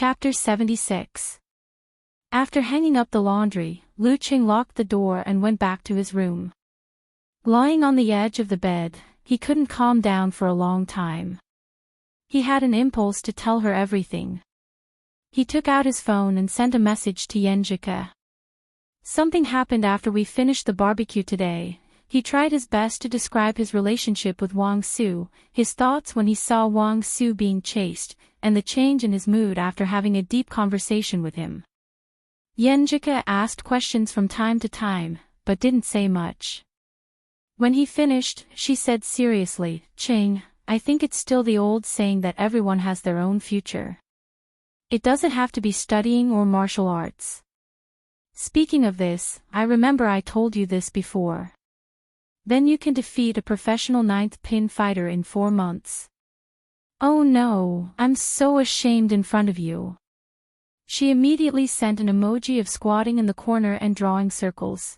Chapter 76. After hanging up the laundry, Lu Qing locked the door and went back to his room. Lying on the edge of the bed, he couldn't calm down for a long time. He had an impulse to tell her everything. He took out his phone and sent a message to Yenjike. Something happened after we finished the barbecue today. He tried his best to describe his relationship with Wang Su, his thoughts when he saw Wang Su being chased, and the change in his mood after having a deep conversation with him. Yenjike asked questions from time to time, but didn't say much. When he finished, she said seriously, "Qing, I think it's still the old saying that everyone has their own future. It doesn't have to be studying or martial arts. Speaking of this, I remember I told you this before. Then you can defeat a professional 9th pin fighter in 4 months. Oh no, I'm so ashamed in front of you." She immediately sent an emoji of squatting in the corner and drawing circles.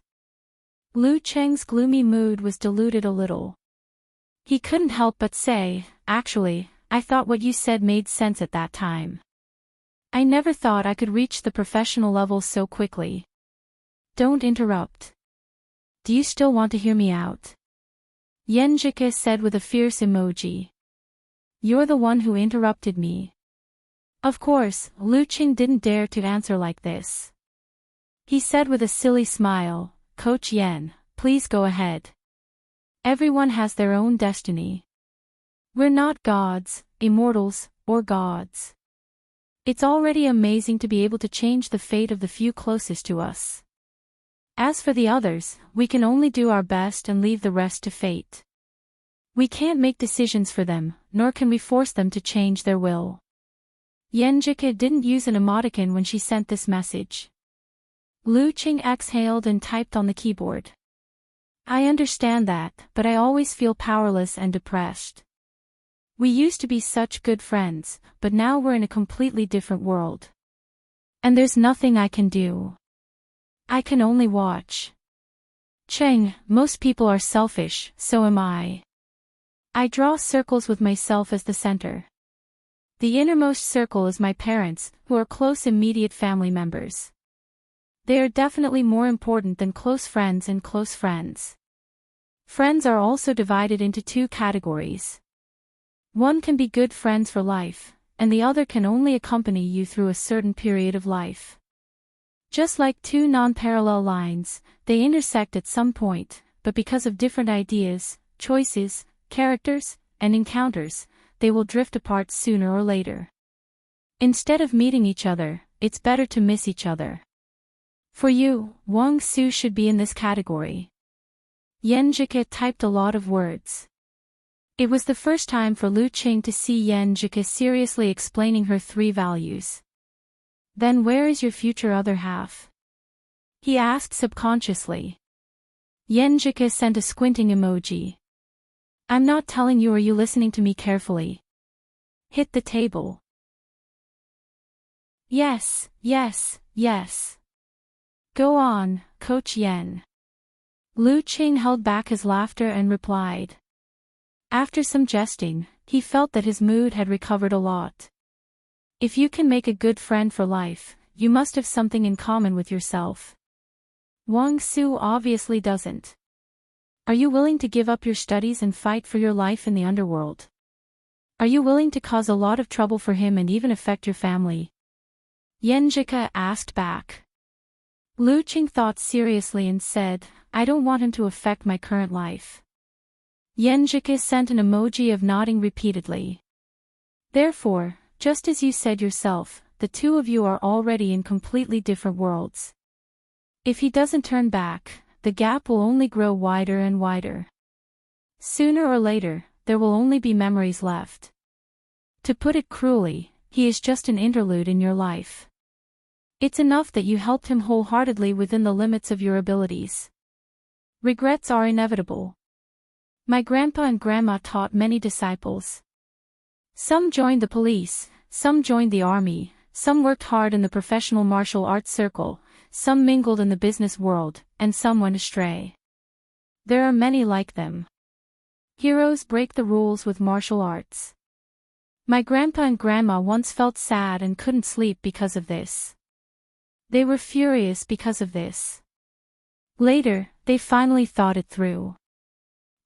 Lu Cheng's gloomy mood was diluted a little. He couldn't help but say, "Actually, I thought what you said made sense at that time. I never thought I could reach the professional level so quickly." "Don't interrupt. Do you still want to hear me out?" Yenjike said with a fierce emoji. "You're the one who interrupted me." Of course, Lu Qing didn't dare to answer like this. He said with a silly smile, "Coach Yen, please go ahead. Everyone has their own destiny. We're not gods, immortals, or gods. It's already amazing to be able to change the fate of the few closest to us. As for the others, we can only do our best and leave the rest to fate. We can't make decisions for them, nor can we force them to change their will." Yenjike didn't use an emoticon when she sent this message. Lu Qing exhaled and typed on the keyboard. "I understand that, but I always feel powerless and depressed. We used to be such good friends, but now we're in a completely different world. And there's nothing I can do. I can only watch. Cheng, most people are selfish, so am I. I draw circles with myself as the center. The innermost circle is my parents, who are close immediate family members. They are definitely more important than close friends and close friends. Friends are also divided into 2 categories. One can be good friends for life, and the other can only accompany you through a certain period of life. Just like 2 non-parallel lines, they intersect at some point, but because of different ideas, choices, characters, and encounters, they will drift apart sooner or later. Instead of meeting each other, it's better to miss each other. For you, Wang Su should be in this category." Yenjike typed a lot of words. It was the first time for Lu Qing to see Yenjike seriously explaining her 3 values. "Then where is your future other half?" he asked subconsciously. Yenjike sent a squinting emoji. "I'm not telling you. Are you listening to me carefully?" "Hit the table." Yes, yes, yes. "Go on, Coach Yen." Lu Qing held back his laughter and replied. After some jesting, he felt that his mood had recovered a lot. If you can make a good friend for life, you must have something in common with yourself. Wang Su obviously doesn't. Are you willing to give up your studies and fight for your life in the underworld? Are you willing to cause a lot of trouble for him and even affect your family? Yenjike asked back. Lu Qing thought seriously and said, "I don't want him to affect my current life." Yenjike sent an emoji of nodding repeatedly. "Therefore, just as you said yourself, the 2 of you are already in completely different worlds. If he doesn't turn back, the gap will only grow wider and wider. Sooner or later, there will only be memories left. To put it cruelly, he is just an interlude in your life. It's enough that you helped him wholeheartedly within the limits of your abilities. Regrets are inevitable. My grandpa and grandma taught many disciples. Some joined the police, some joined the army, some worked hard in the professional martial arts circle, some mingled in the business world, and some went astray. There are many like them. Heroes break the rules with martial arts. My grandpa and grandma once felt sad and couldn't sleep because of this. They were furious because of this. Later, they finally thought it through.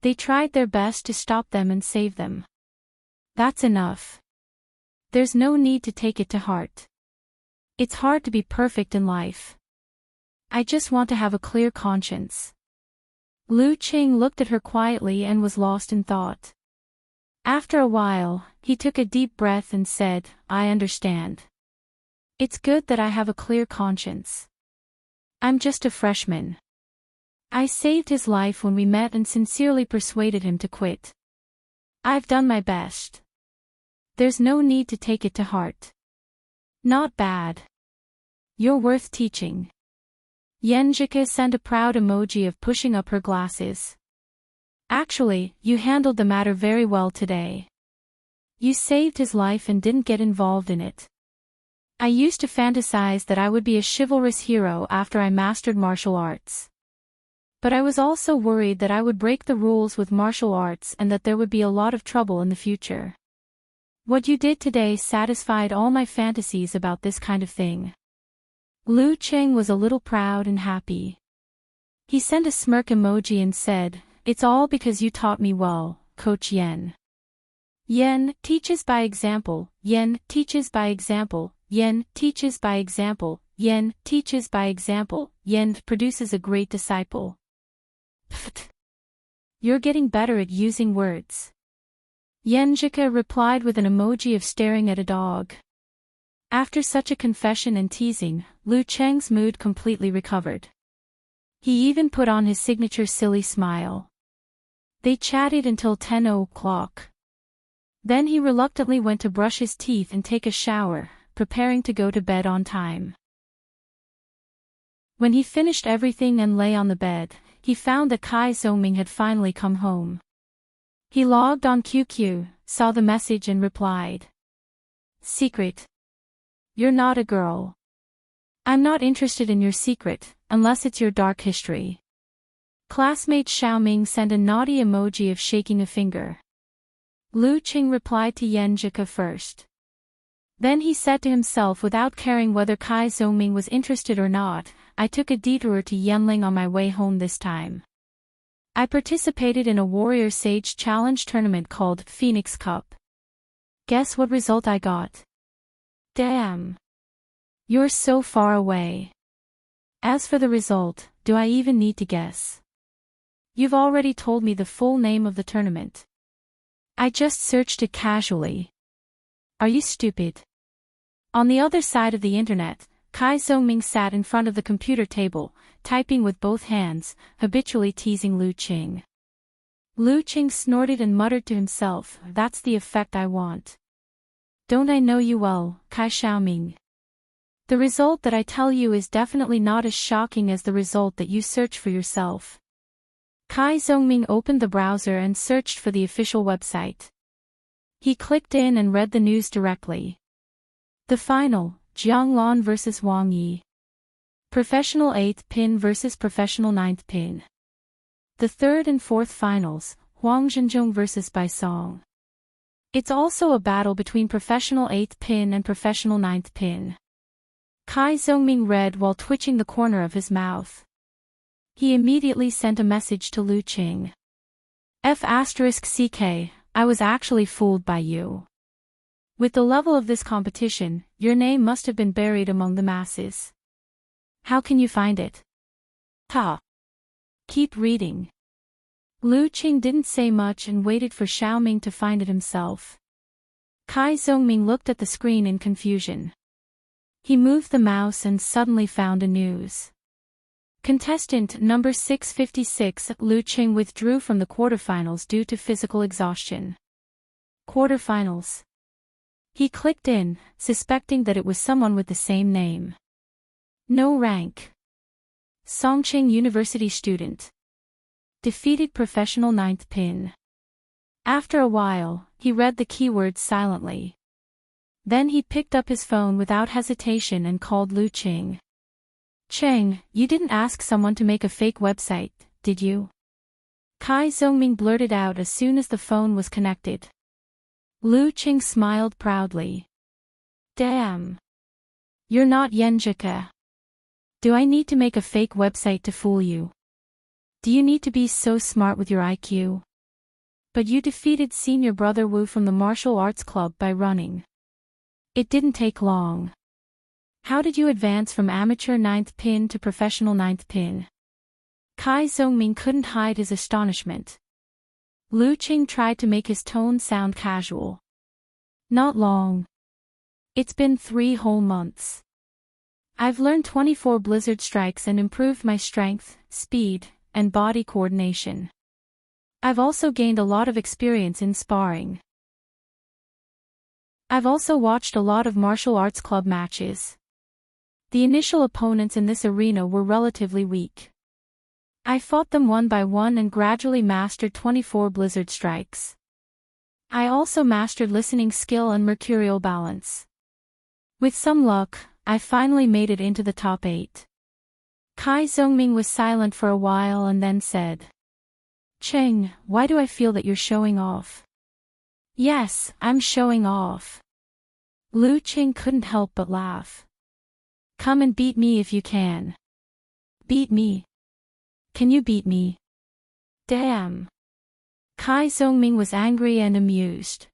They tried their best to stop them and save them. That's enough. There's no need to take it to heart. It's hard to be perfect in life. I just want to have a clear conscience. Lu Qing looked at her quietly and was lost in thought. After a while, he took a deep breath and said, I understand. It's good that I have a clear conscience. I'm just a freshman. I saved his life when we met and sincerely persuaded him to quit. I've done my best. There's no need to take it to heart. Not bad. You're worth teaching. Yenjika sent a proud emoji of pushing up her glasses. Actually, you handled the matter very well today. You saved his life and didn't get involved in it. I used to fantasize that I would be a chivalrous hero after I mastered martial arts. But I was also worried that I would break the rules with martial arts and that there would be a lot of trouble in the future. What you did today satisfied all my fantasies about this kind of thing. Lu Qing was a little proud and happy. He sent a smirk emoji and said, It's all because you taught me well, Coach Yen. Yen teaches by example, Yen teaches by example, Yen teaches by example, Yen teaches by example, Yen produces a great disciple. Pfft. You're getting better at using words. Yenjika replied with an emoji of staring at a dog. After such a confession and teasing, Lu Cheng's mood completely recovered. He even put on his signature silly smile. They chatted until 10 o'clock. Then he reluctantly went to brush his teeth and take a shower, preparing to go to bed on time. When he finished everything and lay on the bed, he found that Kai Zongming had finally come home. He logged on QQ, saw the message and replied. Secret. You're not a girl. I'm not interested in your secret, unless it's your dark history. Classmate Xiaoming sent a naughty emoji of shaking a finger. Lu Qing replied to Yenjika first. Then he said to himself without caring whether Kai Zongming was interested or not, I took a detour to Yanling on my way home this time. I participated in a Warrior Sage Challenge tournament called Phoenix Cup. Guess what result I got? Damn. You're so far away. As for the result, do I even need to guess? You've already told me the full name of the tournament. I just searched it casually. Are you stupid? On the other side of the internet, Kai Zongming sat in front of the computer table, typing with both hands, habitually teasing Lu Qing. Lu Qing snorted and muttered to himself, That's the effect I want. Don't I know you well, Kai Xiaoming? The result that I tell you is definitely not as shocking as the result that you search for yourself. Kai Zongming opened the browser and searched for the official website. He clicked in and read the news directly. The final, Jiang Lan vs. Wang Yi. Professional 8th pin vs. Professional 9th pin. The third and fourth finals, Huang Zhenzhong vs. Bai Song. It's also a battle between Professional 8th pin and Professional 9th pin. Kai Zongming read while twitching the corner of his mouth. He immediately sent a message to Lu Qing. F***CK, I was actually fooled by you. With the level of this competition, your name must have been buried among the masses. How can you find it? Ha! Keep reading. Lu Qing didn't say much and waited for Xiaoming to find it himself. Kai Zongming looked at the screen in confusion. He moved the mouse and suddenly found a news. Contestant number 656, Lu Qing withdrew from the quarterfinals due to physical exhaustion. Quarterfinals. He clicked in, suspecting that it was someone with the same name. No rank. Songqing University student. Defeated professional 9th pin. After a while, he read the keywords silently. Then he picked up his phone without hesitation and called Lu Qing. Cheng, you didn't ask someone to make a fake website, did you? Kai Zongming blurted out as soon as the phone was connected. Lu Qing smiled proudly. Damn. You're not Yenjika. Do I need to make a fake website to fool you? Do you need to be so smart with your IQ? But you defeated senior brother Wu from the martial arts club by running. It didn't take long. How did you advance from amateur ninth pin to professional ninth pin? Kai Zhongming couldn't hide his astonishment. Lu Qing tried to make his tone sound casual. Not long. It's been 3 whole months. I've learned 24 blizzard strikes and improved my strength, speed, and body coordination. I've also gained a lot of experience in sparring. I've also watched a lot of martial arts club matches. The initial opponents in this arena were relatively weak. I fought them one by one and gradually mastered 24 blizzard strikes. I also mastered listening skill and mercurial balance. With some luck, I finally made it into the top 8. Kai Zhongming was silent for a while and then said, Cheng, why do I feel that you're showing off? Yes, I'm showing off. Lu Qing couldn't help but laugh. Come and beat me if you can. Beat me? Can you beat me? Damn. Kai Zhongming was angry and amused.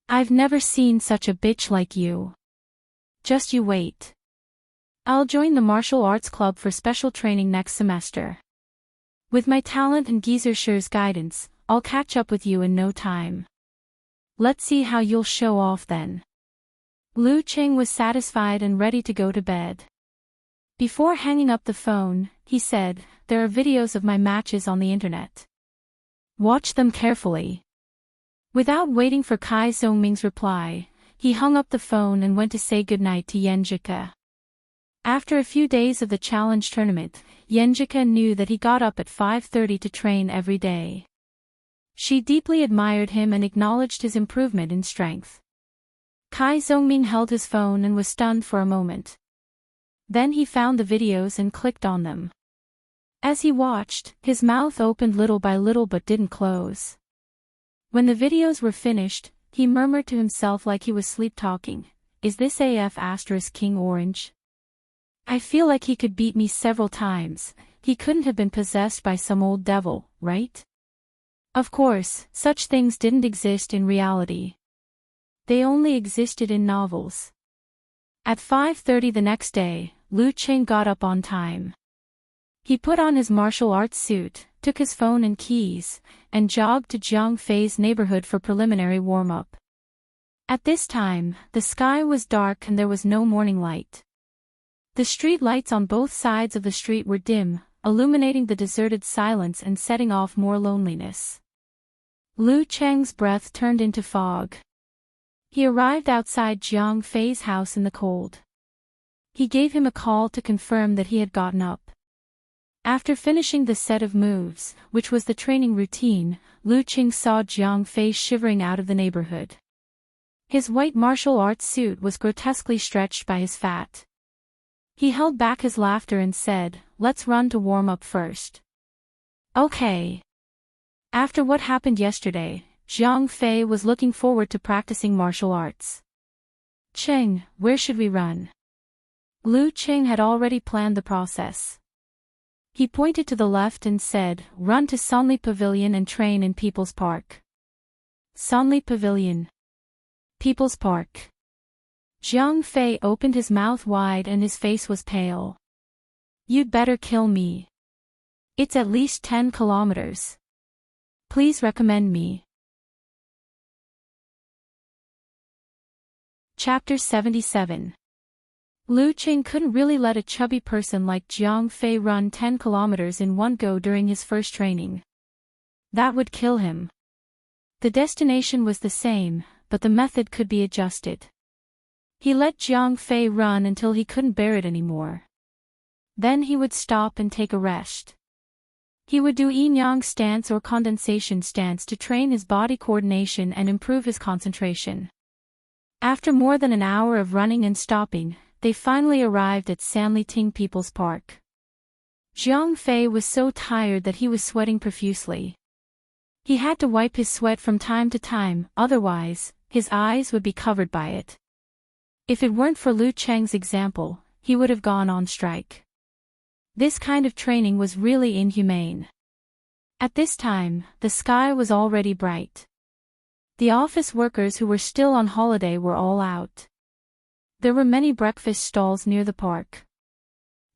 I've never seen such a bitch like you. Just you wait. I'll join the martial arts club for special training next semester. With my talent and Geezershir's guidance, I'll catch up with you in no time. Let's see how you'll show off then. Lu Qing was satisfied and ready to go to bed. Before hanging up the phone, he said, there are videos of my matches on the internet. Watch them carefully. Without waiting for Kai Zhongming's reply, he hung up the phone and went to say goodnight to Yenjika. After a few days of the challenge tournament, Yenjika knew that he got up at 5:30 to train every day. She deeply admired him and acknowledged his improvement in strength. Kai Zhongming held his phone and was stunned for a moment. Then he found the videos and clicked on them. As he watched, his mouth opened little by little but didn't close. When the videos were finished, he murmured to himself like he was sleep-talking, is this AF * King Orange? I feel like he could beat me several times. He couldn't have been possessed by some old devil, right? Of course, such things didn't exist in reality. They only existed in novels. At 5:30 the next day, Lu Qing got up on time. He put on his martial arts suit, took his phone and keys, and jogged to Jiang Fei's neighborhood for preliminary warm-up. At this time, the sky was dark and there was no morning light. The street lights on both sides of the street were dim, illuminating the deserted silence and setting off more loneliness. Lu Cheng's breath turned into fog. He arrived outside Jiang Fei's house in the cold. He gave him a call to confirm that he had gotten up. After finishing the set of moves, which was the training routine, Lu Qing saw Jiang Fei shivering out of the neighborhood. His white martial arts suit was grotesquely stretched by his fat. He held back his laughter and said, let's run to warm up first. Okay. After what happened yesterday, Jiang Fei was looking forward to practicing martial arts. Cheng, where should we run? Lu Qing had already planned the process. He pointed to the left and said, run to Sonli Pavilion and train in People's Park. Sonli Pavilion. People's Park. Jiang Fei opened his mouth wide and his face was pale. You'd better kill me. It's at least 10 kilometers. Please recommend me. Chapter 77. Lu Qing couldn't really let a chubby person like Jiang Fei run 10 kilometers in one go during his first training. That would kill him. The destination was the same, but the method could be adjusted. He let Jiang Fei run until he couldn't bear it anymore. Then he would stop and take a rest. He would do yin-yang stance or condensation stance to train his body coordination and improve his concentration. After more than an hour of running and stopping, they finally arrived at Sanliting People's Park. Jiang Fei was so tired that he was sweating profusely. He had to wipe his sweat from time to time, otherwise, his eyes would be covered by it. If it weren't for Lu Cheng's example, he would have gone on strike. This kind of training was really inhumane. At this time, the sky was already bright. The office workers who were still on holiday were all out. There were many breakfast stalls near the park.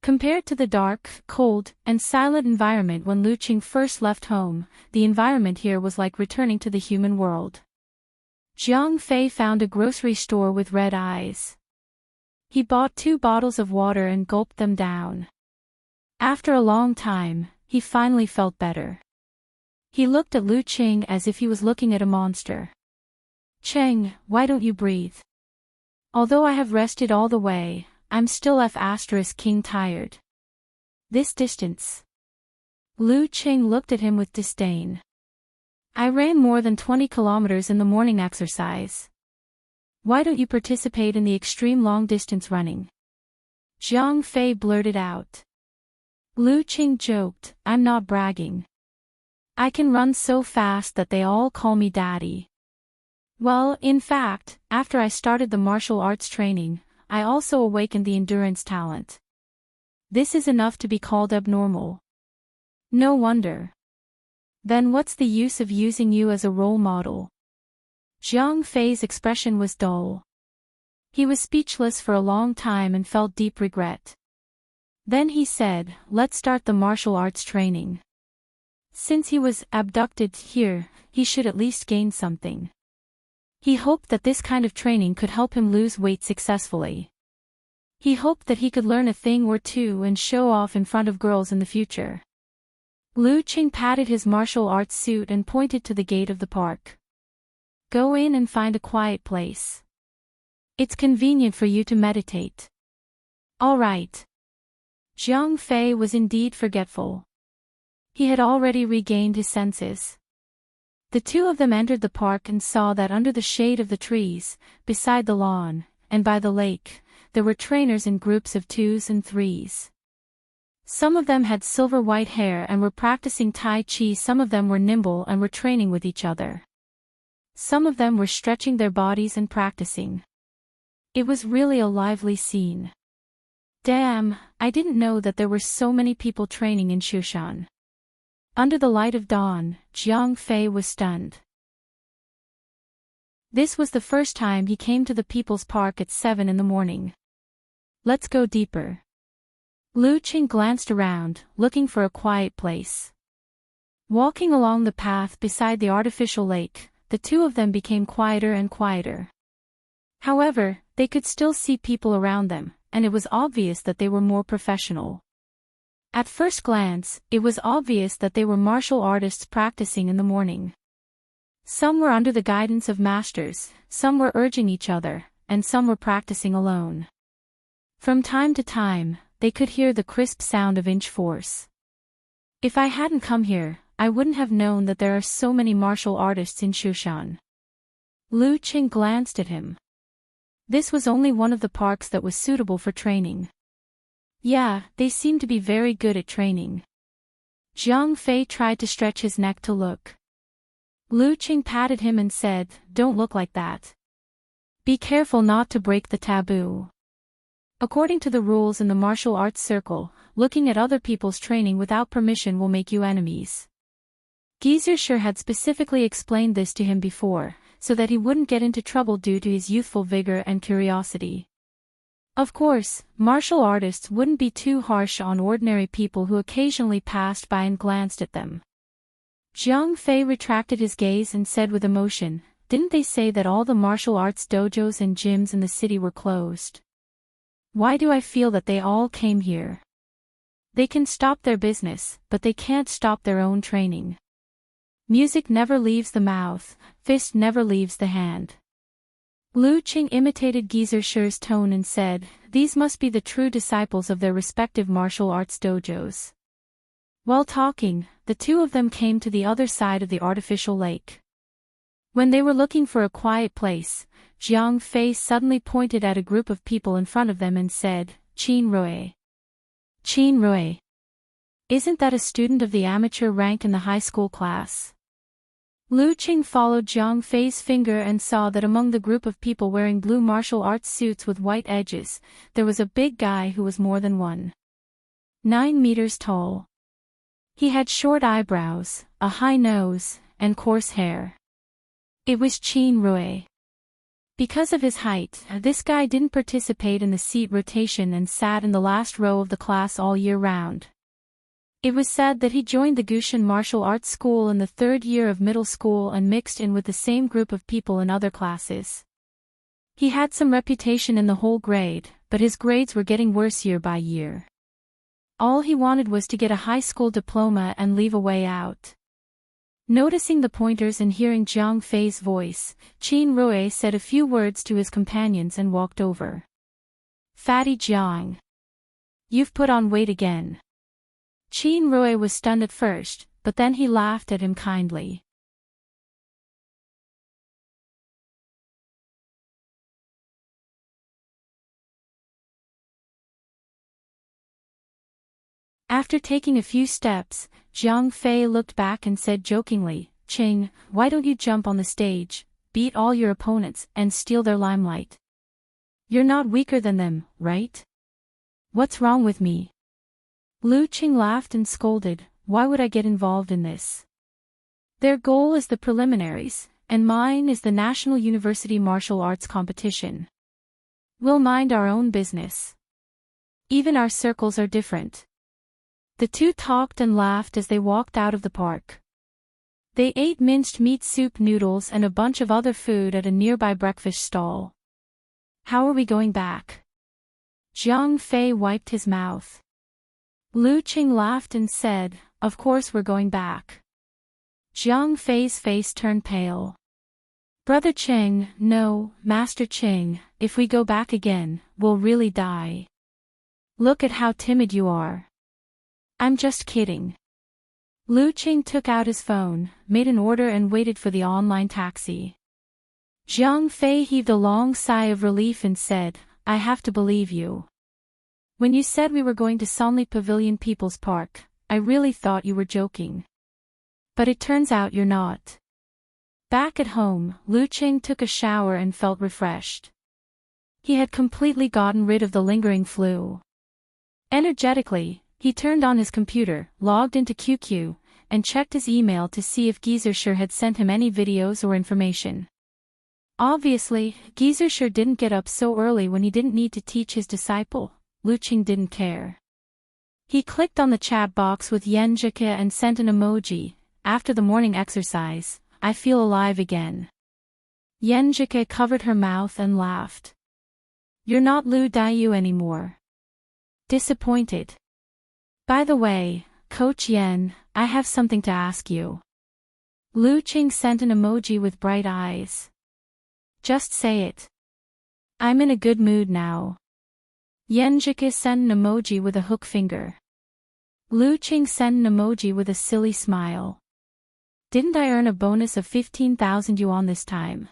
Compared to the dark, cold, and silent environment when Lu Cheng first left home, the environment here was like returning to the human world. Jiang Fei found a grocery store with red eyes. He bought 2 bottles of water and gulped them down. After a long time, he finally felt better. He looked at Lu Cheng as if he was looking at a monster. "Cheng, why don't you breathe? Although I have rested all the way, I'm still F***ing tired. This distance." Lu Cheng looked at him with disdain. "I ran more than 20 kilometers in the morning exercise. Why don't you participate in the extreme long-distance running?" Jiang Fei blurted out. Lu Cheng joked, "I'm not bragging. I can run so fast that they all call me daddy. Well, in fact, after I started the martial arts training, I also awakened the endurance talent. This is enough to be called abnormal. No wonder. Then what's the use of using you as a role model?" Jiang Fei's expression was dull. He was speechless for a long time and felt deep regret. Then he said, "Let's start the martial arts training." Since he was abducted here, he should at least gain something. He hoped that this kind of training could help him lose weight successfully. He hoped that he could learn a thing or two and show off in front of girls in the future. Lu Cheng patted his martial arts suit and pointed to the gate of the park. "Go in and find a quiet place. It's convenient for you to meditate." "All right." Jiang Fei was indeed forgetful. He had already regained his senses. The 2 of them entered the park and saw that under the shade of the trees, beside the lawn, and by the lake, there were trainers in groups of 2s and 3s. Some of them had silver-white hair and were practicing Tai Chi. Some of them were nimble and were training with each other. Some of them were stretching their bodies and practicing. It was really a lively scene. Damn, I didn't know that there were so many people training in Shushan. Under the light of dawn, Jiang Fei was stunned. This was the first time he came to the People's Park at 7 in the morning. "Let's go deeper." Lu Cheng glanced around, looking for a quiet place. Walking along the path beside the artificial lake, the 2 of them became quieter and quieter. However, they could still see people around them, and it was obvious that they were more professional. At first glance, it was obvious that they were martial artists practicing in the morning. Some were under the guidance of masters, some were urging each other, and some were practicing alone. From time to time, they could hear the crisp sound of inch force. If I hadn't come here, I wouldn't have known that there are so many martial artists in Shushan. Lu Cheng glanced at him. This was only one of the parks that was suitable for training. Yeah, they seemed to be very good at training. Jiang Fei tried to stretch his neck to look. Lu Cheng patted him and said, "Don't look like that. Be careful not to break the taboo." According to the rules in the martial arts circle, looking at other people's training without permission will make you enemies. Geyser had specifically explained this to him before, so that he wouldn't get into trouble due to his youthful vigor and curiosity. Of course, martial artists wouldn't be too harsh on ordinary people who occasionally passed by and glanced at them. Jiang Fei retracted his gaze and said with emotion, "Didn't they say that all the martial arts dojos and gyms in the city were closed? Why do I feel that they all came here? They can stop their business, but they can't stop their own training. Music never leaves the mouth, fist never leaves the hand." Lu Cheng imitated Geyser's tone and said, "These must be the true disciples of their respective martial arts dojos." While talking, the 2 of them came to the other side of the artificial lake. When they were looking for a quiet place, Jiang Fei suddenly pointed at a group of people in front of them and said, "Qin Rui. Qin Rui. Isn't that a student of the amateur rank in the high school class?" Lu Qing followed Jiang Fei's finger and saw that among the group of people wearing blue martial arts suits with white edges, there was a big guy who was more than 1.9 meters tall. He had short eyebrows, a high nose, and coarse hair. It was Qin Rui. Because of his height, this guy didn't participate in the seat rotation and sat in the last row of the class all year round. It was said that he joined the Gushan martial arts school in the 3rd year of middle school and mixed in with the same group of people in other classes. He had some reputation in the whole grade, but his grades were getting worse year by year. All he wanted was to get a high school diploma and leave a way out. Noticing the pointers and hearing Jiang Fei's voice, Qin Rui said a few words to his companions and walked over. "Fatty Jiang. You've put on weight again." Qin Rui was stunned at first, but then he laughed at him kindly. After taking a few steps, Jiang Fei looked back and said jokingly, "Qing, why don't you jump on the stage, beat all your opponents, and steal their limelight? You're not weaker than them, right? What's wrong with me?" Lu Qing laughed and scolded, "Why would I get involved in this? Their goal is the preliminaries, and mine is the National University Martial Arts Competition. We'll mind our own business. Even our circles are different." The two talked and laughed as they walked out of the park. They ate minced meat soup noodles and a bunch of other food at a nearby breakfast stall. "How are we going back?" Jiang Fei wiped his mouth. Lu Qing laughed and said, "Of course we're going back." Jiang Fei's face turned pale. "Brother Qing, no, Master Qing, if we go back again, we'll really die. Look at how timid you are." "I'm just kidding." Lu Qing took out his phone, made an order and waited for the online taxi. Jiang Fei heaved a long sigh of relief and said, "I have to believe you. When you said we were going to Sonli Pavilion People's Park, I really thought you were joking. But it turns out you're not." Back at home, Lu Qing took a shower and felt refreshed. He had completely gotten rid of the lingering flu. Energetically, he turned on his computer, logged into QQ, and checked his email to see if Geysershire had sent him any videos or information. Obviously, Geysershire didn't get up so early when he didn't need to teach his disciple. Lu Qing didn't care. He clicked on the chat box with Yenjike and sent an emoji. "After the morning exercise, I feel alive again." Yenjike covered her mouth and laughed. "You're not Lu Daiyu anymore." Disappointed. "By the way, Coach Yen, I have something to ask you." Lu Qing sent an emoji with bright eyes. "Just say it. I'm in a good mood now." Yenjike sent an emoji with a hook finger. Lu Qing sent an emoji with a silly smile. "Didn't I earn a bonus of 15,000 yuan this time?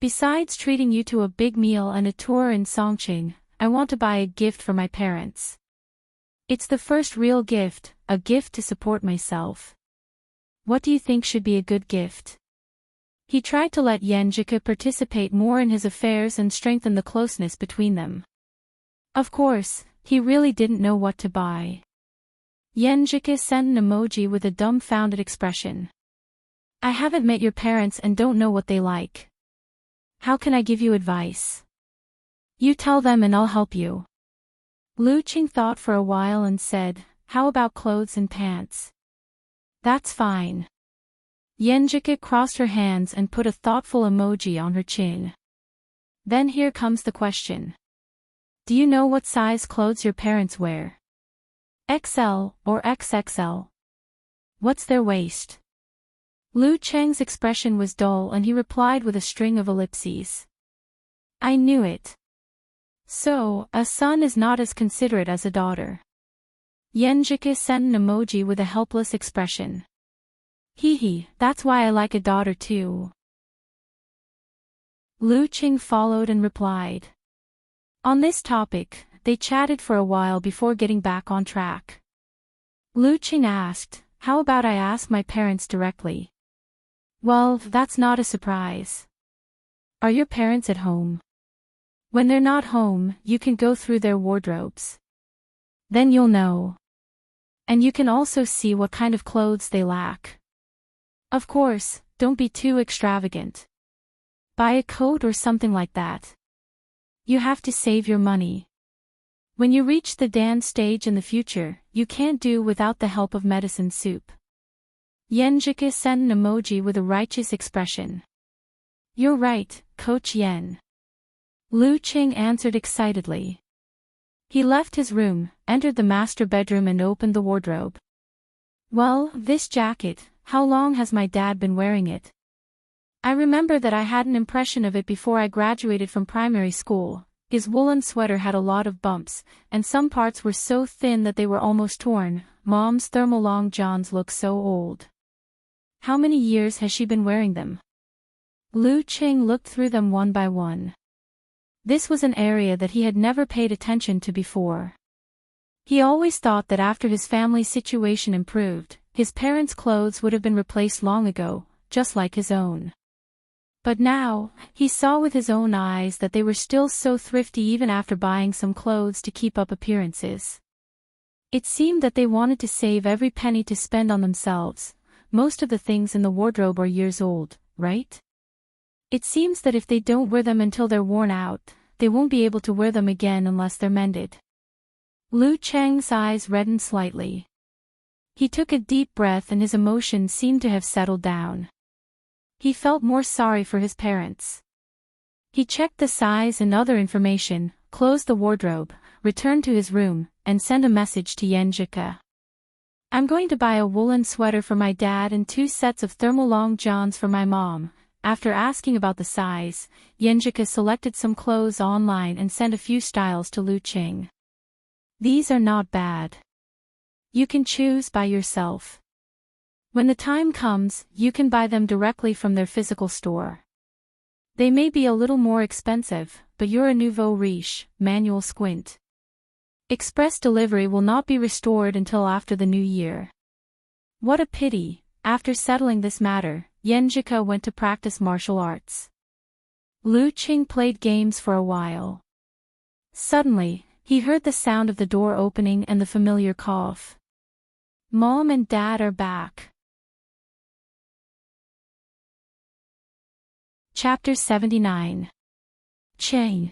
Besides treating you to a big meal and a tour in Songqing, I want to buy a gift for my parents. It's the first real gift, a gift to support myself. What do you think should be a good gift?" He tried to let Yenjike participate more in his affairs and strengthen the closeness between them. Of course, he really didn't know what to buy. Yenjike sent an emoji with a dumbfounded expression. "I haven't met your parents and don't know what they like. How can I give you advice? You tell them and I'll help you." Lu Qing thought for a while and said, "How about clothes and pants?" "That's fine." Yenjike crossed her hands and put a thoughtful emoji on her chin. "Then here comes the question. Do you know what size clothes your parents wear? XL or XXL? What's their waist?" Lu Cheng's expression was dull and he replied with a string of ellipses. "I knew it. So, a son is not as considerate as a daughter." Yenjike sent an emoji with a helpless expression. "Hee, that's why I like a daughter too." Lu Qing followed and replied. On this topic, they chatted for a while before getting back on track. Lu Qing asked, "How about I ask my parents directly? Well, that's not a surprise. Are your parents at home? When they're not home, you can go through their wardrobes. Then you'll know. And you can also see what kind of clothes they lack. Of course, don't be too extravagant. Buy a coat or something like that. You have to save your money. When you reach the dance stage in the future, you can't do without the help of medicine soup. Yenjika sent an emoji with a righteous expression. You're right, Coach Yen. Lu Qing answered excitedly. He left his room, entered the master bedroom and opened the wardrobe. Well, this jacket, how long has my dad been wearing it? I remember that I had an impression of it before I graduated from primary school. His woolen sweater had a lot of bumps, and some parts were so thin that they were almost torn. Mom's thermal long johns look so old. How many years has she been wearing them? Lu Qing looked through them one by one. This was an area that he had never paid attention to before. He always thought that after his family's situation improved, his parents' clothes would have been replaced long ago, just like his own. But now, he saw with his own eyes that they were still so thrifty even after buying some clothes to keep up appearances. It seemed that they wanted to save every penny to spend on themselves. Most of the things in the wardrobe are years old, right? It seems that if they don't wear them until they're worn out, they won't be able to wear them again unless they're mended. Lu Cheng's eyes reddened slightly. He took a deep breath and his emotions seemed to have settled down. He felt more sorry for his parents. He checked the size and other information, closed the wardrobe, returned to his room, and sent a message to Yenjika. I'm going to buy a woolen sweater for my dad and 2 sets of thermal long johns for my mom. After asking about the size, Yenjika selected some clothes online and sent a few styles to Lu Qing. These are not bad. You can choose by yourself. When the time comes, you can buy them directly from their physical store. They may be a little more expensive, but you're a nouveau riche, manual squint. Express delivery will not be restored until after the new year. What a pity. After settling this matter, Yenjika went to practice martial arts. Lu Qing played games for a while. Suddenly, he heard the sound of the door opening and the familiar cough. Mom and Dad are back. Chapter 79. Cheng.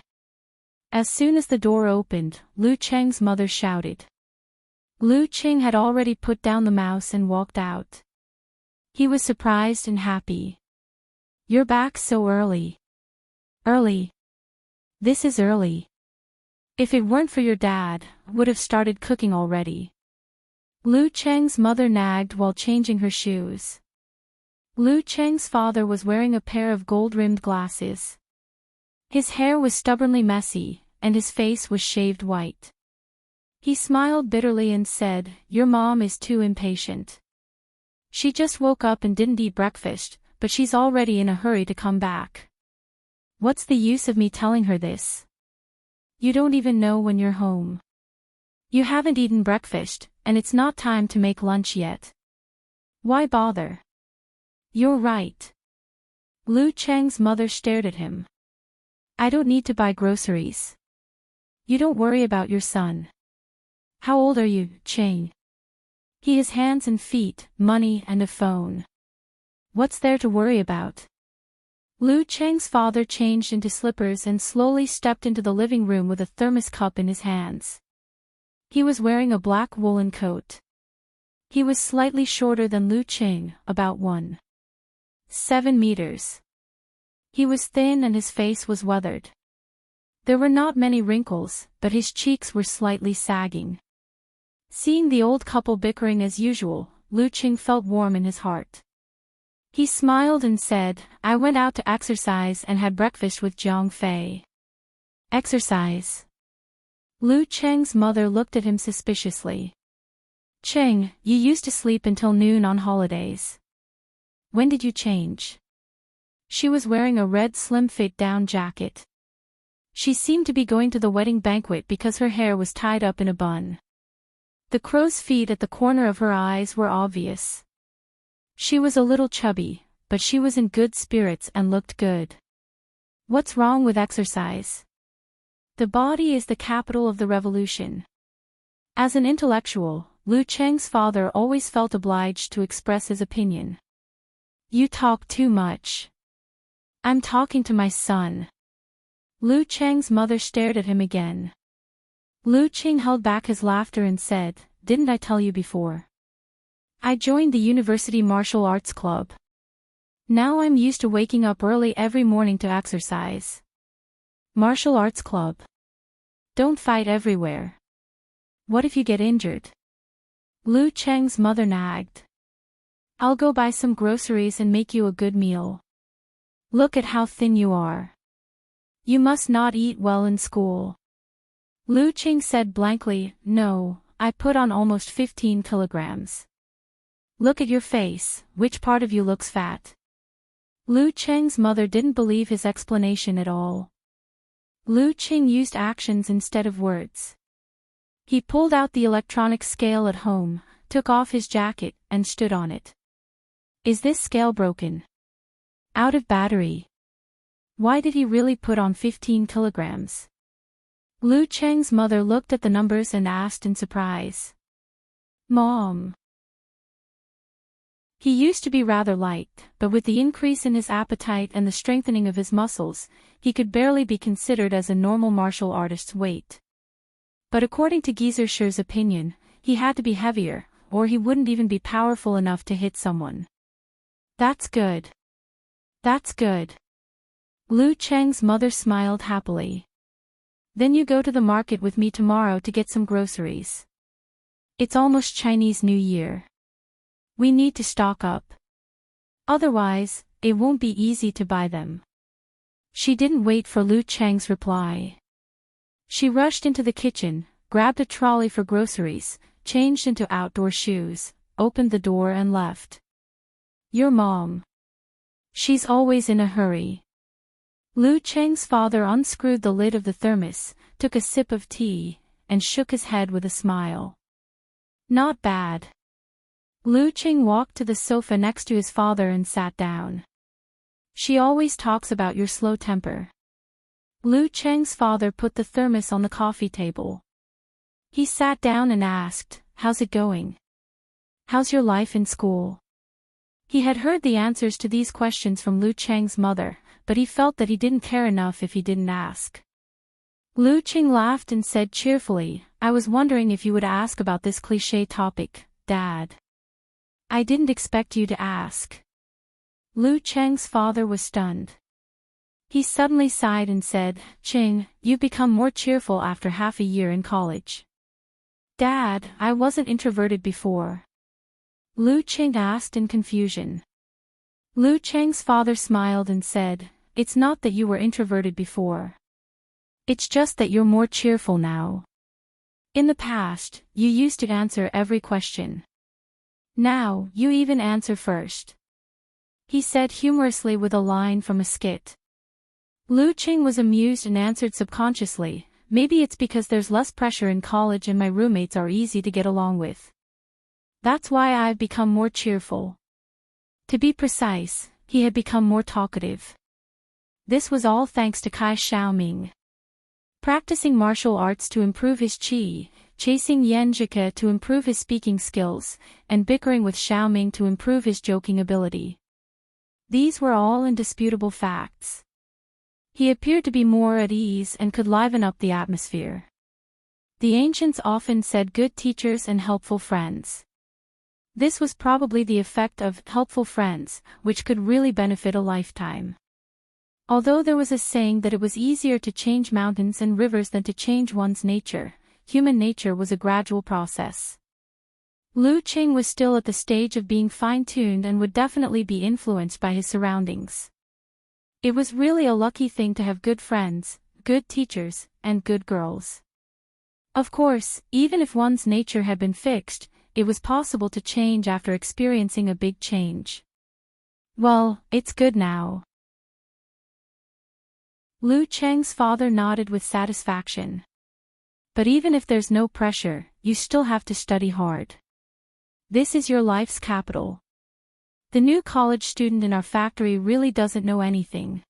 As soon as the door opened, Lu Cheng's mother shouted. Lu Qing had already put down the mouse and walked out. He was surprised and happy. You're back so early. Early? This is early. If it weren't for your dad, would have started cooking already. Lu Cheng's mother nagged while changing her shoes. Lu Cheng's father was wearing a pair of gold-rimmed glasses. His hair was stubbornly messy, and his face was shaved white. He smiled bitterly and said, Your mom is too impatient. She just woke up and didn't eat breakfast, but she's already in a hurry to come back. What's the use of me telling her this? You don't even know when you're home. You haven't eaten breakfast, and it's not time to make lunch yet. Why bother? You're right. Lu Cheng's mother stared at him. I don't need to buy groceries. You don't worry about your son. How old are you, Cheng? He has hands and feet, money and a phone. What's there to worry about? Lu Cheng's father changed into slippers and slowly stepped into the living room with a thermos cup in his hands. He was wearing a black woolen coat. He was slightly shorter than Lu Qing, about 1.7 meters. He was thin and his face was weathered. There were not many wrinkles, but his cheeks were slightly sagging. Seeing the old couple bickering as usual, Lu Qing felt warm in his heart. He smiled and said, I went out to exercise and had breakfast with Jiang Fei. Exercise? Lu Cheng's mother looked at him suspiciously. Cheng, you used to sleep until noon on holidays. When did you change? She was wearing a red slim-fit down jacket. She seemed to be going to the wedding banquet because her hair was tied up in a bun. The crow's feet at the corner of her eyes were obvious. She was a little chubby, but she was in good spirits and looked good. What's wrong with exercise? The body is the capital of the revolution. As an intellectual, Lu Cheng's father always felt obliged to express his opinion. You talk too much. I'm talking to my son. Lu Cheng's mother stared at him again. Lu Cheng held back his laughter and said, "Didn't I tell you before? I joined the university martial arts club. Now I'm used to waking up early every morning to exercise." Martial arts club. Don't fight everywhere. What if you get injured? Lu Cheng's mother nagged. I'll go buy some groceries and make you a good meal. Look at how thin you are. You must not eat well in school. Lu Cheng said blankly, "No, I put on almost 15 kilograms. Look at your face, which part of you looks fat?" Lu Cheng's mother didn't believe his explanation at all. Lu Cheng used actions instead of words. He pulled out the electronic scale at home, took off his jacket, and stood on it. Is this scale broken? Out of battery? Why did he really put on 15 kilograms? Lu Cheng's mother looked at the numbers and asked in surprise. Mom. He used to be rather light, but with the increase in his appetite and the strengthening of his muscles, he could barely be considered as a normal martial artist's weight. But according to Geezerscher's opinion, he had to be heavier, or he wouldn't even be powerful enough to hit someone. That's good. That's good. Lu Cheng's mother smiled happily. Then you go to the market with me tomorrow to get some groceries. It's almost Chinese New Year. We need to stock up. Otherwise, it won't be easy to buy them. She didn't wait for Lu Cheng's reply. She rushed into the kitchen, grabbed a trolley for groceries, changed into outdoor shoes, opened the door and left. Your mom. She's always in a hurry. Lu Cheng's father unscrewed the lid of the thermos, took a sip of tea, and shook his head with a smile. Not bad. Lu Cheng walked to the sofa next to his father and sat down. She always talks about your slow temper. Lu Cheng's father put the thermos on the coffee table. He sat down and asked, "How's it going? How's your life in school?" He had heard the answers to these questions from Lu Cheng's mother, but he felt that he didn't care enough if he didn't ask. Lu Cheng laughed and said cheerfully, "I was wondering if you would ask about this cliché topic, Dad. I didn't expect you to ask." Lu Cheng's father was stunned. He suddenly sighed and said, "Cheng, you've become more cheerful after half a year in college." "Dad, I wasn't introverted before." Lu Cheng asked in confusion. Lu Cheng's father smiled and said, "It's not that you were introverted before. It's just that you're more cheerful now. In the past, you used to answer every question. Now, you even answer first," he said humorously with a line from a skit. Lu Cheng was amused and answered subconsciously, "Maybe it's because there's less pressure in college and my roommates are easy to get along with. That's why I've become more cheerful." To be precise, he had become more talkative. This was all thanks to Kai Xiaoming. Practicing martial arts to improve his qi, chasing Yan Zhike to improve his speaking skills, and bickering with Xiaoming to improve his joking ability. These were all indisputable facts. He appeared to be more at ease and could liven up the atmosphere. The ancients often said good teachers and helpful friends. This was probably the effect of helpful friends, which could really benefit a lifetime. Although there was a saying that it was easier to change mountains and rivers than to change one's nature, human nature was a gradual process. Lu Cheng was still at the stage of being fine-tuned and would definitely be influenced by his surroundings. It was really a lucky thing to have good friends, good teachers, and good girls. Of course, even if one's nature had been fixed, it was possible to change after experiencing a big change. Well, it's good now. Lu Cheng's father nodded with satisfaction. But even if there's no pressure, you still have to study hard. This is your life's capital. The new college student in our factory really doesn't know anything.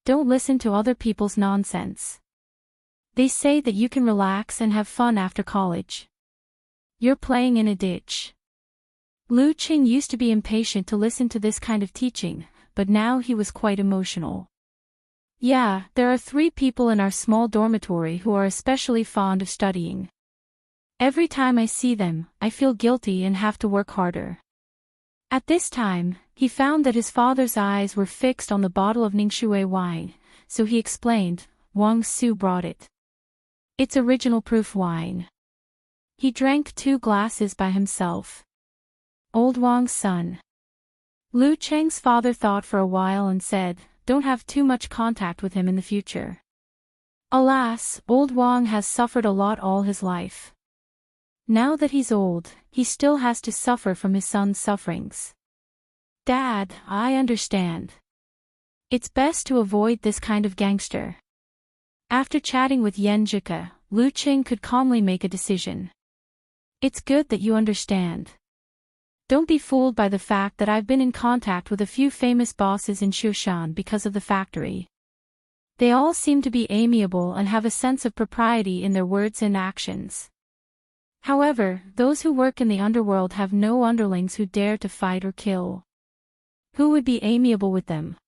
Don't listen to other people's nonsense. They say that you can relax and have fun after college. You're playing in a ditch. Lu Qing used to be impatient to listen to this kind of teaching, but now he was quite emotional. Yeah, there are 3 people in our small dormitory who are especially fond of studying. Every time I see them, I feel guilty and have to work harder. At this time, he found that his father's eyes were fixed on the bottle of Ningxue wine, so he explained, Wang Su brought it. It's original proof wine. He drank 2 glasses by himself. Old Wang's son. Lu Cheng's father thought for a while and said, don't have too much contact with him in the future. Alas, old Wang has suffered a lot all his life. Now that he's old, he still has to suffer from his son's sufferings. Dad, I understand. It's best to avoid this kind of gangster. After chatting with Yan Zhike, Lu Qing could calmly make a decision. It's good that you understand. Don't be fooled by the fact that I've been in contact with a few famous bosses in Shushan because of the factory. They all seem to be amiable and have a sense of propriety in their words and actions. However, those who work in the underworld have no underlings who dare to fight or kill. Who would be amiable with them?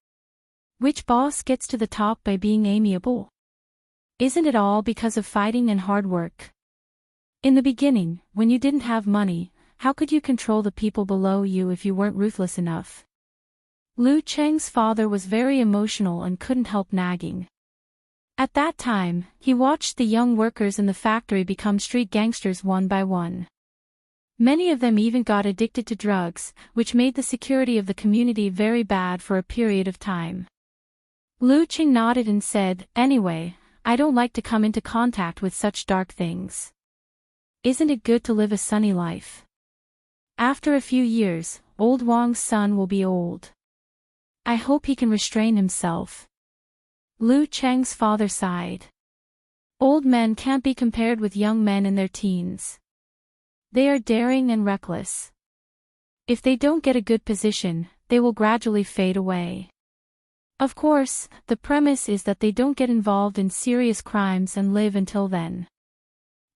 Which boss gets to the top by being amiable? Isn't it all because of fighting and hard work? In the beginning, when you didn't have money, how could you control the people below you if you weren't ruthless enough? Lu Cheng's father was very emotional and couldn't help nagging. At that time, he watched the young workers in the factory become street gangsters one by one. Many of them even got addicted to drugs, which made the security of the community very bad for a period of time. Lu Qing nodded and said, anyway, I don't like to come into contact with such dark things. Isn't it good to live a sunny life? After a few years, old Wang's son will be old. I hope he can restrain himself. Lu Cheng's father sighed. Old men can't be compared with young men in their teens. They are daring and reckless. If they don't get a good position, they will gradually fade away. Of course, the premise is that they don't get involved in serious crimes and live until then.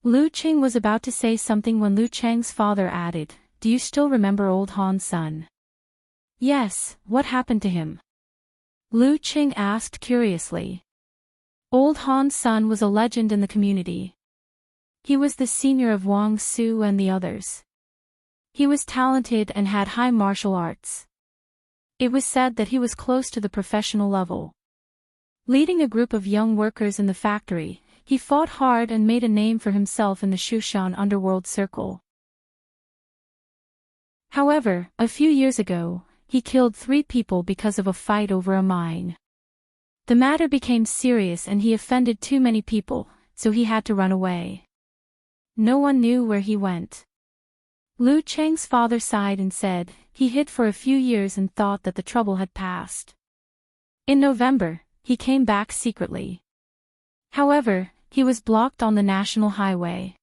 Lu Qing was about to say something when Lu Cheng's father added, do you still remember old Han's son? Yes, what happened to him? Lu Qing asked curiously. Old Han's son was a legend in the community. He was the senior of Wang Su and the others. He was talented and had high martial arts. It was said that he was close to the professional level. Leading a group of young workers in the factory, he fought hard and made a name for himself in the Shushan underworld circle. However, a few years ago, he killed 3 people because of a fight over a mine. The matter became serious and he offended too many people, so he had to run away. No one knew where he went. Lu Cheng's father sighed and said, he hid for a few years and thought that the trouble had passed. In November, he came back secretly. However, he was blocked on the national highway.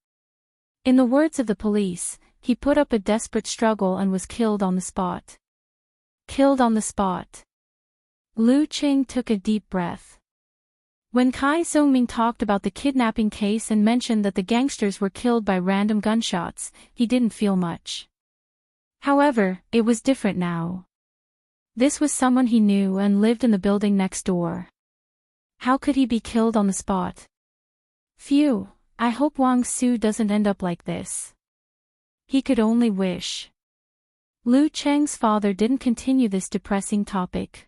In the words of the police, he put up a desperate struggle and was killed on the spot. Killed on the spot. Lu Qing took a deep breath. When Kai Zongming talked about the kidnapping case and mentioned that the gangsters were killed by random gunshots, he didn't feel much. However, it was different now. This was someone he knew and lived in the building next door. How could he be killed on the spot? Phew, I hope Wang Su doesn't end up like this. He could only wish. Lu Cheng's father didn't continue this depressing topic.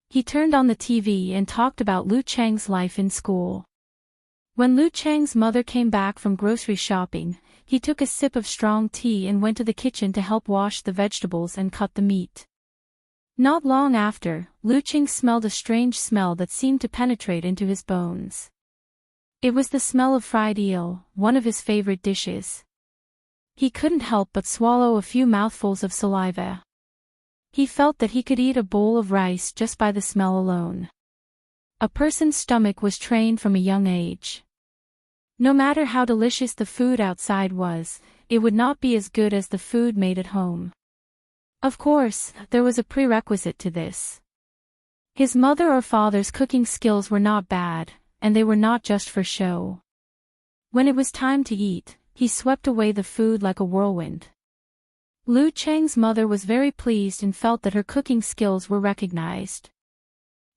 He turned on the TV and talked about Lu Cheng's life in school. When Lu Cheng's mother came back from grocery shopping, he took a sip of strong tea and went to the kitchen to help wash the vegetables and cut the meat. Not long after, Lu Cheng smelled a strange smell that seemed to penetrate into his bones. It was the smell of fried eel, one of his favorite dishes. He couldn't help but swallow a few mouthfuls of saliva. He felt that he could eat a bowl of rice just by the smell alone. A person's stomach was trained from a young age. No matter how delicious the food outside was, it would not be as good as the food made at home. Of course, there was a prerequisite to this. His mother or father's cooking skills were not bad, and they were not just for show. When it was time to eat, he swept away the food like a whirlwind. Lu Cheng's mother was very pleased and felt that her cooking skills were recognized.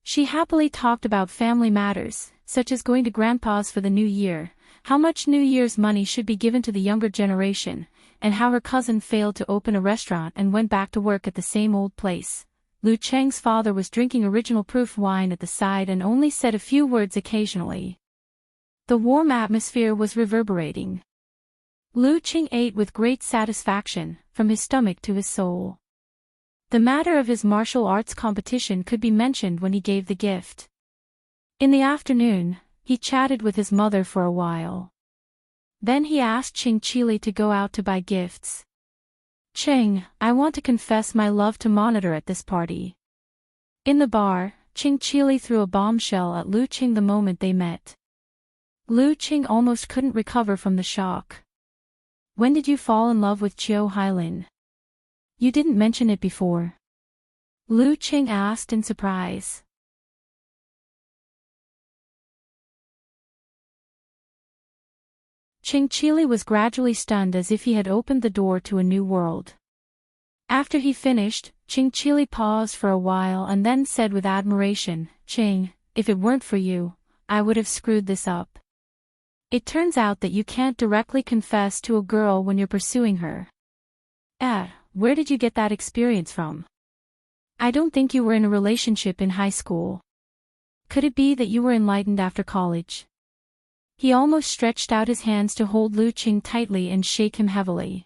She happily talked about family matters, such as going to grandpa's for the new year, how much New Year's money should be given to the younger generation, and how her cousin failed to open a restaurant and went back to work at the same old place. Lu Cheng's father was drinking original proof wine at the side and only said a few words occasionally. The warm atmosphere was reverberating. Lu Cheng ate with great satisfaction, from his stomach to his soul. The matter of his martial arts competition could be mentioned when he gave the gift. In the afternoon, he chatted with his mother for a while. Then he asked Ching Chili to go out to buy gifts. Cheng, I want to confess my love to Monitor at this party. In the bar, Ching Chili threw a bombshell at Lu Cheng the moment they met. Lu Cheng almost couldn't recover from the shock. When did you fall in love with Chiu Hailin? You didn't mention it before. Lu Cheng asked in surprise. Ching Chili was gradually stunned as if he had opened the door to a new world. After he finished, Ching Chili paused for a while and then said with admiration, Ching, if it weren't for you, I would have screwed this up. It turns out that you can't directly confess to a girl when you're pursuing her. Where did you get that experience from? I don't think you were in a relationship in high school. Could it be that you were enlightened after college? He almost stretched out his hands to hold Lu Cheng tightly and shake him heavily.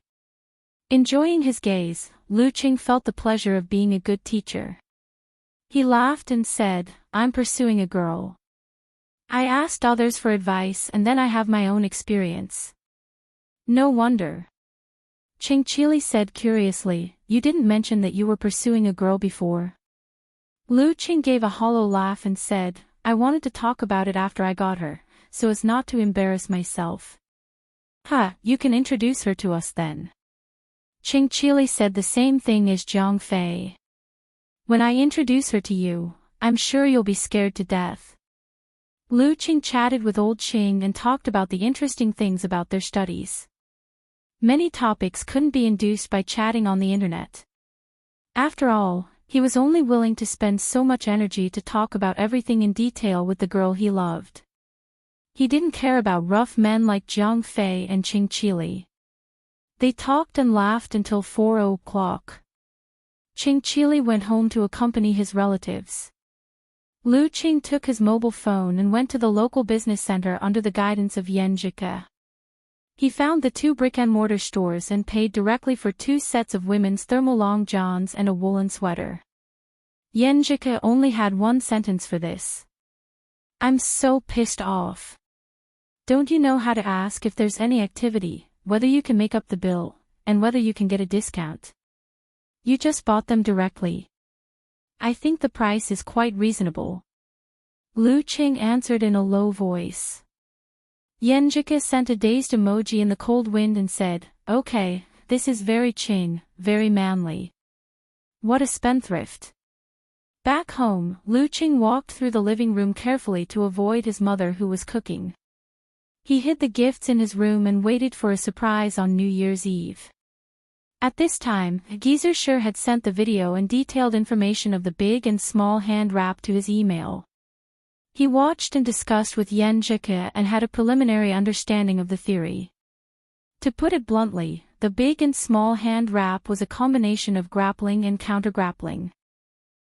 Enjoying his gaze, Lu Cheng felt the pleasure of being a good teacher. He laughed and said, I'm pursuing a girl. I asked others for advice and then I have my own experience. No wonder. Ching Chili said curiously, you didn't mention that you were pursuing a girl before. Lu Cheng gave a hollow laugh and said, I wanted to talk about it after I got her, so as not to embarrass myself. You can introduce her to us then. Ching Chili said the same thing as Jiang Fei. When I introduce her to you, I'm sure you'll be scared to death. Lu Cheng chatted with old Ching and talked about the interesting things about their studies. Many topics couldn't be induced by chatting on the internet. After all, he was only willing to spend so much energy to talk about everything in detail with the girl he loved. He didn't care about rough men like Jiang Fei and Ching Chili. They talked and laughed until 4 o'clock. Ching Chili went home to accompany his relatives. Lu Cheng took his mobile phone and went to the local business center under the guidance of Yan Zhike. He found the 2 brick-and-mortar stores and paid directly for 2 sets of women's thermal long johns and a woolen sweater. Yan Zhike only had 1 sentence for this. I'm so pissed off. Don't you know how to ask if there's any activity, whether you can make up the bill, and whether you can get a discount? You just bought them directly. I think the price is quite reasonable. Lu Cheng answered in a low voice. Yan Zhike sent a dazed emoji in the cold wind and said, Okay, this is very Ching, very manly. What a spendthrift. Back home, Lu Cheng walked through the living room carefully to avoid his mother who was cooking. He hid the gifts in his room and waited for a surprise on New Year's Eve. At this time, Geezer Sher had sent the video and detailed information of the big and small hand wrap to his email. He watched and discussed with Yan Zhike and had a preliminary understanding of the theory. To put it bluntly, the big and small hand wrap was a combination of grappling and counter-grappling.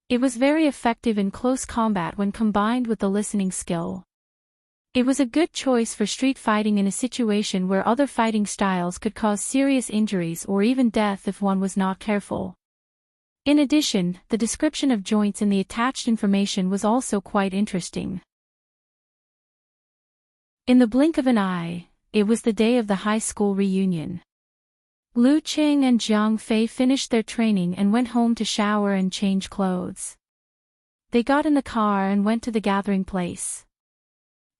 It was very effective in close combat when combined with the listening skill. It was a good choice for street fighting in a situation where other fighting styles could cause serious injuries or even death if one was not careful. In addition, the description of joints in the attached information was also quite interesting. In the blink of an eye, it was the day of the high school reunion. Lu Cheng and Jiang Fei finished their training and went home to shower and change clothes. They got in the car and went to the gathering place.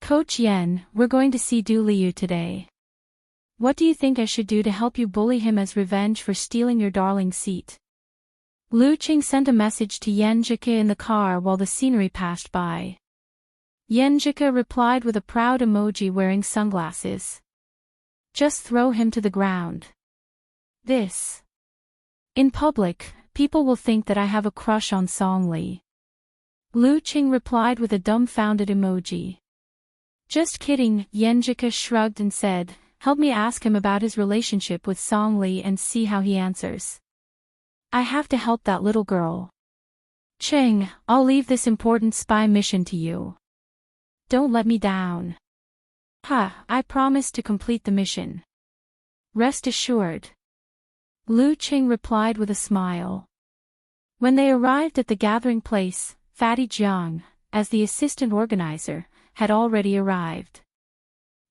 Coach Yen, we're going to see Du Liu today. What do you think I should do to help you bully him as revenge for stealing your darling seat? Lu Qing sent a message to Yenjika in the car while the scenery passed by. Yenjika replied with a proud emoji wearing sunglasses. Just throw him to the ground. This. In public, people will think that I have a crush on Songli. Lu Qing replied with a dumbfounded emoji. Just kidding, Yenjika shrugged and said, help me ask him about his relationship with Songli and see how he answers. I have to help that little girl. Qing, I'll leave this important spy mission to you. Don't let me down. I promise to complete the mission. Rest assured. Lu Qing replied with a smile. When they arrived at the gathering place, Fatty Jiang, as the assistant organizer, had already arrived.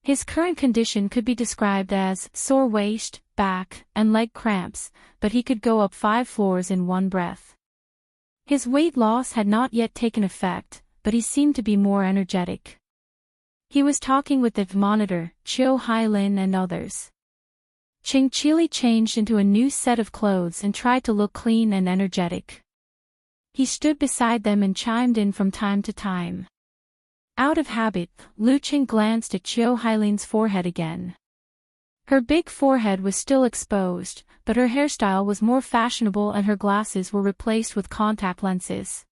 His current condition could be described as sore waist, back, and leg cramps, but he could go up 5 floors in one breath. His weight loss had not yet taken effect, but he seemed to be more energetic. He was talking with the monitor, Chiu Hailin and others. Qing Chili changed into a new set of clothes and tried to look clean and energetic. He stood beside them and chimed in from time to time. Out of habit, Lu Qing glanced at Chiu Hailin's forehead again. Her big forehead was still exposed, but her hairstyle was more fashionable and her glasses were replaced with contact lenses.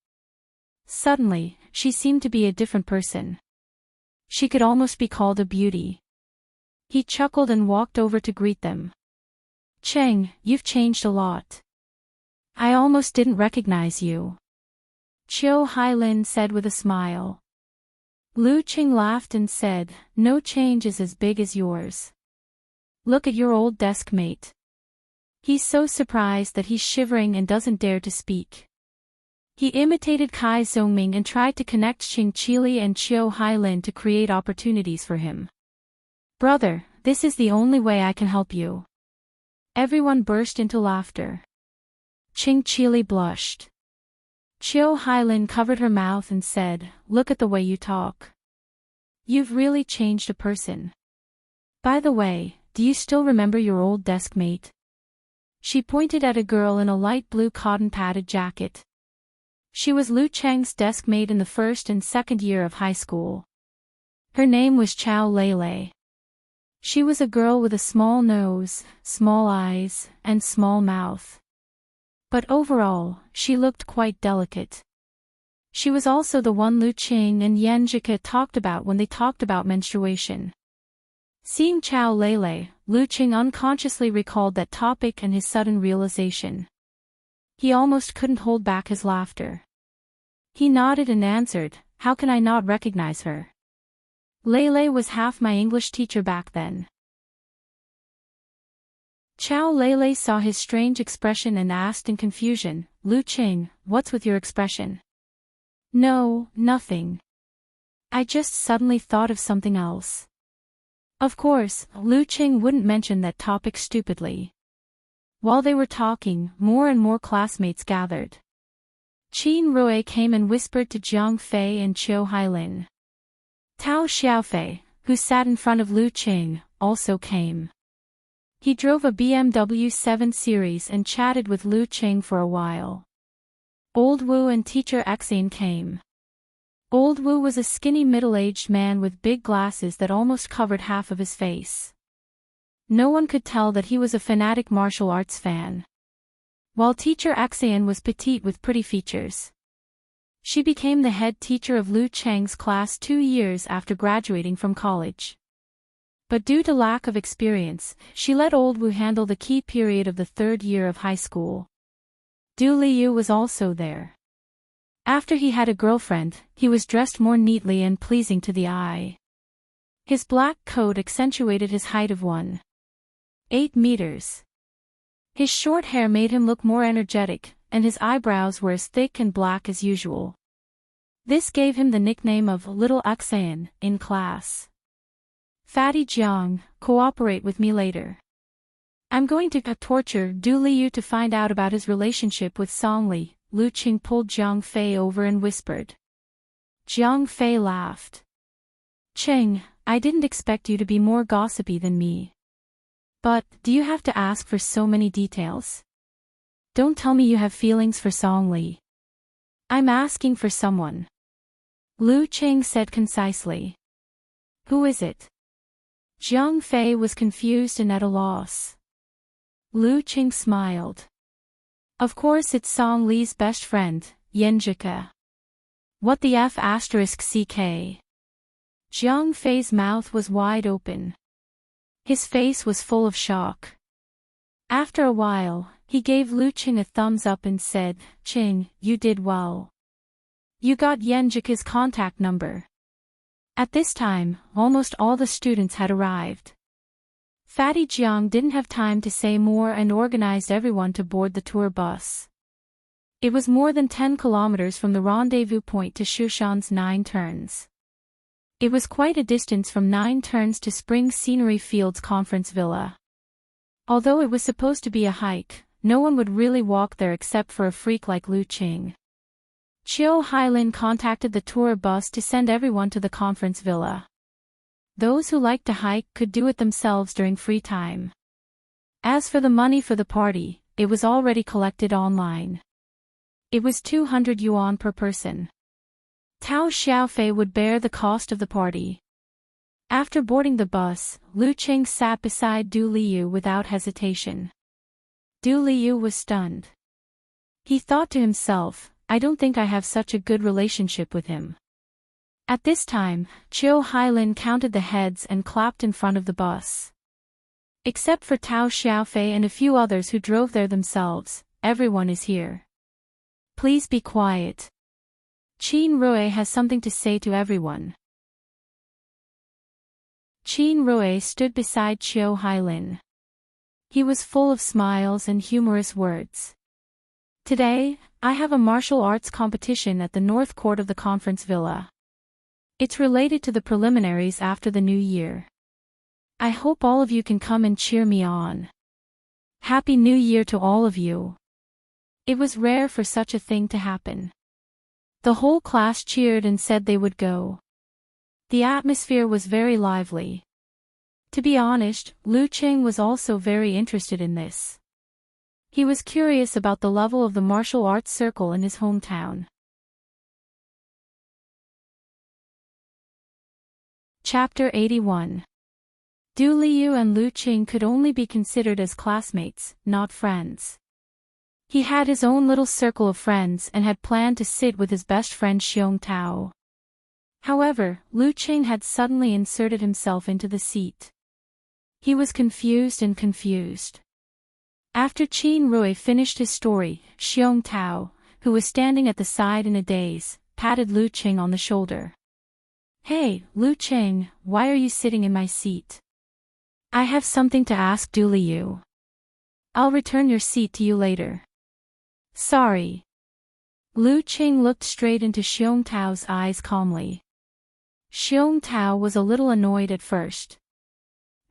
Suddenly, she seemed to be a different person. She could almost be called a beauty. He chuckled and walked over to greet them. Cheng, you've changed a lot. I almost didn't recognize you. Chiu Hailin said with a smile. Lu Qing laughed and said, no change is as big as yours. Look at your old desk mate. He's so surprised that he's shivering and doesn't dare to speak. He imitated Kai Zongming and tried to connect Qing Chili and Chiu Hailin to create opportunities for him. Brother, this is the only way I can help you. Everyone burst into laughter. Qing Chili blushed. Chiu Hailin covered her mouth and said, look at the way you talk. You've really changed a person. By the way, do you still remember your old desk mate? She pointed at a girl in a light blue cotton-padded jacket. She was Lu Cheng's desk mate in the first and second year of high school. Her name was Chao Lele. She was a girl with a small nose, small eyes, and small mouth. But overall, she looked quite delicate. She was also the one Lu Qing and Yenjika talked about when they talked about menstruation. Seeing Chao Lele, Lu Qing unconsciously recalled that topic and his sudden realization. He almost couldn't hold back his laughter. He nodded and answered, how can I not recognize her? Lele was half my English teacher back then. Chao Lele saw his strange expression and asked in confusion, Lu Qing, what's with your expression? No, nothing. I just suddenly thought of something else. Of course, Lu Qing wouldn't mention that topic stupidly. While they were talking, more and more classmates gathered. Qin Rui came and whispered to Jiang Fei and Chiu Hailin. Tao Xiaofei, who sat in front of Lu Qing, also came. He drove a BMW 7 Series and chatted with Lu Qing for a while. Old Wu and teacher Xing came. Old Wu was a skinny middle-aged man with big glasses that almost covered half of his face. No one could tell that he was a fanatic martial arts fan. While teacher Xing was petite with pretty features. She became the head teacher of Lu Cheng's class 2 years after graduating from college. But due to lack of experience, she let Old Wu handle the key period of the 3rd year of high school. Du Liu was also there. After he had a girlfriend, he was dressed more neatly and pleasing to the eye. His black coat accentuated his height of 1.8 meters. His short hair made him look more energetic, and his eyebrows were as thick and black as usual. This gave him the nickname of Little Xing in class. Fatty Jiang, cooperate with me later. I'm going to torture Du Liu to find out about his relationship with Songli. Lu Qing pulled Jiang Fei over and whispered. Jiang Fei laughed. Cheng, I didn't expect you to be more gossipy than me. But, do you have to ask for so many details? Don't tell me you have feelings for Song Li. I'm asking for someone. Lu Qing said concisely. Who is it? Jiang Fei was confused and at a loss. Lu Qing smiled. Of course it's Song Li's best friend, Yenjika. What the F***? Jiang Fei's mouth was wide open. His face was full of shock. After a while, he gave Lu Qing a thumbs up and said, Qing, you did well. You got Yenjika's contact number. At this time, almost all the students had arrived. Fatty Jiang didn't have time to say more and organized everyone to board the tour bus. It was more than 10 kilometers from the rendezvous point to Shushan's 9 turns. It was quite a distance from 9 turns to Spring Scenery Fields Conference Villa. Although it was supposed to be a hike, no one would really walk there except for a freak like Lu Qing. Chiu Hailin contacted the tour bus to send everyone to the conference villa. Those who liked to hike could do it themselves during free time. As for the money for the party, it was already collected online. It was 200 yuan per person. Tao Xiaofei would bear the cost of the party. After boarding the bus, Lu Qing sat beside Du Liu without hesitation. Du Liu was stunned. He thought to himself, I don't think I have such a good relationship with him. At this time, Chiu Hailin counted the heads and clapped in front of the bus. Except for Tao Xiaofei and a few others who drove there themselves, everyone is here. Please be quiet. Qin Rui has something to say to everyone. Qin Rui stood beside Chiu Hailin. He was full of smiles and humorous words. Today, I have a martial arts competition at the North Court of the Conference Villa. It's related to the preliminaries after the new year. I hope all of you can come and cheer me on. Happy New Year to all of you. It was rare for such a thing to happen. The whole class cheered and said they would go. The atmosphere was very lively. To be honest, Lu Qing was also very interested in this. He was curious about the level of the martial arts circle in his hometown. Chapter 81. Du Liu and Lu Qing could only be considered as classmates, not friends. He had his own little circle of friends and had planned to sit with his best friend Xiong Tao. However, Lu Qing had suddenly inserted himself into the seat. He was confused. After Qin Rui finished his story, Xiong Tao, who was standing at the side in a daze, patted Lu Qing on the shoulder. Hey, Lu Qing, why are you sitting in my seat? I have something to ask Du Liu. I'll return your seat to you later. Sorry. Lu Qing looked straight into Xiong Tao's eyes calmly. Xiong Tao was a little annoyed at first.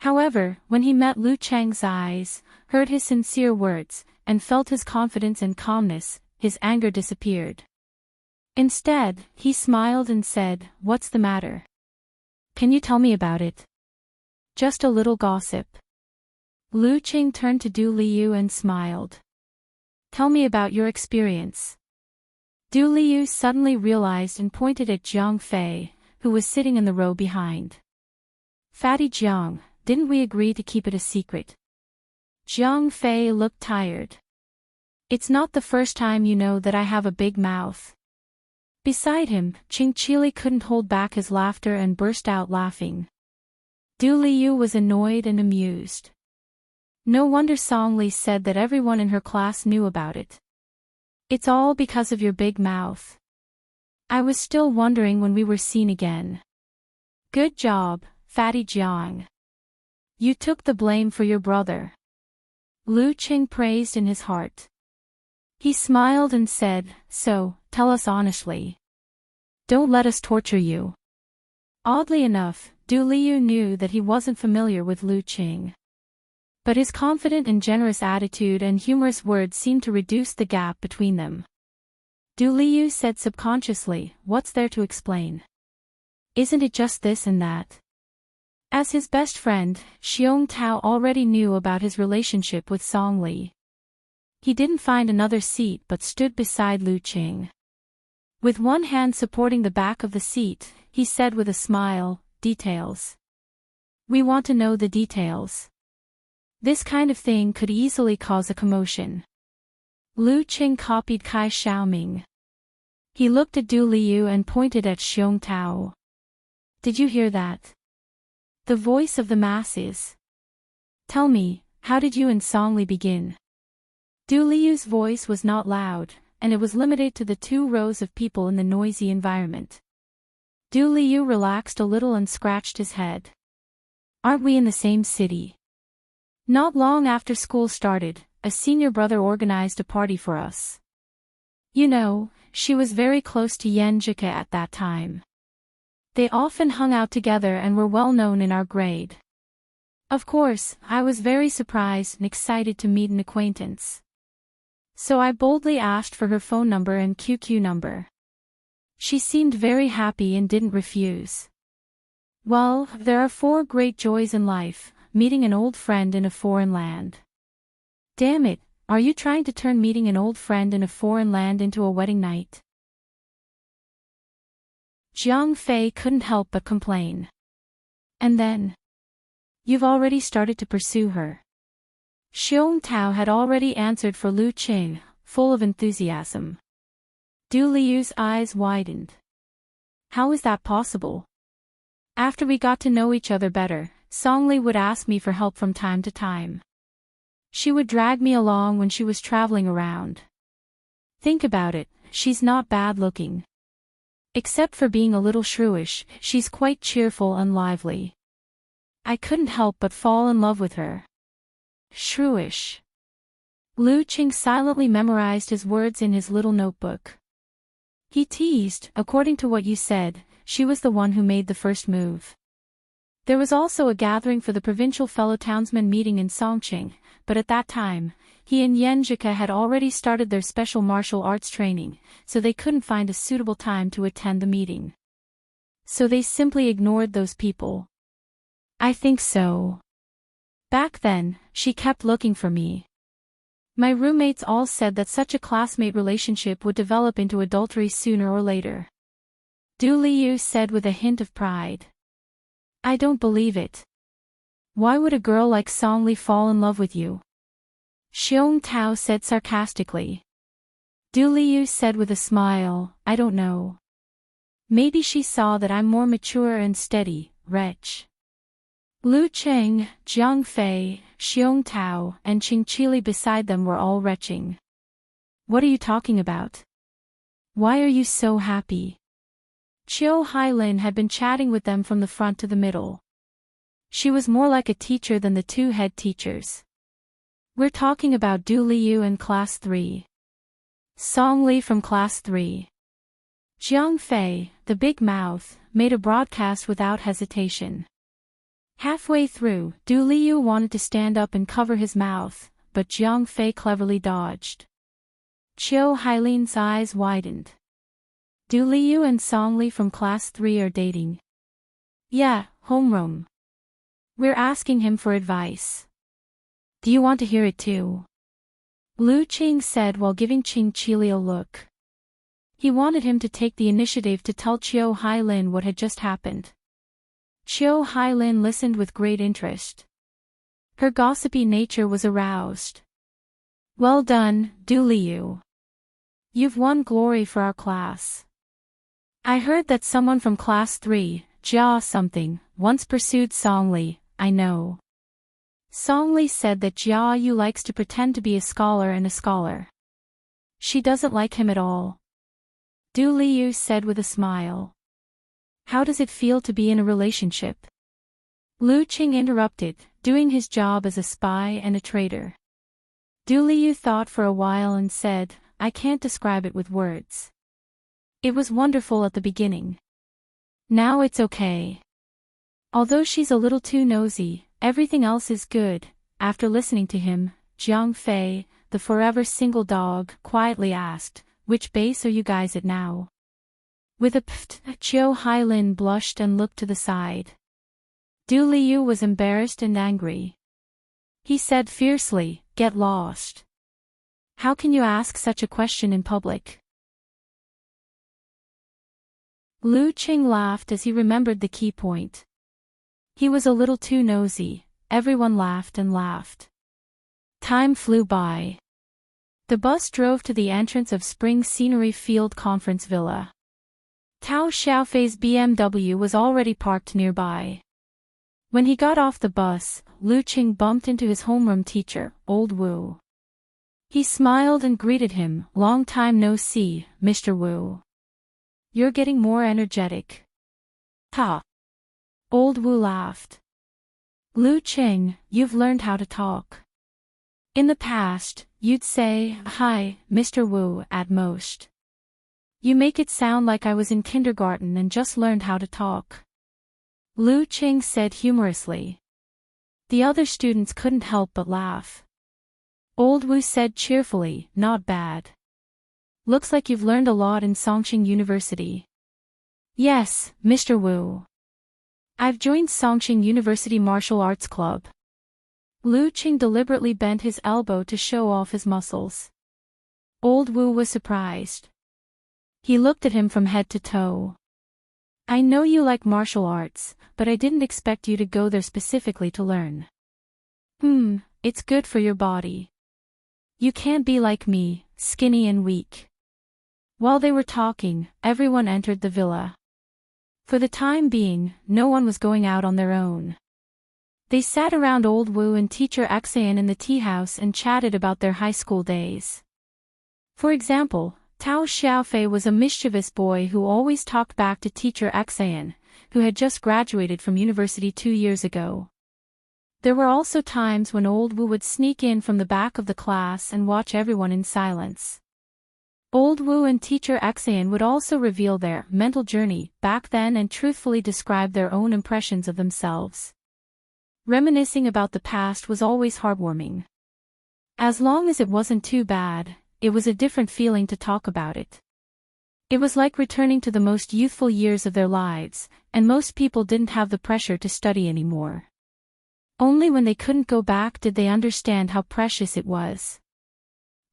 However, when he met Lu Qing's eyes, heard his sincere words, and felt his confidence and calmness, his anger disappeared. Instead, he smiled and said, What's the matter? Can you tell me about it? Just a little gossip. Lu Qing turned to Du Liu and smiled. Tell me about your experience. Du Liu suddenly realized and pointed at Jiang Fei, who was sitting in the row behind. Fatty Jiang, didn't we agree to keep it a secret? Jiang Fei looked tired. It's not the first time you know that I have a big mouth. Beside him, Qing Chili couldn't hold back his laughter and burst out laughing. Du Liu was annoyed and amused. No wonder Song Li said that everyone in her class knew about it. It's all because of your big mouth. I was still wondering when we were seen again. Good job, Fatty Jiang. You took the blame for your brother. Lu Qing praised in his heart. He smiled and said, So, tell us honestly. Don't let us torture you. Oddly enough, Du Liu knew that he wasn't familiar with Lu Qing. But his confident and generous attitude and humorous words seemed to reduce the gap between them. Du Liu said subconsciously, What's there to explain? Isn't it just this and that? As his best friend, Xiong Tao already knew about his relationship with Song Li. He didn't find another seat but stood beside Lu Qing. With one hand supporting the back of the seat, he said with a smile, "Details. We want to know the details. This kind of thing could easily cause a commotion." Lu Qing copied Kai Xiaoming. He looked at Du Liu and pointed at Xiong Tao. "Did you hear that? The voice of the masses. Tell me, how did you and Songli begin?" Du Liu's voice was not loud, and it was limited to the 2 rows of people in the noisy environment. Du Liu relaxed a little and scratched his head. "Aren't we in the same city? Not long after school started, a senior brother organized a party for us. You know, she was very close to Yan Jike at that time. They often hung out together and were well known in our grade. Of course, I was very surprised and excited to meet an acquaintance. So I boldly asked for her phone number and QQ number. She seemed very happy and didn't refuse. Well, there are 4 great joys in life: meeting an old friend in a foreign land." "Damn it, are you trying to turn meeting an old friend in a foreign land into a wedding night?" Jiang Fei couldn't help but complain. "And then? You've already started to pursue her." Xiong Tao had already answered for Lu Qing, full of enthusiasm. Du Liu's eyes widened. "How is that possible? After we got to know each other better, Songli would ask me for help from time to time. She would drag me along when she was traveling around. Think about it, she's not bad looking. Except for being a little shrewish, she's quite cheerful and lively. I couldn't help but fall in love with her." Shrewish. Lu Qing silently memorized his words in his little notebook. He teased, "According to what you said, she was the one who made the first move." There was also a gathering for the provincial fellow townsmen meeting in Songqing, but at that time, he and Yan Jike had already started their special martial arts training, so they couldn't find a suitable time to attend the meeting. So they simply ignored those people. "I think so. Back then, she kept looking for me. My roommates all said that such a classmate relationship would develop into adultery sooner or later." Du Liu said with a hint of pride. "I don't believe it. Why would a girl like Songli fall in love with you?" Xiong Tao said sarcastically. Du Liu said with a smile, "I don't know. Maybe she saw that I'm more mature and steady, wretch." Lu Qing, Jiang Fei, Xiong Tao, and Qing Chili beside them were all retching. "What are you talking about? Why are you so happy?" Qiu Hailin had been chatting with them from the front to the middle. She was more like a teacher than the 2 head teachers. "We're talking about Du Liu in Class 3. Songli from Class 3. Jiang Fei, the big mouth, made a broadcast without hesitation. Halfway through, Du Liu wanted to stand up and cover his mouth, but Jiang Fei cleverly dodged. Qiu Hailin's eyes widened. "Du Liu and Songli from Class 3 are dating." "Yeah, homeroom. We're asking him for advice. Do you want to hear it too?" Lu Qing said while giving Qing Chili a look. He wanted him to take the initiative to tell Qiu Hailin what had just happened. Qiu Hailin listened with great interest. Her gossipy nature was aroused. "Well done, Du Liu. You've won glory for our class. I heard that someone from Class 3, Jia something, once pursued Songli, I know. Songli said that Jia Yu likes to pretend to be a scholar and a scholar. She doesn't like him at all." Du Liu said with a smile. "How does it feel to be in a relationship?" Lu Qing interrupted, doing his job as a spy and a traitor. Du Liu thought for a while and said, "I can't describe it with words. It was wonderful at the beginning. Now it's okay. Although she's a little too nosy, everything else is good." After listening to him, Jiang Fei, the forever single dog, quietly asked, "Which base are you guys at now?" With a pft, Qiu Hailin blushed and looked to the side. Du Liu was embarrassed and angry. He said fiercely, "Get lost. How can you ask such a question in public? Lu Qing laughed as he remembered the key point. He was a little too nosy. Everyone laughed and laughed. Time flew by. The bus drove to the entrance of Spring Scenery Field Conference Villa. Tao Xiaofei's BMW was already parked nearby. When he got off the bus, Lu Qing bumped into his homeroom teacher, Old Wu. He smiled and greeted him. Long time no see, Mr. Wu. You're getting more energetic. Ha! Old Wu laughed. Lu Qing, you've learned how to talk. In the past, you'd say, "Hi, Mr. Wu," at most. You make it sound like I was in kindergarten and just learned how to talk. Lu Qing said humorously. The other students couldn't help but laugh. Old Wu said cheerfully, "Not bad. Looks like you've learned a lot in Songqing University." Yes, Mr. Wu. I've joined Songqing University Martial Arts Club. Lu Qing deliberately bent his elbow to show off his muscles. Old Wu was surprised. He looked at him from head to toe. I know you like martial arts, but I didn't expect you to go there specifically to learn. It's good for your body. You can't be like me, skinny and weak. While they were talking, everyone entered the villa. For the time being, no one was going out on their own. They sat around Old Wu and teacher Xan in the tea house and chatted about their high school days. For example, Tao Xiaofei was a mischievous boy who always talked back to teacher Xan, who had just graduated from university 2 years ago. There were also times when Old Wu would sneak in from the back of the class and watch everyone in silence. Old Wu and teacher Xan would also reveal their mental journey back then and truthfully describe their own impressions of themselves. Reminiscing about the past was always heartwarming. As long as it wasn't too bad, it was a different feeling to talk about it. It was like returning to the most youthful years of their lives, and most people didn't have the pressure to study anymore. Only when they couldn't go back did they understand how precious it was.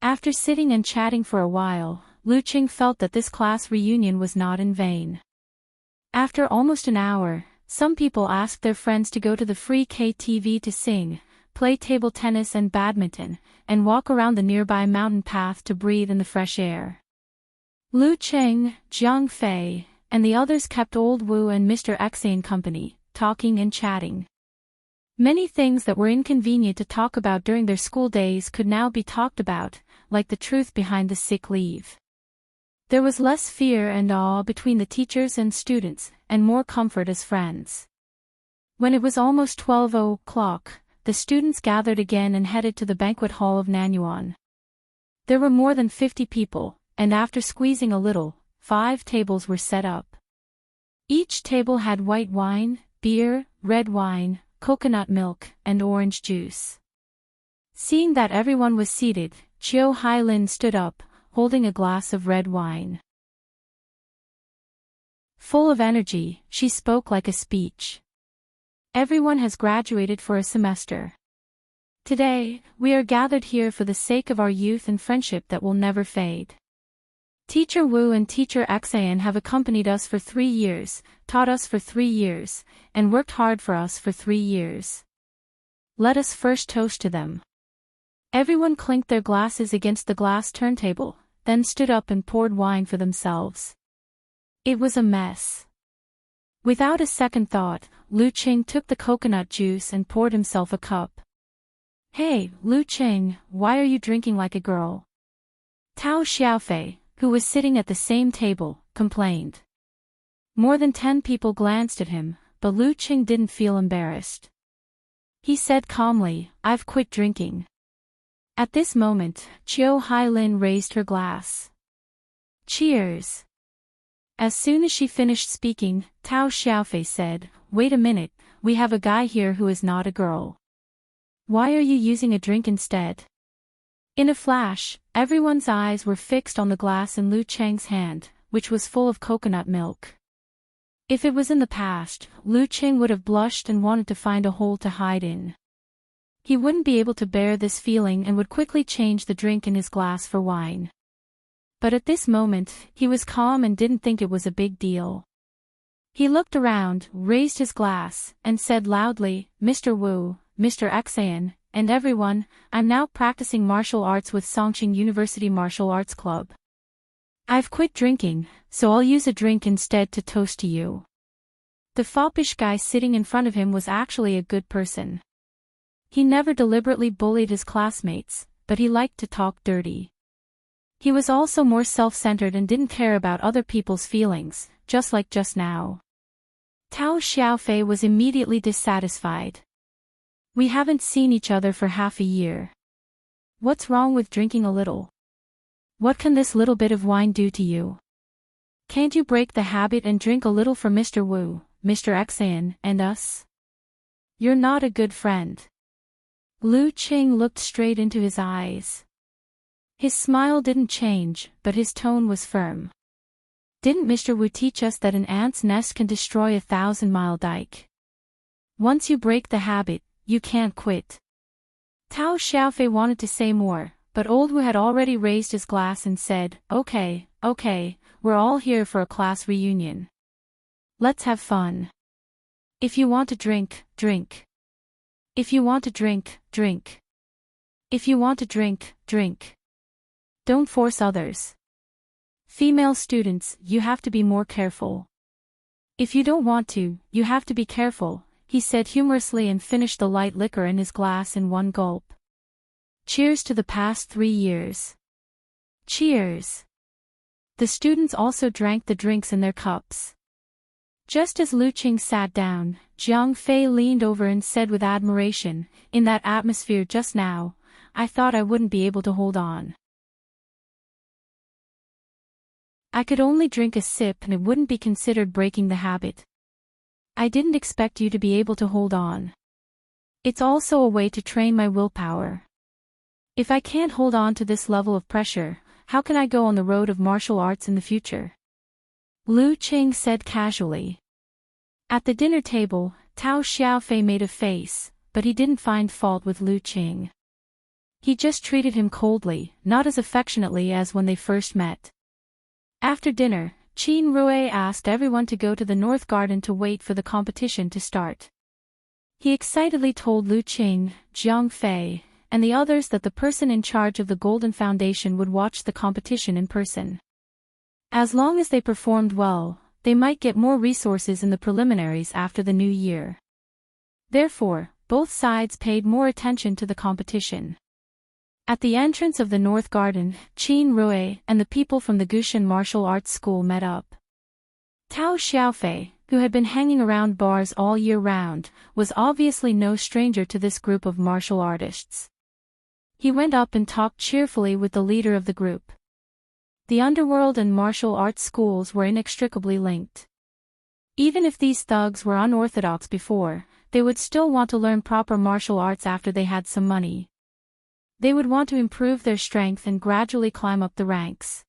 After sitting and chatting for a while, Lu Qing felt that this class reunion was not in vain. After almost an hour, some people asked their friends to go to the free KTV to sing, play table tennis and badminton, and walk around the nearby mountain path to breathe in the fresh air. Lu Qing, Jiang Fei, and the others kept Old Wu and Mr. Xan company, talking and chatting. Many things that were inconvenient to talk about during their school days could now be talked about, like the truth behind the sick leave. There was less fear and awe between the teachers and students, and more comfort as friends. When it was almost 12 o'clock, the students gathered again and headed to the banquet hall of Nanyuan. There were more than 50 people, and after squeezing a little, 5 tables were set up. Each table had white wine, beer, red wine, coconut milk, and orange juice. Seeing that everyone was seated, Chiu Hailin stood up, holding a glass of red wine. Full of energy, she spoke like a speech. Everyone has graduated for a semester. Today, we are gathered here for the sake of our youth and friendship that will never fade. Teacher Wu and teacher Xan have accompanied us for 3 years, taught us for 3 years, and worked hard for us for 3 years. Let us first toast to them. Everyone clinked their glasses against the glass turntable, then stood up and poured wine for themselves. It was a mess. Without a second thought, Lu Qing took the coconut juice and poured himself a cup. Hey, Lu Qing, why are you drinking like a girl? Tao Xiaofei, who was sitting at the same table, complained. More than 10 people glanced at him, but Lu Qing didn't feel embarrassed. He said calmly, "I've quit drinking." At this moment, Chiu Hailin raised her glass. Cheers! As soon as she finished speaking, Tao Xiaofei said, "Wait a minute, we have a guy here who is not a girl. Why are you using a drink instead?" In a flash, everyone's eyes were fixed on the glass in Lu Qing's hand, which was full of coconut milk. If it was in the past, Lu Qing would have blushed and wanted to find a hole to hide in. He wouldn't be able to bear this feeling and would quickly change the drink in his glass for wine. But at this moment, he was calm and didn't think it was a big deal. He looked around, raised his glass, and said loudly, "Mr. Wu, Mr. Xan, and everyone, I'm now practicing martial arts with Songqing University Martial Arts Club. I've quit drinking, so I'll use a drink instead to toast to you." The foppish guy sitting in front of him was actually a good person. He never deliberately bullied his classmates, but he liked to talk dirty. He was also more self-centered and didn't care about other people's feelings, just like just now. Tao Xiaofei was immediately dissatisfied. "We haven't seen each other for half a year. What's wrong with drinking a little? What can this little bit of wine do to you? Can't you break the habit and drink a little for Mr. Wu, Mr. Xan, and us? You're not a good friend." Lu Qing looked straight into his eyes. His smile didn't change, but his tone was firm. "Didn't Mr. Wu teach us that an ant's nest can destroy a 1,000-mile dike? Once you break the habit, you can't quit." Tao Xiaofei wanted to say more, but old Wu had already raised his glass and said, Okay, we're all here for a class reunion. Let's have fun. If you want to drink, drink. If you want to drink, drink. If you want to drink, drink. Don't force others. Female students, you have to be more careful. If you don't want to, you have to be careful, he said humorously and finished the light liquor in his glass in one gulp. Cheers to the past 3 years. Cheers. The students also drank the drinks in their cups. Just as Lu Qing sat down, Jiang Fei leaned over and said with admiration, "In that atmosphere just now, I thought I wouldn't be able to hold on. I could only drink a sip and it wouldn't be considered breaking the habit. I didn't expect you to be able to hold on. It's also a way to train my willpower. If I can't hold on to this level of pressure, how can I go on the road of martial arts in the future?" Lu Qing said casually. At the dinner table, Tao Xiaofei made a face, but he didn't find fault with Lu Qing. He just treated him coldly, not as affectionately as when they first met. After dinner, Qin Rui asked everyone to go to the North Garden to wait for the competition to start. He excitedly told Lu Qing, Jiang Fei, and the others that the person in charge of the Golden Foundation would watch the competition in person. As long as they performed well, they might get more resources in the preliminaries after the new year. Therefore, both sides paid more attention to the competition. At the entrance of the North Garden, Qin Rui and the people from the Gushan Martial Arts School met up. Tao Xiaofei, who had been hanging around bars all year round, was obviously no stranger to this group of martial artists. He went up and talked cheerfully with the leader of the group. The underworld and martial arts schools were inextricably linked. Even if these thugs were unorthodox before, they would still want to learn proper martial arts after they had some money. They would want to improve their strength and gradually climb up the ranks.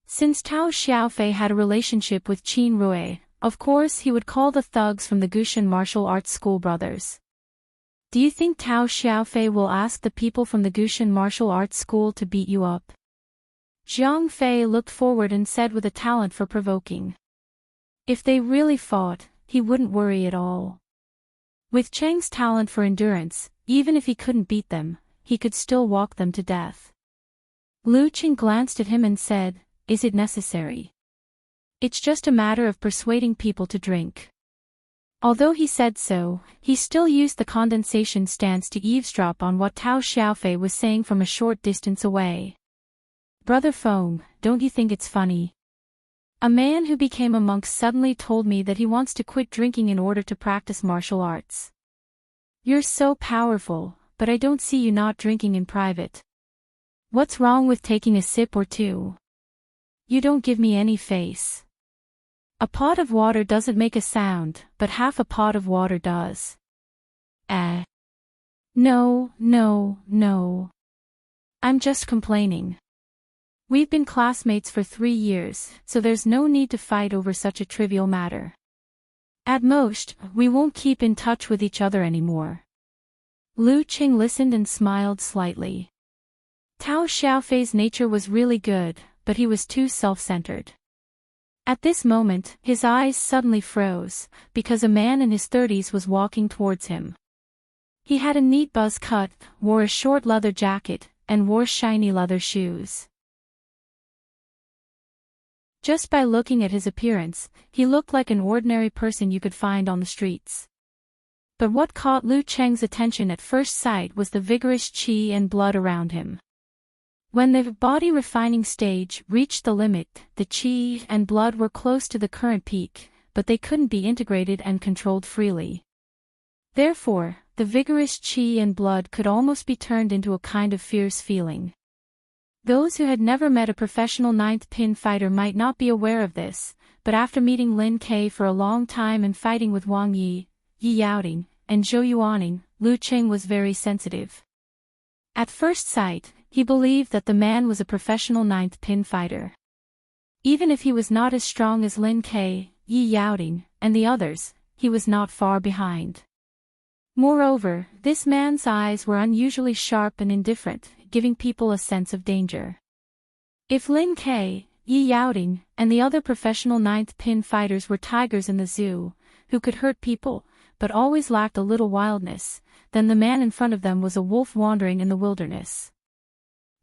Since Tao Xiaofei had a relationship with Qin Rui, of course he would call the thugs from the Gushan Martial Arts School brothers. "Do you think Tao Xiaofei will ask the people from the Gushan Martial Arts School to beat you up?" Jiang Fei looked forward and said with a talent for provoking. If they really fought, he wouldn't worry at all. With Cheng's talent for endurance, even if he couldn't beat them, he could still walk them to death. Lu Qing glanced at him and said, "Is it necessary? It's just a matter of persuading people to drink." Although he said so, he still used the condensation stance to eavesdrop on what Tao Xiaofei was saying from a short distance away. "Brother Feng, don't you think it's funny? A man who became a monk suddenly told me that he wants to quit drinking in order to practice martial arts. You're so powerful, but I don't see you not drinking in private. What's wrong with taking a sip or two? You don't give me any face. A pot of water doesn't make a sound, but half a pot of water does." No. I'm just complaining. We've been classmates for 3 years, so there's no need to fight over such a trivial matter. At most, we won't keep in touch with each other anymore. Lu Qing listened and smiled slightly. Tao Xiaofei's nature was really good, but he was too self-centered. At this moment, his eyes suddenly froze, because a man in his 30s was walking towards him. He had a neat buzz cut, wore a short leather jacket, and wore shiny leather shoes. Just by looking at his appearance, he looked like an ordinary person you could find on the streets. But what caught Lu Cheng's attention at first sight was the vigorous qi and blood around him. When the body refining stage reached the limit, the qi and blood were close to the current peak, but they couldn't be integrated and controlled freely. Therefore, the vigorous qi and blood could almost be turned into a kind of fierce feeling. Those who had never met a professional ninth pin fighter might not be aware of this, but after meeting Lin Ke for a long time and fighting with Wang Yi, Yi Yaoting, and Zhou Yuaning, Lu Qing was very sensitive. At first sight, he believed that the man was a professional ninth pin fighter. Even if he was not as strong as Lin Ke, Yi Yaoting, and the others, he was not far behind. Moreover, this man's eyes were unusually sharp and indifferent, giving people a sense of danger. If Lin Ke, Yi Yaoting, and the other professional ninth pin fighters were tigers in the zoo, who could hurt people, but always lacked a little wildness, then the man in front of them was a wolf wandering in the wilderness.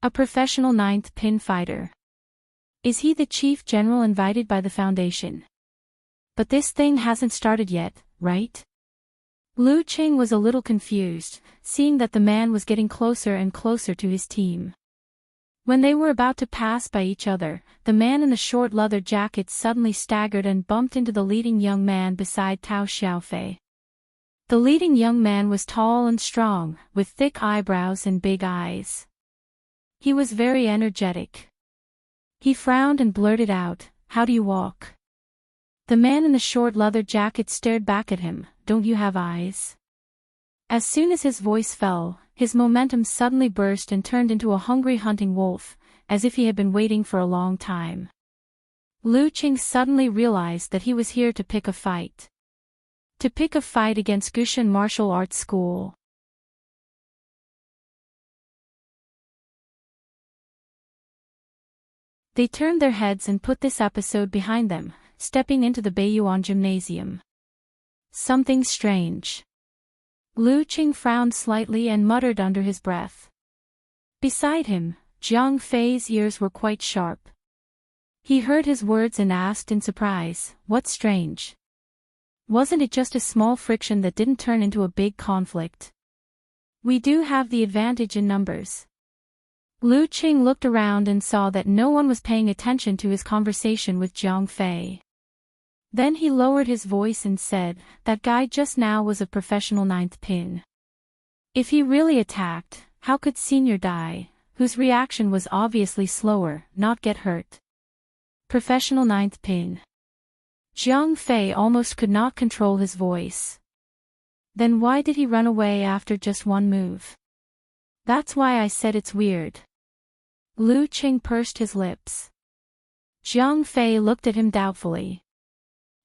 A professional ninth pin fighter. Is he the chief general invited by the Foundation? But this thing hasn't started yet, right? Lu Qing was a little confused, seeing that the man was getting closer and closer to his team. When they were about to pass by each other, the man in the short leather jacket suddenly staggered and bumped into the leading young man beside Tao Xiaofei. The leading young man was tall and strong, with thick eyebrows and big eyes. He was very energetic. He frowned and blurted out, "How do you walk?" The man in the short leather jacket stared back at him, "Don't you have eyes?" As soon as his voice fell, his momentum suddenly burst and turned into a hungry hunting wolf, as if he had been waiting for a long time. Lu Qing suddenly realized that he was here to pick a fight. To pick a fight against Gushan Martial Arts School. They turned their heads and put this episode behind them, stepping into the Beiyuan gymnasium. Something strange. Lu Qing frowned slightly and muttered under his breath. Beside him, Zhang Fei's ears were quite sharp. He heard his words and asked in surprise, "What's strange? Wasn't it just a small friction that didn't turn into a big conflict? We do have the advantage in numbers." Lu Qing looked around and saw that no one was paying attention to his conversation with Zhang Fei. Then he lowered his voice and said, "That guy just now was a professional ninth pin. If he really attacked, how could Senior Dai, whose reaction was obviously slower, not get hurt? Professional ninth pin." Zhang Fei almost could not control his voice. Then why did he run away after just one move? That's why I said it's weird. Lu Qing pursed his lips. Zhang Fei looked at him doubtfully.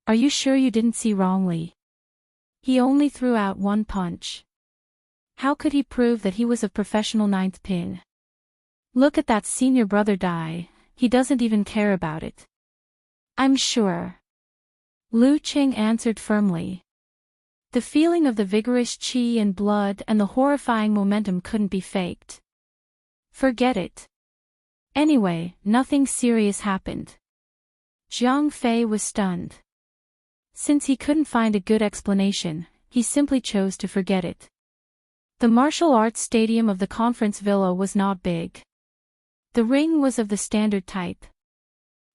"Are you sure you didn't see wrongly? He only threw out one punch. How could he prove that he was a professional ninth pin? Look at that senior brother Dai, he doesn't even care about it." "I'm sure." Lu Qing answered firmly. The feeling of the vigorous qi and blood and the horrifying momentum couldn't be faked. Forget it. Anyway, nothing serious happened. Zhang Fei was stunned. Since he couldn't find a good explanation, he simply chose to forget it. The martial arts stadium of the conference villa was not big. The ring was of the standard type.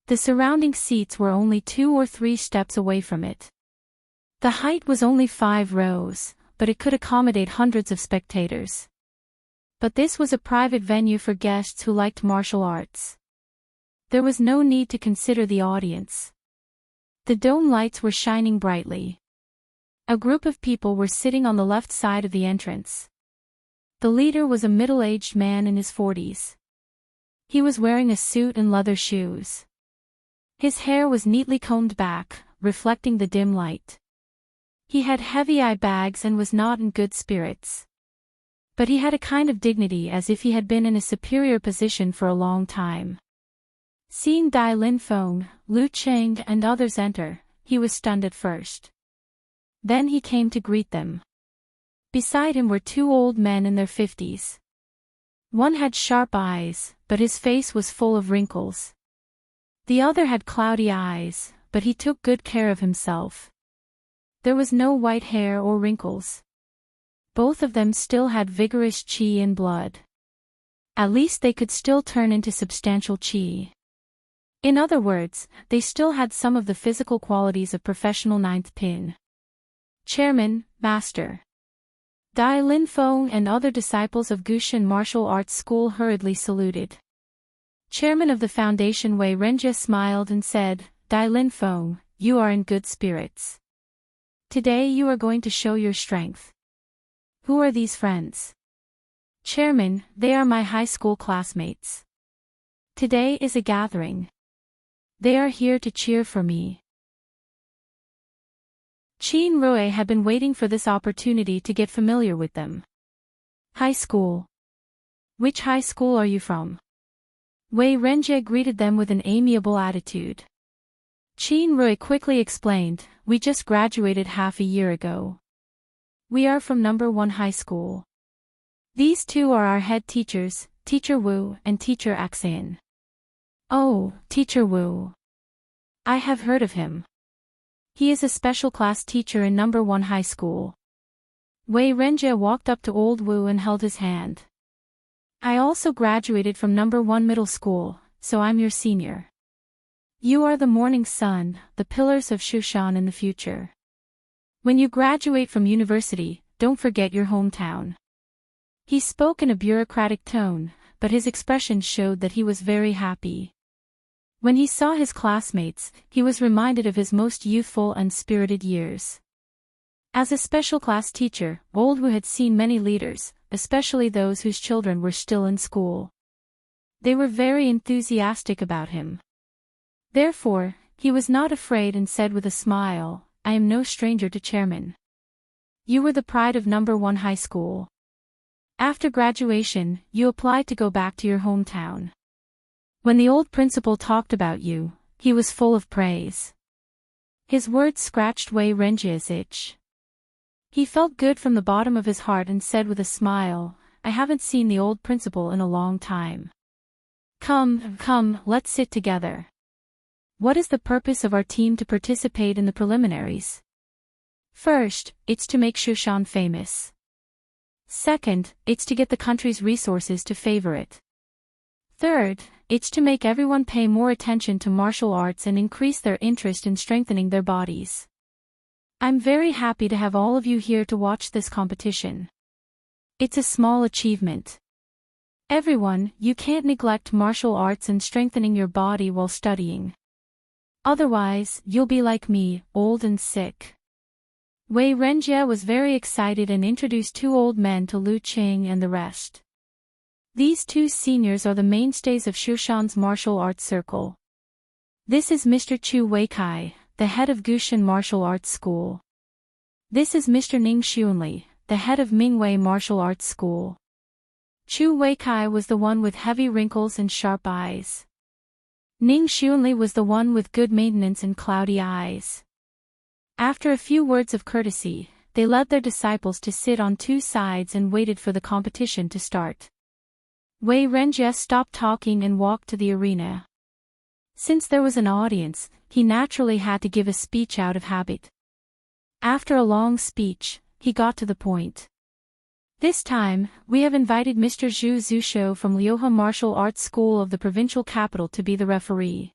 The surrounding seats were only 2 or 3 steps away from it. The height was only 5 rows, but it could accommodate hundreds of spectators. But this was a private venue for guests who liked martial arts. There was no need to consider the audience. The dome lights were shining brightly. A group of people were sitting on the left side of the entrance. The leader was a middle-aged man in his 40s. He was wearing a suit and leather shoes. His hair was neatly combed back, reflecting the dim light. He had heavy eye bags and was not in good spirits. But he had a kind of dignity as if he had been in a superior position for a long time. Seeing Dai Linfeng, Lu Qing and others enter, he was stunned at first. Then he came to greet them. Beside him were two old men in their 50s. One had sharp eyes, but his face was full of wrinkles. The other had cloudy eyes, but he took good care of himself. There was no white hair or wrinkles. Both of them still had vigorous qi in blood. At least they could still turn into substantial qi. In other words, they still had some of the physical qualities of professional ninth pin. Chairman, Master. Dai Linfeng and other disciples of Gushan Martial Arts School hurriedly saluted. Chairman of the Foundation Wei Renjie smiled and said, Dai Linfeng, you are in good spirits. Today you are going to show your strength. Who are these friends? Chairman, they are my high school classmates. Today is a gathering. They are here to cheer for me. Qin Rui had been waiting for this opportunity to get familiar with them. High school. Which high school are you from? Wei Renjie greeted them with an amiable attitude. Qin Rui quickly explained, we just graduated half a year ago. We are from number 1 high school. These two are our head teachers, Teacher Wu and Teacher Axin. Oh, Teacher Wu. I have heard of him. He is a special class teacher in number 1 high school. Wei Renjie walked up to old Wu and held his hand. I also graduated from number 1 middle school, so I'm your senior. You are the morning sun, the pillars of Shushan in the future. When you graduate from university, don't forget your hometown. He spoke in a bureaucratic tone, but his expression showed that he was very happy. When he saw his classmates, he was reminded of his most youthful and spirited years. As a special class teacher, old Wu had seen many leaders, especially those whose children were still in school. They were very enthusiastic about him. Therefore, he was not afraid and said with a smile, I am no stranger to Chairman. You were the pride of number 1 high school. After graduation, you applied to go back to your hometown. When the old principal talked about you, he was full of praise. His words scratched Wei Renjie's itch. He felt good from the bottom of his heart and said with a smile, I haven't seen the old principal in a long time. Come, let's sit together. What is the purpose of our team to participate in the preliminaries? First, it's to make Shushan famous. Second, it's to get the country's resources to favor it. Third, it's to make everyone pay more attention to martial arts and increase their interest in strengthening their bodies. I'm very happy to have all of you here to watch this competition. It's a small achievement. Everyone, you can't neglect martial arts and strengthening your body while studying. Otherwise, you'll be like me, old and sick. Wei Renjie was very excited and introduced two old men to Lu Qing and the rest. These two seniors are the mainstays of Shushan's martial arts circle. This is Mr. Chu Weikai, the head of Gushan Martial Arts School. This is Mr. Ning Xunli, the head of Mingwei Martial Arts School. Chu Weikai was the one with heavy wrinkles and sharp eyes. Ning Xunli was the one with good maintenance and cloudy eyes. After a few words of courtesy, they led their disciples to sit on two sides and waited for the competition to start. Wei Renjie stopped talking and walked to the arena. Since there was an audience, he naturally had to give a speech out of habit. After a long speech, he got to the point. This time, we have invited Mr. Zhu Zhushou from Liuhe Martial Arts School of the provincial capital to be the referee.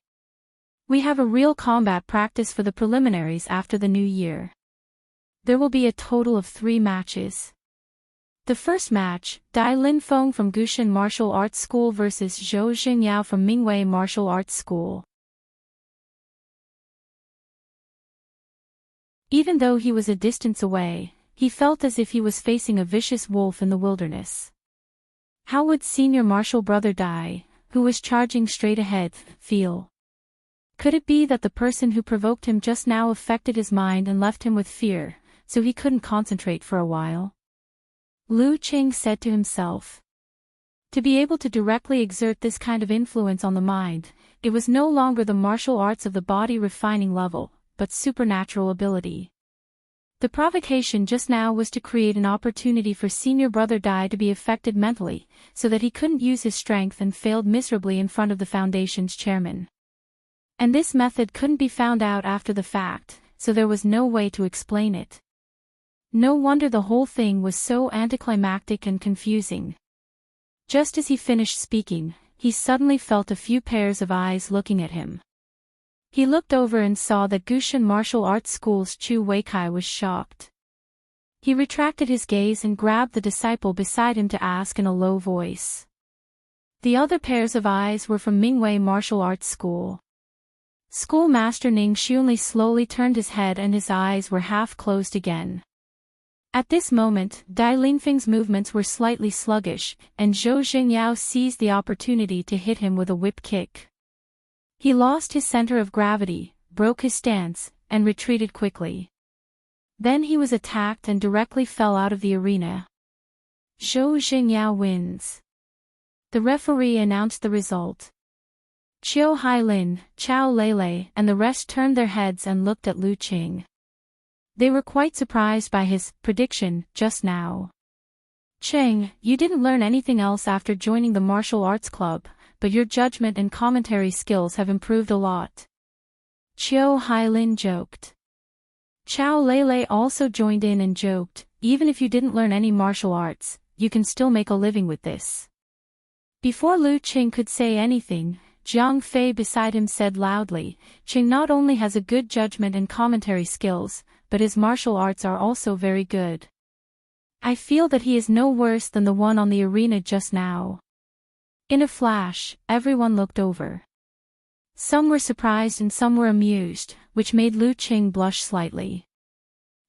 We have a real combat practice for the preliminaries after the new year. There will be a total of 3 matches. The first match, Dai Linfeng from Gushan Martial Arts School vs. Zhou Xingyao from Mingwei Martial Arts School. Even though he was a distance away, he felt as if he was facing a vicious wolf in the wilderness. How would senior martial brother Dai, who was charging straight ahead, feel? Could it be that the person who provoked him just now affected his mind and left him with fear, so he couldn't concentrate for a while? Lu Qing said to himself. To be able to directly exert this kind of influence on the mind, it was no longer the martial arts of the body refining level, but supernatural ability. The provocation just now was to create an opportunity for senior brother Dai to be affected mentally, so that he couldn't use his strength and failed miserably in front of the Foundation's chairman. And this method couldn't be found out after the fact, so there was no way to explain it. No wonder the whole thing was so anticlimactic and confusing. Just as he finished speaking, he suddenly felt a few pairs of eyes looking at him. He looked over and saw that Gushan Martial Arts School's Chu Weikai was shocked. He retracted his gaze and grabbed the disciple beside him to ask in a low voice. The other pairs of eyes were from Mingwei Martial Arts School. Schoolmaster Ning Xunli slowly turned his head and his eyes were half closed again. At this moment, Dai Lingfeng's movements were slightly sluggish, and Zhou Xingyao seized the opportunity to hit him with a whip kick. He lost his center of gravity, broke his stance, and retreated quickly. Then he was attacked and directly fell out of the arena. Zhou Xingyao wins. The referee announced the result. Qiu Hailin, Chao Lele, and the rest turned their heads and looked at Lu Qing. They were quite surprised by his prediction just now. Qing, you didn't learn anything else after joining the martial arts club, but your judgment and commentary skills have improved a lot. Qiu Hailin joked. Chao Lele also joined in and joked, even if you didn't learn any martial arts, you can still make a living with this. Before Lu Qing could say anything, Jiang Fei beside him said loudly, Qing not only has a good judgment and commentary skills, but his martial arts are also very good. I feel that he is no worse than the one on the arena just now. In a flash, everyone looked over. Some were surprised and some were amused, which made Lu Qing blush slightly.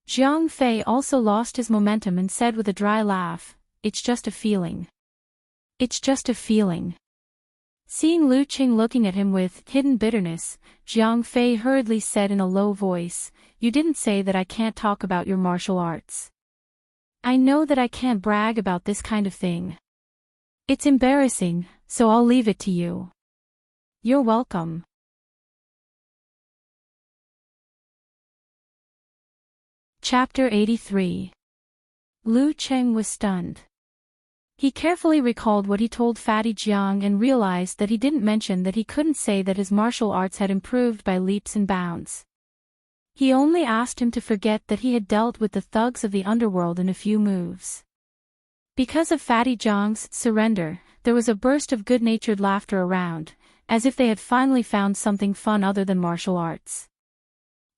Jiang Fei also lost his momentum and said with a dry laugh, it's just a feeling. It's just a feeling. Seeing Lu Qing looking at him with hidden bitterness, Jiang Fei hurriedly said in a low voice, you didn't say that I can't talk about your martial arts. I know that I can't brag about this kind of thing. It's embarrassing, so I'll leave it to you. You're welcome. Chapter 83. Lu Qing was stunned. He carefully recalled what he told Fatty Jiang and realized that he didn't mention that he couldn't say that his martial arts had improved by leaps and bounds. He only asked him to forget that he had dealt with the thugs of the underworld in a few moves. Because of Fatty Jiang's surrender, there was a burst of good-natured laughter around, as if they had finally found something fun other than martial arts.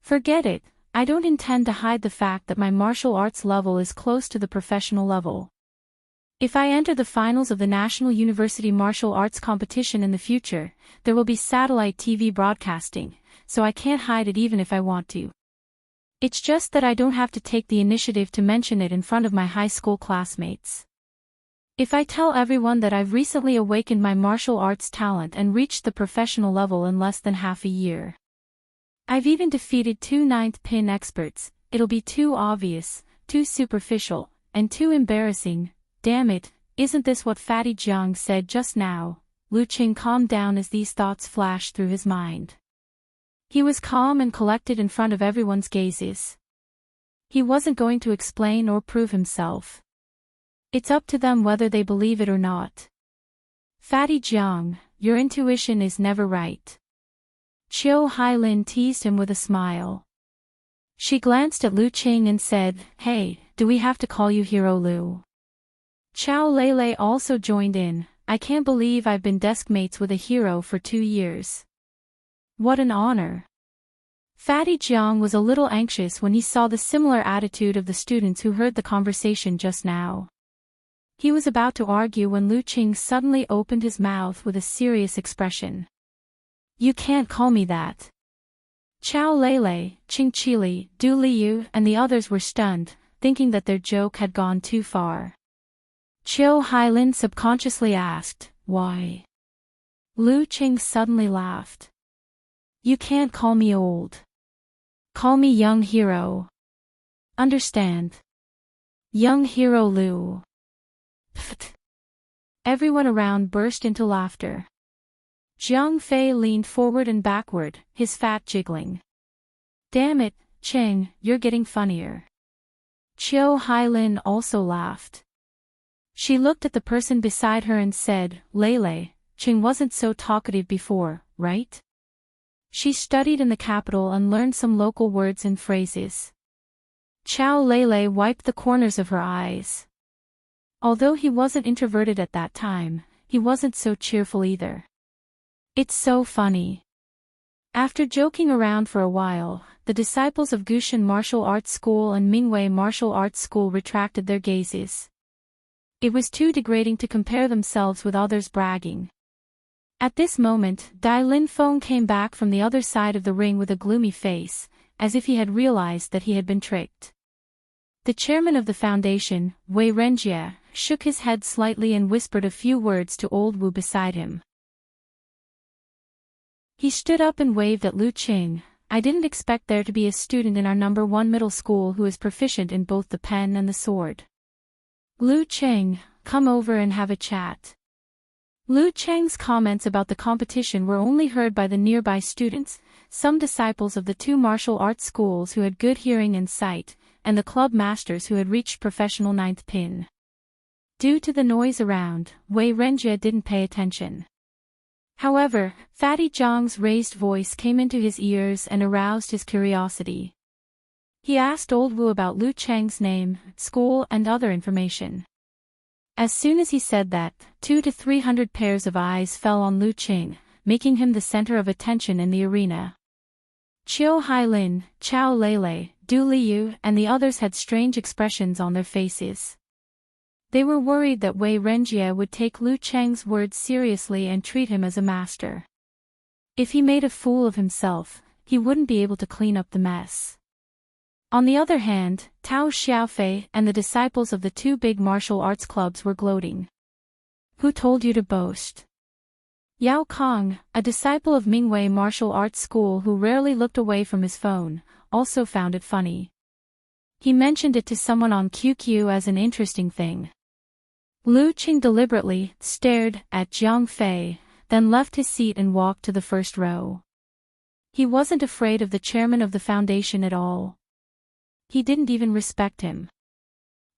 Forget it, I don't intend to hide the fact that my martial arts level is close to the professional level. If I enter the finals of the National University Martial Arts Competition in the future, there will be satellite TV broadcasting, so I can't hide it even if I want to. It's just that I don't have to take the initiative to mention it in front of my high school classmates. If I tell everyone that I've recently awakened my martial arts talent and reached the professional level in less than half a year. I've even defeated 2 ninth pin experts, it'll be too obvious, too superficial, and too embarrassing. Damn it, isn't this what Fatty Jiang said just now? Lu Qing calmed down as these thoughts flashed through his mind. He was calm and collected in front of everyone's gazes. He wasn't going to explain or prove himself. It's up to them whether they believe it or not. Fatty Jiang, your intuition is never right. Qiu Hailin teased him with a smile. She glanced at Lu Qing and said, hey, do we have to call you Hero Lu? Chao Lele also joined in, I can't believe I've been desk mates with a hero for 2 years. What an honor. Fatty Jiang was a little anxious when he saw the similar attitude of the students who heard the conversation just now. He was about to argue when Lu Qing suddenly opened his mouth with a serious expression. You can't call me that. Chao Lele, Qing Qili, Du Liu, and the others were stunned, thinking that their joke had gone too far. Qiu Hailin subconsciously asked, why? Lu Qing suddenly laughed. You can't call me old. Call me young hero. Understand? Young hero Lu. Everyone around burst into laughter. Jiang Fei leaned forward and backward, his fat jiggling. Damn it, Cheng, you're getting funnier. Qiu Hailin also laughed. She looked at the person beside her and said, Lele, Cheng wasn't so talkative before, right? She studied in the capital and learned some local words and phrases. Chao Lele wiped the corners of her eyes. Although he wasn't introverted at that time, he wasn't so cheerful either. It's so funny. After joking around for a while, the disciples of Gushan Martial Arts School and Mingwei Martial Arts School retracted their gazes. It was too degrading to compare themselves with others bragging. At this moment, Dai Linfeng came back from the other side of the ring with a gloomy face, as if he had realized that he had been tricked. The chairman of the foundation, Wei Renjie, shook his head slightly and whispered a few words to old Wu beside him. He stood up and waved at Lu Qing. I didn't expect there to be a student in our number 1 middle school who is proficient in both the pen and the sword. Lu Qing, come over and have a chat. Lu Cheng's comments about the competition were only heard by the nearby students, some disciples of the 2 martial arts schools who had good hearing and sight, and the club masters who had reached professional 9th pin. Due to the noise around, Wei Renjie didn't pay attention. However, Fatty Zhang's raised voice came into his ears and aroused his curiosity. He asked old Wu about Lu Cheng's name, school and other information. As soon as he said that, 200 to 300 pairs of eyes fell on Lu Qing, making him the center of attention in the arena. Qiu Hailin, Chao Lele, Du Liu and the others had strange expressions on their faces. They were worried that Wei Renjie would take Lu Cheng's words seriously and treat him as a master. If he made a fool of himself, he wouldn't be able to clean up the mess. On the other hand, Tao Xiaofei and the disciples of the 2 big martial arts clubs were gloating. Who told you to boast? Yao Kong, a disciple of Mingwei Martial Arts School who rarely looked away from his phone, also found it funny. He mentioned it to someone on QQ as an interesting thing. Lu Qing deliberately stared at Jiang Fei, then left his seat and walked to the first row. He wasn't afraid of the chairman of the foundation at all. He didn't even respect him.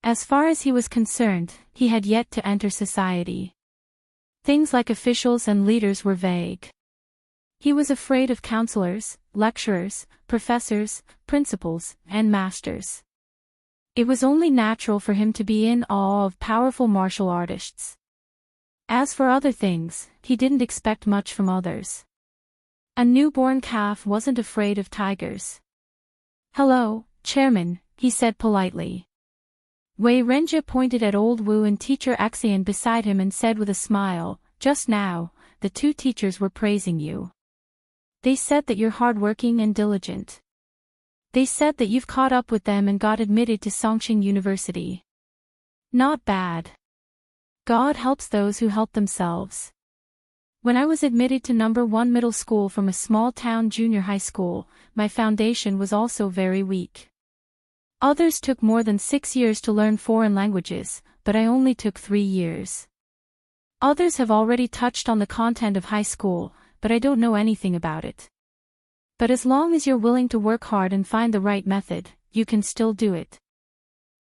As far as he was concerned, he had yet to enter society. Things like officials and leaders were vague. He was afraid of counselors, lecturers, professors, principals, and masters. It was only natural for him to be in awe of powerful martial artists. As for other things, he didn't expect much from others. A newborn calf wasn't afraid of tigers. Hello, Chairman, he said politely. Wei Renjie pointed at old Wu and teacher Xian beside him and said with a smile, just now, the 2 teachers were praising you. They said that you're hardworking and diligent. They said that you've caught up with them and got admitted to Songqing University. Not bad. God helps those who help themselves. When I was admitted to number 1 middle school from a small town junior high school, my foundation was also very weak. Others took more than 6 years to learn foreign languages, but I only took 3 years. Others have already touched on the content of high school, but I don't know anything about it. But as long as you're willing to work hard and find the right method, you can still do it.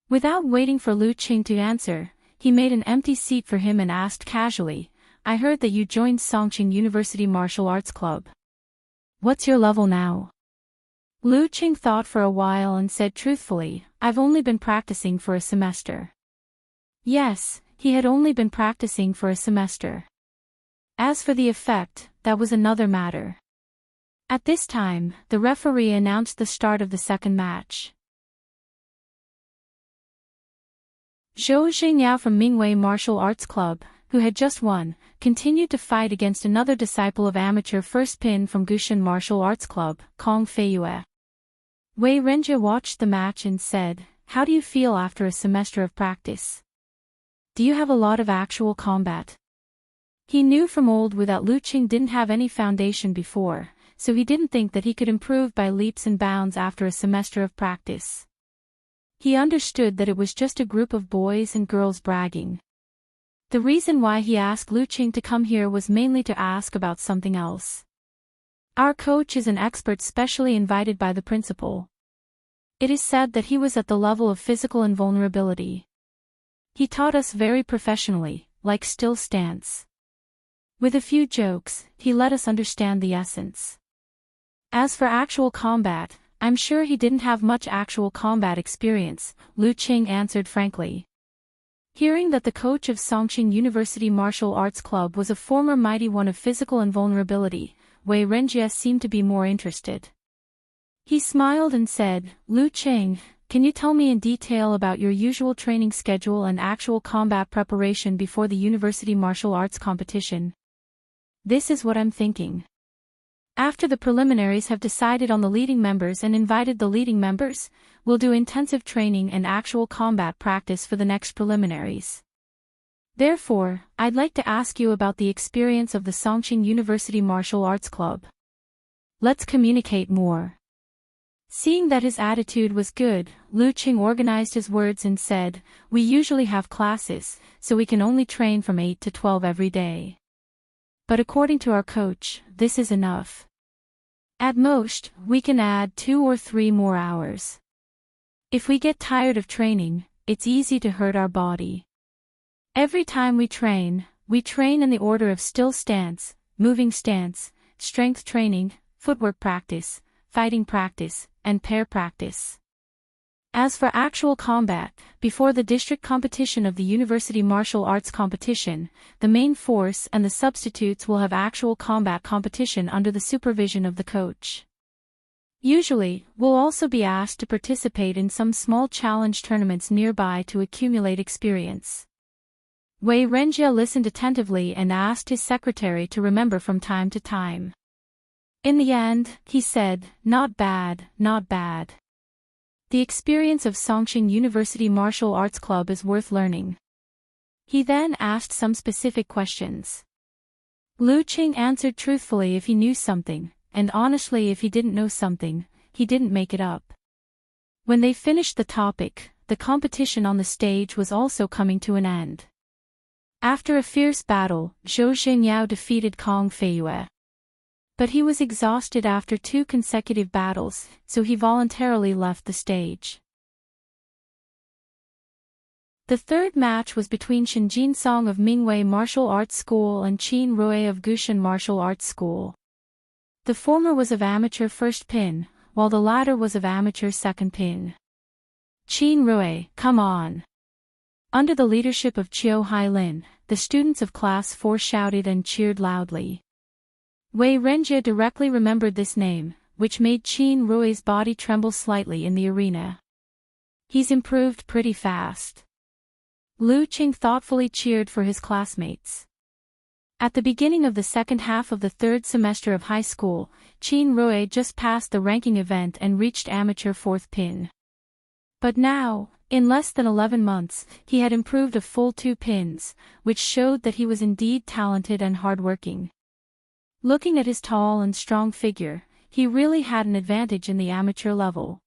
Without waiting for Lu Qing to answer, he made an empty seat for him and asked casually, I heard that you joined Songqing University Martial Arts Club. What's your level now? Lu Qing thought for a while and said truthfully, I've only been practicing for a semester. Yes, he had only been practicing for a semester. As for the effect, that was another matter. At this time, the referee announced the start of the second match. Zhou Xingyao from Mingwei Martial Arts Club, who had just won, continued to fight against another disciple of amateur first pin from Gushan Martial Arts Club, Kong Feiyue. Wei Renjie watched the match and said, How do you feel after a semester of practice? Do you have a lot of actual combat? He knew from old Wu that Lu Qing didn't have any foundation before, so he didn't think that he could improve by leaps and bounds after a semester of practice. He understood that it was just a group of boys and girls bragging. The reason why he asked Lu Qing to come here was mainly to ask about something else. Our coach is an expert specially invited by the principal. It is said that he was at the level of physical invulnerability. He taught us very professionally, like still stance. With a few jokes, he let us understand the essence. As for actual combat, I'm sure he didn't have much actual combat experience, Lu Qing answered frankly. Hearing that the coach of Songqing University Martial Arts Club was a former mighty one of physical invulnerability, Wei Renjie seemed to be more interested. He smiled and said, Lu Qing, can you tell me in detail about your usual training schedule and actual combat preparation before the university martial arts competition? This is what I'm thinking. After the preliminaries have decided on the leading members and invited the leading members, we'll do intensive training and actual combat practice for the next preliminaries. Therefore, I'd like to ask you about the experience of the Songqing University Martial Arts Club. Let's communicate more. Seeing that his attitude was good, Lu Qing organized his words and said, we usually have classes, so we can only train from 8 to 12 every day. But according to our coach, this is enough. At most, we can add 2 or 3 more hours. If we get tired of training, it's easy to hurt our body. Every time we train in the order of still stance, moving stance, strength training, footwork practice, fighting practice, and pair practice. As for actual combat, before the district competition of the University Martial Arts Competition, the main force and the substitutes will have actual combat competition under the supervision of the coach. Usually, we'll also be asked to participate in some small challenge tournaments nearby to accumulate experience. Wei Renjie listened attentively and asked his secretary to remember from time to time. In the end, he said, not bad, not bad. The experience of Songqing University Martial Arts Club is worth learning. He then asked some specific questions. Lu Qing answered truthfully if he knew something, and honestly if he didn't know something, he didn't make it up. When they finished the topic, the competition on the stage was also coming to an end. After a fierce battle, Zhou Xingyao defeated Kong Feiyue. But he was exhausted after 2 consecutive battles, so he voluntarily left the stage. The third match was between Shen Jinsong of Mingwei Martial Arts School and Qin Rui of Gushan Martial Arts School. The former was of amateur first pin, while the latter was of amateur second pin. Qin Rui, come on! Under the leadership of Chiu Hailin, the students of Class 4 shouted and cheered loudly. Wei Renjie directly remembered this name, which made Qin Rui's body tremble slightly in the arena. He's improved pretty fast. Lu Qing thoughtfully cheered for his classmates. At the beginning of the second half of the 3rd semester of high school, Qin Rui just passed the ranking event and reached amateur 4th pin. But now, in less than 11 months, he had improved a full 2 pins, which showed that he was indeed talented and hardworking. Looking at his tall and strong figure, he really had an advantage in the amateur level.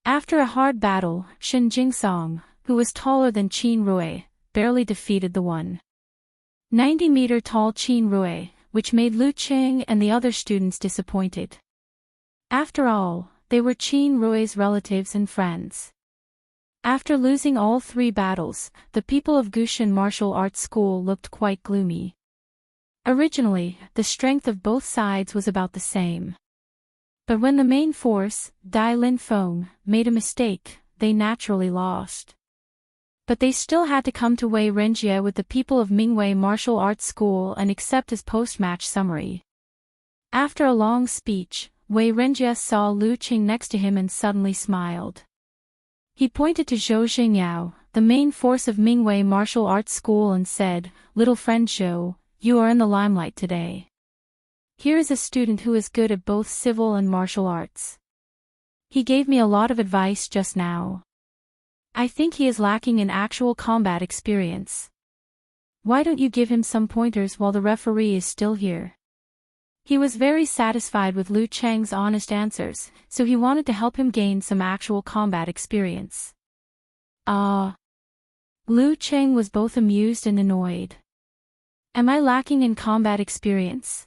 After a hard battle, Shen Jinsong, who was taller than Qin Rui, barely defeated the 190-meter tall Qin Rui, which made Lu Qing and the other students disappointed. After all, they were Qin Rui's relatives and friends. After losing all 3 battles, the people of Gushan Martial Arts School looked quite gloomy. Originally, the strength of both sides was about the same. But when the main force, Dai Lin Feng, made a mistake, they naturally lost. But they still had to come to Wei Renjie with the people of Mingwei Martial Arts School and accept his post-match summary. After a long speech, Wei Renjie saw Lu Qing next to him and suddenly smiled. He pointed to Zhou Xingyao, the main force of Mingwei Martial Arts School, and said, "Little friend Zhou, you are in the limelight today. Here is a student who is good at both civil and martial arts. He gave me a lot of advice just now. I think he is lacking in actual combat experience. Why don't you give him some pointers while the referee is still here?" He was very satisfied with Lu Cheng's honest answers, so he wanted to help him gain some actual combat experience. Lu Cheng was both amused and annoyed. Am I lacking in combat experience?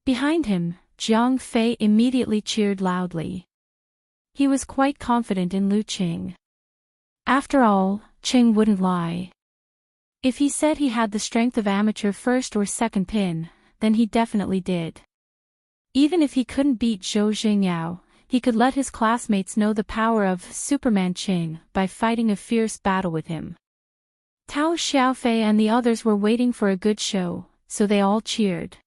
Behind him, Jiang Fei immediately cheered loudly. He was quite confident in Lu Cheng. After all, Cheng wouldn't lie. If he said he had the strength of amateur first or second pin, then he definitely did. Even if he couldn't beat Zhou Xingyao, he could let his classmates know the power of Superman Cheng by fighting a fierce battle with him. Tao Xiaofei and the others were waiting for a good show, so they all cheered.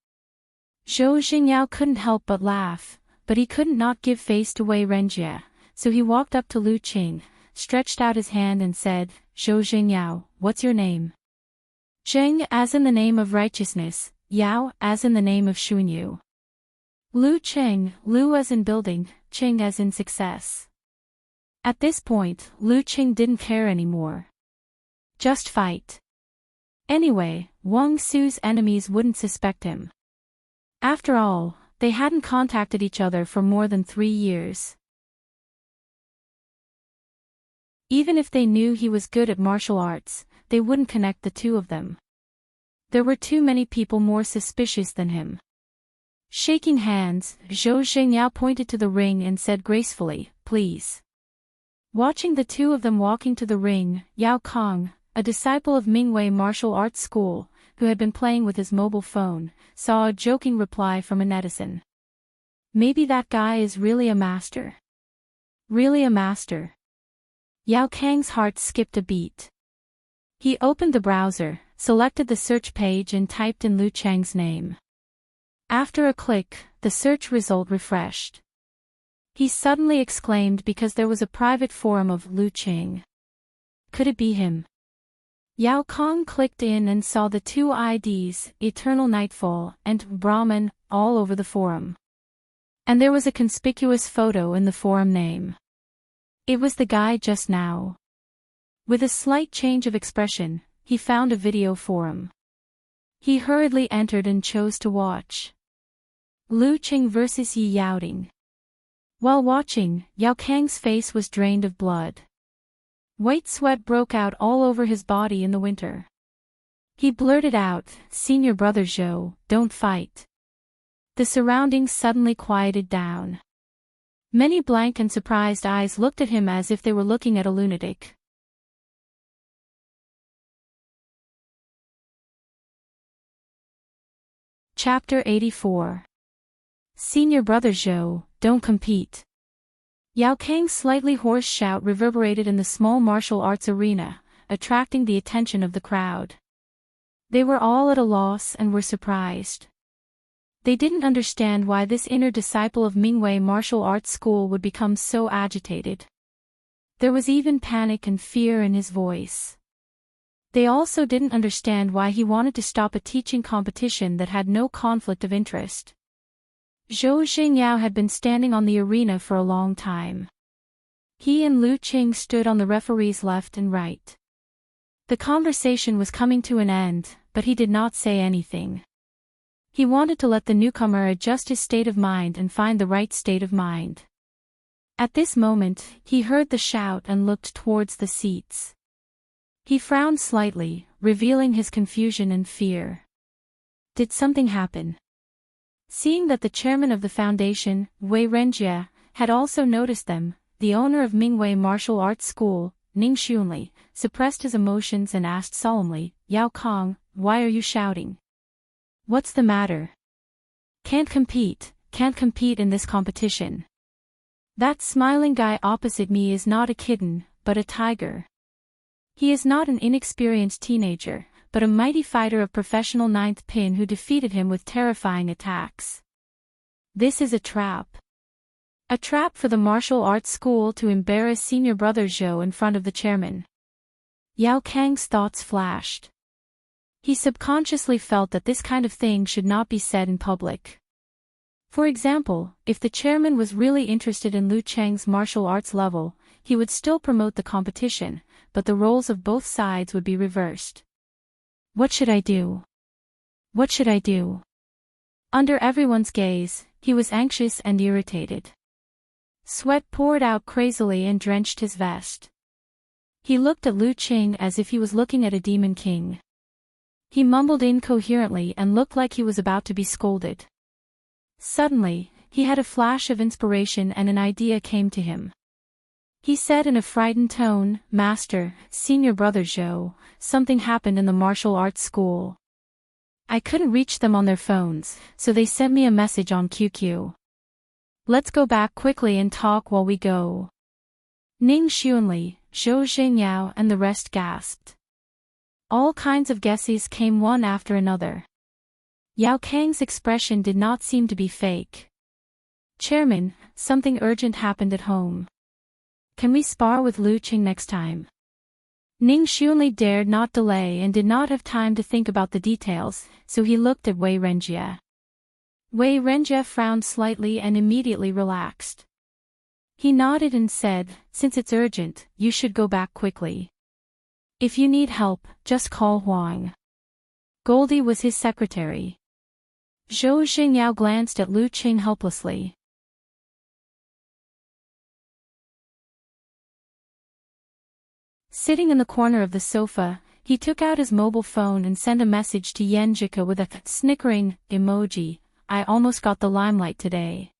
Zhou Xingyao couldn't help but laugh, but he couldn't not give face to Wei Renjie, so he walked up to Lu Cheng, stretched out his hand and said, Zhou Xingyao, what's your name? Zheng as in the name of righteousness, Yao as in the name of Xunyu. Lu Cheng, Lu as in building, Cheng as in success. At this point, Lu Cheng didn't care anymore. Just fight. Anyway, Wang Su's enemies wouldn't suspect him. After all, they hadn't contacted each other for more than 3 years. Even if they knew he was good at martial arts, they wouldn't connect the two of them. There were too many people more suspicious than him. Shaking hands, Zhou Xingyao pointed to the ring and said gracefully, please. Watching the two of them walking to the ring, Yao Kong, a disciple of Mingwei martial arts school, who had been playing with his mobile phone, saw a joking reply from a netizen. Maybe that guy is really a master. Really a master. Yao Kang's heart skipped a beat. He opened the browser, selected the search page and typed in Lu Cheng's name. After a click, the search result refreshed. He suddenly exclaimed because there was a private forum of Lu Cheng. Could it be him? Yao Kong clicked in and saw the 2 IDs, Eternal Nightfall and Brahman, all over the forum. And there was a conspicuous photo in the forum name. It was the guy just now. With a slight change of expression, he found a video forum. He hurriedly entered and chose to watch. Lu Cheng vs Yi Yaoding. While watching, Yao Kang's face was drained of blood. White sweat broke out all over his body in the winter. He blurted out, Senior brother Zhou, don't fight. The surroundings suddenly quieted down. Many blank and surprised eyes looked at him as if they were looking at a lunatic. Chapter 84. Senior brother Zhou, don't compete. Yao Kang's slightly hoarse shout reverberated in the small martial arts arena, attracting the attention of the crowd. They were all at a loss and were surprised. They didn't understand why this inner disciple of Mingwei martial arts school would become so agitated. There was even panic and fear in his voice. They also didn't understand why he wanted to stop a teaching competition that had no conflict of interest. Zhou Xingyao had been standing on the arena for a long time. He and Lu Cheng stood on the referee's left and right. The conversation was coming to an end, but he did not say anything. He wanted to let the newcomer adjust his state of mind and find the right state of mind. At this moment, he heard the shout and looked towards the seats. He frowned slightly, revealing his confusion and fear. Did something happen? Seeing that the chairman of the foundation, Wei Renjie, had also noticed them, the owner of Mingwei Martial Arts School, Ning Xunli, suppressed his emotions and asked solemnly, Yao Kong, why are you shouting? What's the matter? Can't compete in this competition. That smiling guy opposite me is not a kitten, but a tiger. He is not an inexperienced teenager, but a mighty fighter of professional ninth pin who defeated him with terrifying attacks. This is a trap. A trap for the martial arts school to embarrass senior brother Zhou in front of the chairman. Yao Kang's thoughts flashed. He subconsciously felt that this kind of thing should not be said in public. For example, if the chairman was really interested in Lu Cheng's martial arts level, he would still promote the competition, but the roles of both sides would be reversed. What should I do? What should I do? Under everyone's gaze, he was anxious and irritated. Sweat poured out crazily and drenched his vest. He looked at Lu Qing as if he was looking at a demon king. He mumbled incoherently and looked like he was about to be scolded. Suddenly, he had a flash of inspiration and an idea came to him. He said in a frightened tone, "Master, senior brother Zhou, something happened in the martial arts school. I couldn't reach them on their phones, so they sent me a message on QQ. Let's go back quickly and talk while we go." Ning Xuanli, Zhou Xingyao and the rest gasped. All kinds of guesses came one after another. Yao Kang's expression did not seem to be fake. "Chairman, something urgent happened at home. Can we spar with Lu Qing next time?" Ning Xuanli dared not delay and did not have time to think about the details, so he looked at Wei Renjie. Wei Renjie frowned slightly and immediately relaxed. He nodded and said, "Since it's urgent, you should go back quickly. If you need help, just call Huang." Goldie was his secretary. Zhou Xingyao glanced at Lu Qing helplessly. Sitting in the corner of the sofa, he took out his mobile phone and sent a message to Yan Jika with a snickering emoji. "I almost got the limelight today."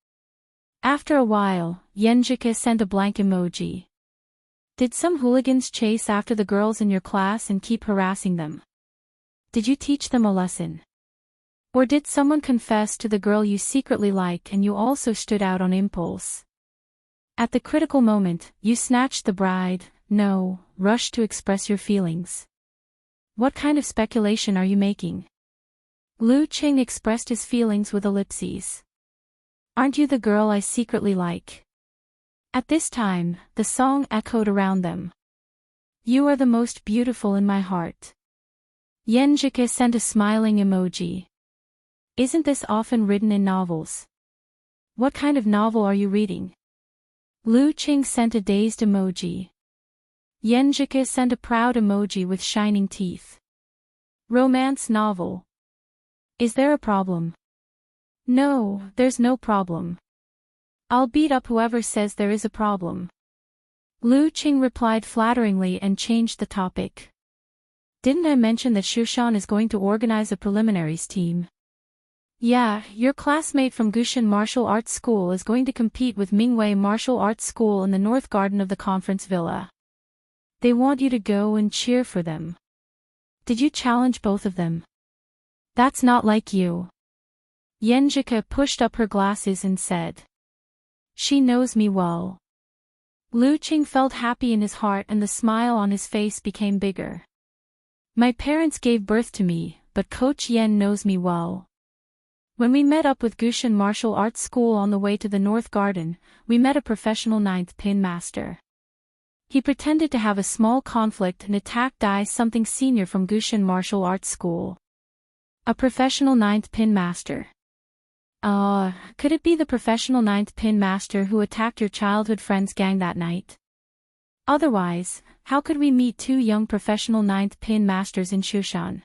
After a while, Yan Jika sent a blank emoji. "Did some hooligans chase after the girls in your class and keep harassing them? Did you teach them a lesson? Or did someone confess to the girl you secretly like and you also stood out on impulse? At the critical moment, you snatched the bride, rushed to express your feelings. What kind of speculation are you making?" Lu Qing expressed his feelings with ellipses. "Aren't you the girl I secretly like?" At this time, the song echoed around them. "You are the most beautiful in my heart." Yan Jika sent a smiling emoji. "Isn't this often written in novels? What kind of novel are you reading?" Lu Qing sent a dazed emoji. Yan Jika sent a proud emoji with shining teeth. "Romance novel. Is there a problem?" "No, there's no problem. I'll beat up whoever says there is a problem." Lu Qing replied flatteringly and changed the topic. "Didn't I mention that Shushan is going to organize a preliminaries team?" "Yeah, your classmate from Gushan Martial Arts School is going to compete with Mingwei Martial Arts School in the North Garden of the Conference Villa. They want you to go and cheer for them. Did you challenge both of them?" "That's not like you." Yan Jika pushed up her glasses and said. "She knows me well." Lu Qing felt happy in his heart and the smile on his face became bigger. "My parents gave birth to me, but Coach Yan knows me well. When we met up with Gushan Martial Arts School on the way to the North Garden, we met a professional 9th pin master. He pretended to have a small conflict and attacked Dai something senior from Gushan Martial Arts School." "A professional 9th pin master? Could it be the professional 9th pin master who attacked your childhood friend's gang that night? Otherwise, how could we meet two young professional 9th pin masters in Shushan?"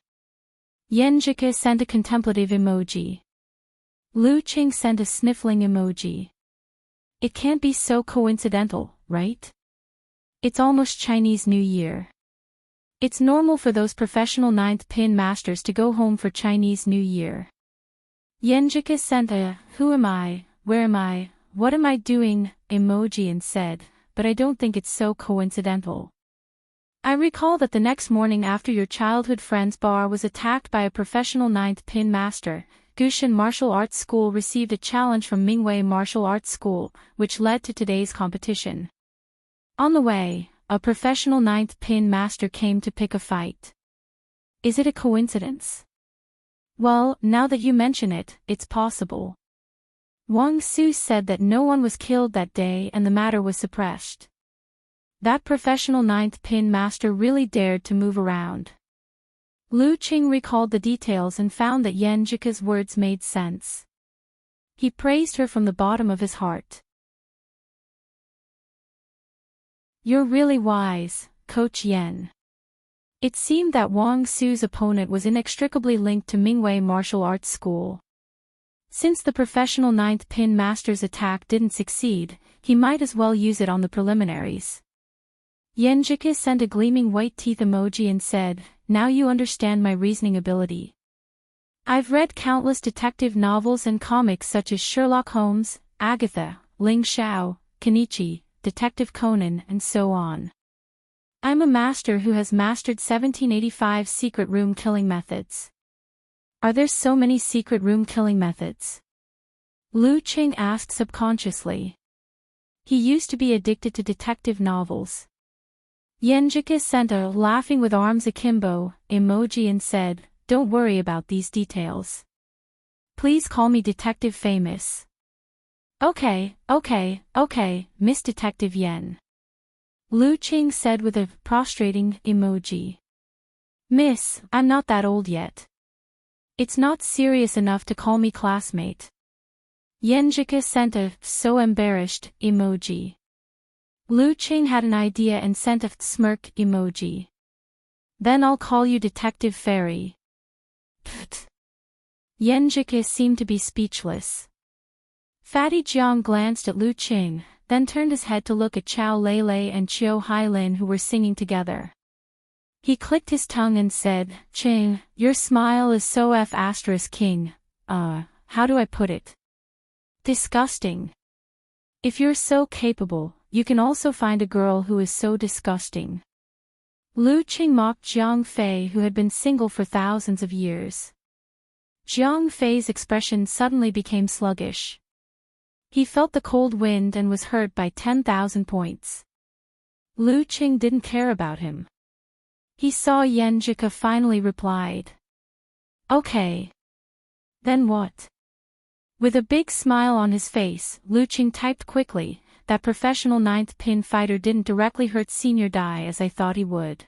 Yan Jika sent a contemplative emoji. Lu Qing sent a sniffling emoji. "It can't be so coincidental, right? It's almost Chinese New Year. It's normal for those professional 9th pin masters to go home for Chinese New Year." Yan Jika sent a "who am I, where am I, what am I doing" emoji and said, "But I don't think it's so coincidental. I recall that the next morning after your childhood friend's bar was attacked by a professional 9th pin master, Gushan Martial Arts School received a challenge from Mingwei Martial Arts School, which led to today's competition. On the way, a professional 9th pin master came to pick a fight. Is it a coincidence?" "Well, now that you mention it, it's possible. Wang Su said that no one was killed that day and the matter was suppressed. That professional 9th pin master really dared to move around." Lu Qing recalled the details and found that Yan Jika's words made sense. He praised her from the bottom of his heart. "You're really wise, Coach Yan." It seemed that Wang Su's opponent was inextricably linked to Mingwei Martial Arts School. Since the professional 9th pin master's attack didn't succeed, he might as well use it on the preliminaries. Yenjika sent a gleaming white teeth emoji and said, "Now you understand my reasoning ability. I've read countless detective novels and comics such as Sherlock Holmes, Agatha, Ling Xiao, Kenichi, Detective Conan, and so on. I'm a master who has mastered 1785 secret room killing methods." Are there so many secret room killing methods? Lu Qing asked subconsciously. He used to be addicted to detective novels. Yenjika sent a laughing with arms akimbo emoji and said, "Don't worry about these details. Please call me Detective Famous." Okay, Miss Detective Yen. Lu Qing said with a prostrating emoji. "Miss, I'm not that old yet. It's not serious enough to call me classmate." Yenjika sent a so embarrassed emoji. Lu Qing had an idea and sent a smirk emoji. "Then I'll call you Detective Fairy." Pfft. Yenjika seemed to be speechless. Fatty Jiang glanced at Lu Qing, then turned his head to look at Chao Lei and Chiu Hailin who were singing together. He clicked his tongue and said, "Qing, your smile is so *king. How do I put it? Disgusting. If you're so capable, you can also find a girl who is so disgusting." Lu Qing mocked Jiang Fei who had been single for thousands of years. Jiang Fei's expression suddenly became sluggish. He felt the cold wind and was hurt by 10,000 points. Lu Qing didn't care about him. He saw Yenjika finally replied. "Okay. Then what?" With a big smile on his face, Lu Qing typed quickly, "That professional ninth pin fighter didn't directly hurt Senior Dai as I thought he would.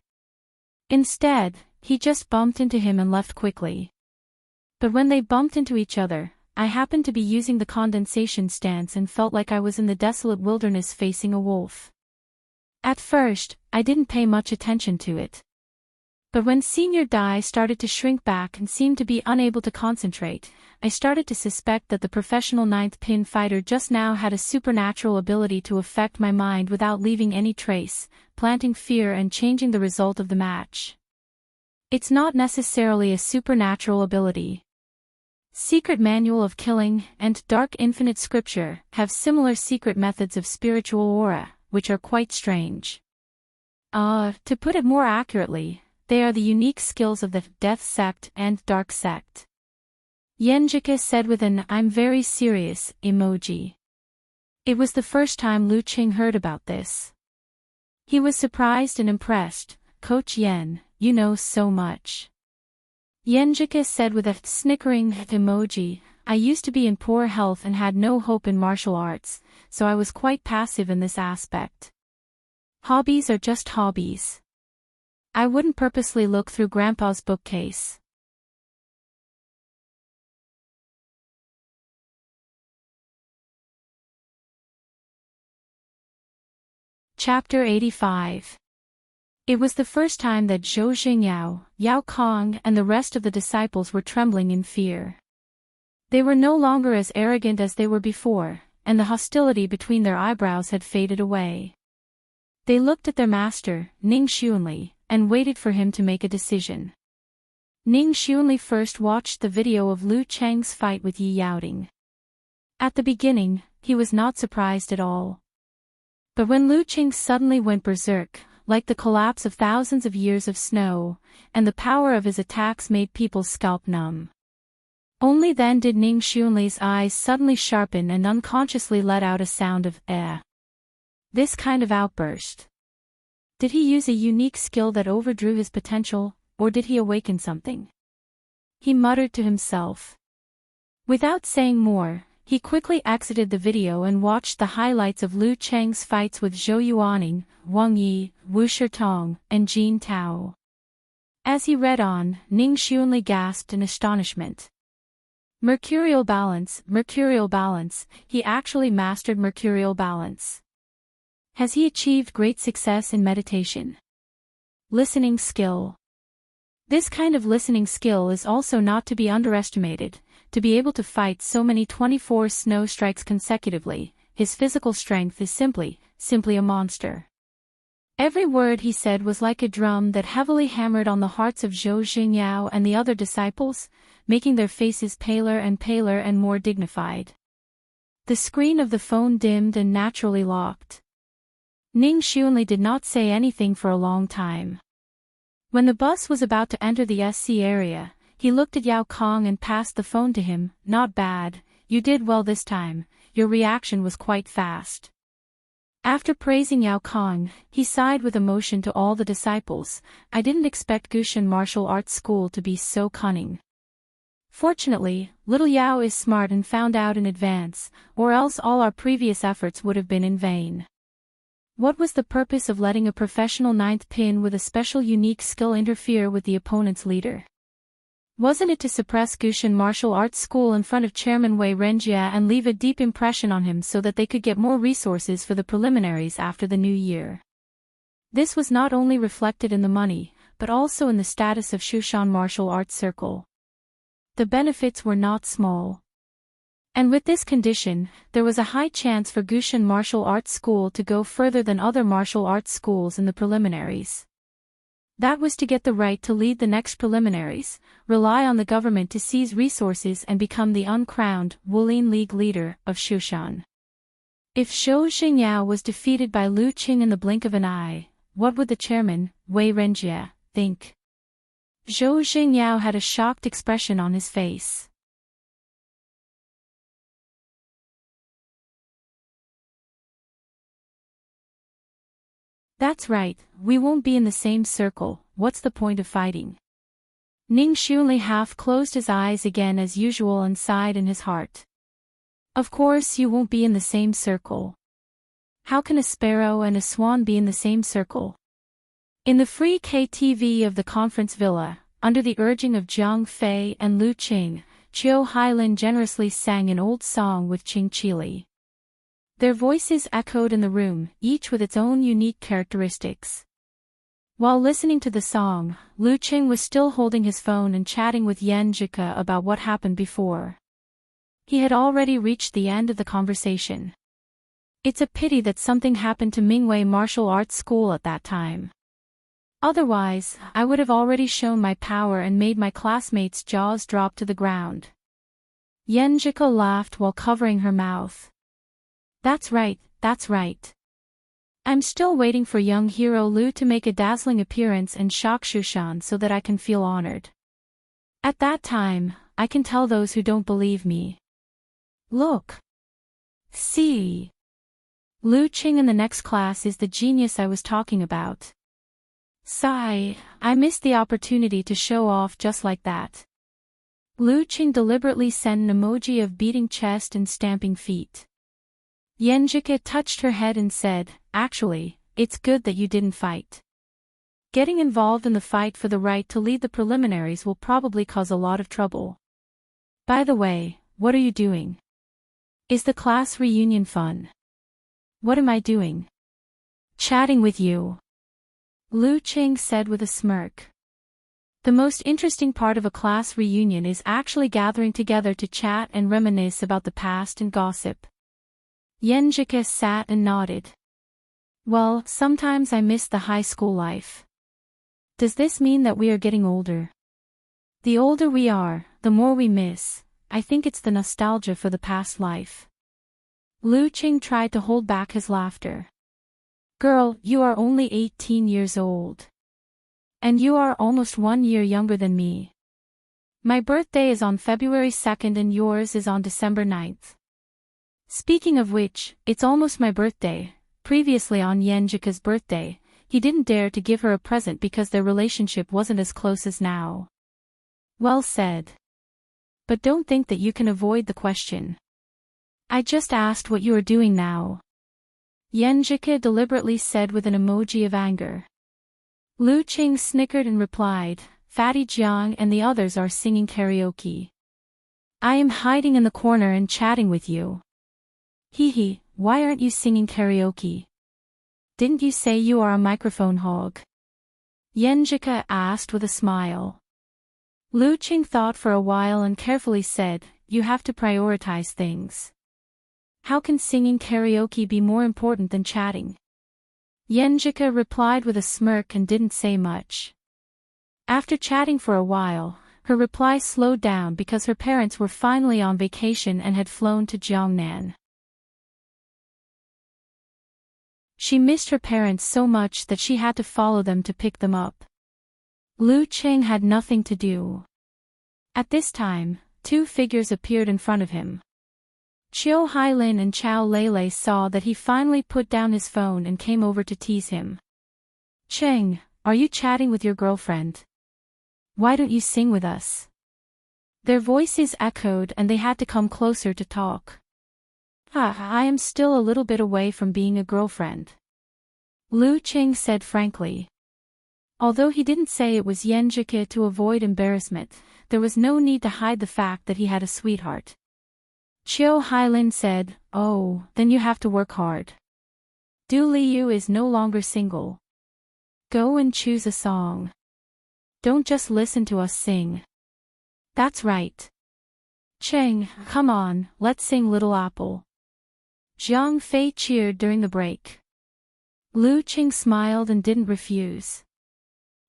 Instead, he just bumped into him and left quickly. But when they bumped into each other, I happened to be using the condensation stance and felt like I was in the desolate wilderness facing a wolf. At first, I didn't pay much attention to it. But when Senior Dai started to shrink back and seemed to be unable to concentrate, I started to suspect that the professional ninth pin fighter just now had a supernatural ability to affect my mind without leaving any trace, planting fear and changing the result of the match. It's not necessarily a supernatural ability. Secret Manual of Killing and Dark Infinite Scripture have similar secret methods of spiritual aura, which are quite strange. To put it more accurately, they are the unique skills of the Death Sect and Dark Sect." Yenjika said with an "I'm very serious" emoji. It was the first time Lu Qing heard about this. He was surprised and impressed. "Coach Yen, you know so much." Yenjika said with a snickering emoji, "I used to be in poor health and had no hope in martial arts, so I was quite passive in this aspect. Hobbies are just hobbies. I wouldn't purposely look through Grandpa's bookcase." Chapter 85. It was the first time that Zhou Xingyao, Yao Kong and the rest of the disciples were trembling in fear. They were no longer as arrogant as they were before, and the hostility between their eyebrows had faded away. They looked at their master, Ning Xuanli, and waited for him to make a decision. Ning Xuanli first watched the video of Lu Cheng's fight with Yi Yaoding. At the beginning, he was not surprised at all. But when Lu Cheng suddenly went berserk, like the collapse of thousands of years of snow, and the power of his attacks made people's scalp numb. Only then did Ning Xuanli's eyes suddenly sharpen and unconsciously let out a sound of "eh." This kind of outburst. Did he use a unique skill that overdrew his potential, or did he awaken something? He muttered to himself. Without saying more, he quickly exited the video and watched the highlights of Lu Cheng's fights with Zhou Yuaning, Wang Yi, Wu Shitong, and Jin Tao. As he read on, Ning Xuanli gasped in astonishment. Mercurial balance, he actually mastered mercurial balance. Has he achieved great success in meditation? Listening skill. This kind of listening skill is also not to be underestimated. To be able to fight so many 24 snow strikes consecutively, his physical strength is simply a monster. Every word he said was like a drum that heavily hammered on the hearts of Zhou Xingyao and the other disciples, making their faces paler and more dignified. The screen of the phone dimmed and naturally locked. Ning Xuanli did not say anything for a long time. When the bus was about to enter the SC area, he looked at Yao Kong and passed the phone to him. "Not bad, you did well this time, your reaction was quite fast." After praising Yao Kong, he sighed with emotion to all the disciples. "I didn't expect Gushan Martial Arts School to be so cunning. Fortunately, little Yao is smart and found out in advance, or else all our previous efforts would have been in vain." What was the purpose of letting a professional ninth pin with a special unique skill interfere with the opponent's leader? Wasn't it to suppress Gushan Martial Arts School in front of Chairman Wei Renjia and leave a deep impression on him so that they could get more resources for the preliminaries after the new year? This was not only reflected in the money, but also in the status of Shushan Martial Arts Circle. The benefits were not small. And with this condition, there was a high chance for Gushan Martial Arts School to go further than other martial arts schools in the preliminaries. That was to get the right to lead the next preliminaries, rely on the government to seize resources and become the uncrowned Wulin League leader of Shushan. If Zhou Xingyao was defeated by Lu Qing in the blink of an eye, what would the chairman, Wei Renjia, think? Zhou Xingyao had a shocked expression on his face. "That's right, we won't be in the same circle, what's the point of fighting?" Ning Xuanli half closed his eyes again as usual and sighed in his heart. "Of course you won't be in the same circle. How can a sparrow and a swan be in the same circle?" In the free KTV of the conference villa, under the urging of Jiang Fei and Lu Qing, Qiu Hailin generously sang an old song with Qing Qili. Their voices echoed in the room, each with its own unique characteristics. While listening to the song, Lu Qing was still holding his phone and chatting with Yan Jika about what happened before. He had already reached the end of the conversation. "It's a pity that something happened to Mingwei Martial Arts School at that time. Otherwise, I would have already shown my power and made my classmates' jaws drop to the ground." Yan Jika laughed while covering her mouth. That's right. I'm still waiting for young hero Lu to make a dazzling appearance and shock Shushan so that I can feel honored. At that time, I can tell those who don't believe me. Look. See. Lu Qing in the next class is the genius I was talking about. Sigh, I missed the opportunity to show off just like that. Lu Qing deliberately sent an emoji of beating chest and stamping feet. Yenjika touched her head and said, "Actually, it's good that you didn't fight. Getting involved in the fight for the right to lead the preliminaries will probably cause a lot of trouble. By the way, what are you doing? Is the class reunion fun?" "What am I doing?" "Chatting with you," Lu Qing said with a smirk. The most interesting part of a class reunion is actually gathering together to chat and reminisce about the past and gossip. Yenjika sat and nodded. "Well, sometimes I miss the high school life." "Does this mean that we are getting older?" "The older we are, the more we miss. I think it's the nostalgia for the past life." Lu Qing tried to hold back his laughter. "Girl, you are only 18 years old. And you are almost 1 year younger than me. My birthday is on February 2nd and yours is on December 9th. Speaking of which, it's almost my birthday." Previously on Yenjika's birthday, he didn't dare to give her a present because their relationship wasn't as close as now. "Well said. But don't think that you can avoid the question. I just asked what you are doing now," Yenjika deliberately said with an emoji of anger. Lu Qing snickered and replied, "Fatty Jiang and the others are singing karaoke. I am hiding in the corner and chatting with you." "Hee, why aren't you singing karaoke? Didn't you say you are a microphone hog?" Yenjika asked with a smile. Lu Qing thought for a while and carefully said, "You have to prioritize things. How can singing karaoke be more important than chatting?" Yenjika replied with a smirk and didn't say much. After chatting for a while, her reply slowed down because her parents were finally on vacation and had flown to Jiangnan. She missed her parents so much that she had to follow them to pick them up. Lu Qing had nothing to do. At this time, two figures appeared in front of him. Qiu Hailin and Chao Lele saw that he finally put down his phone and came over to tease him. "Cheng, are you chatting with your girlfriend? Why don't you sing with us?" Their voices echoed and they had to come closer to talk. I am still a little bit away from being a girlfriend," Lu Qing said frankly. Although he didn't say it was Yenjike to avoid embarrassment, there was no need to hide the fact that he had a sweetheart. Qiu Hailin said, "Oh, then you have to work hard. Du Liu is no longer single. Go and choose a song. Don't just listen to us sing." "That's right. Cheng, come on, let's sing Little Apple." Zhang Fei cheered during the break. Lu Qing smiled and didn't refuse.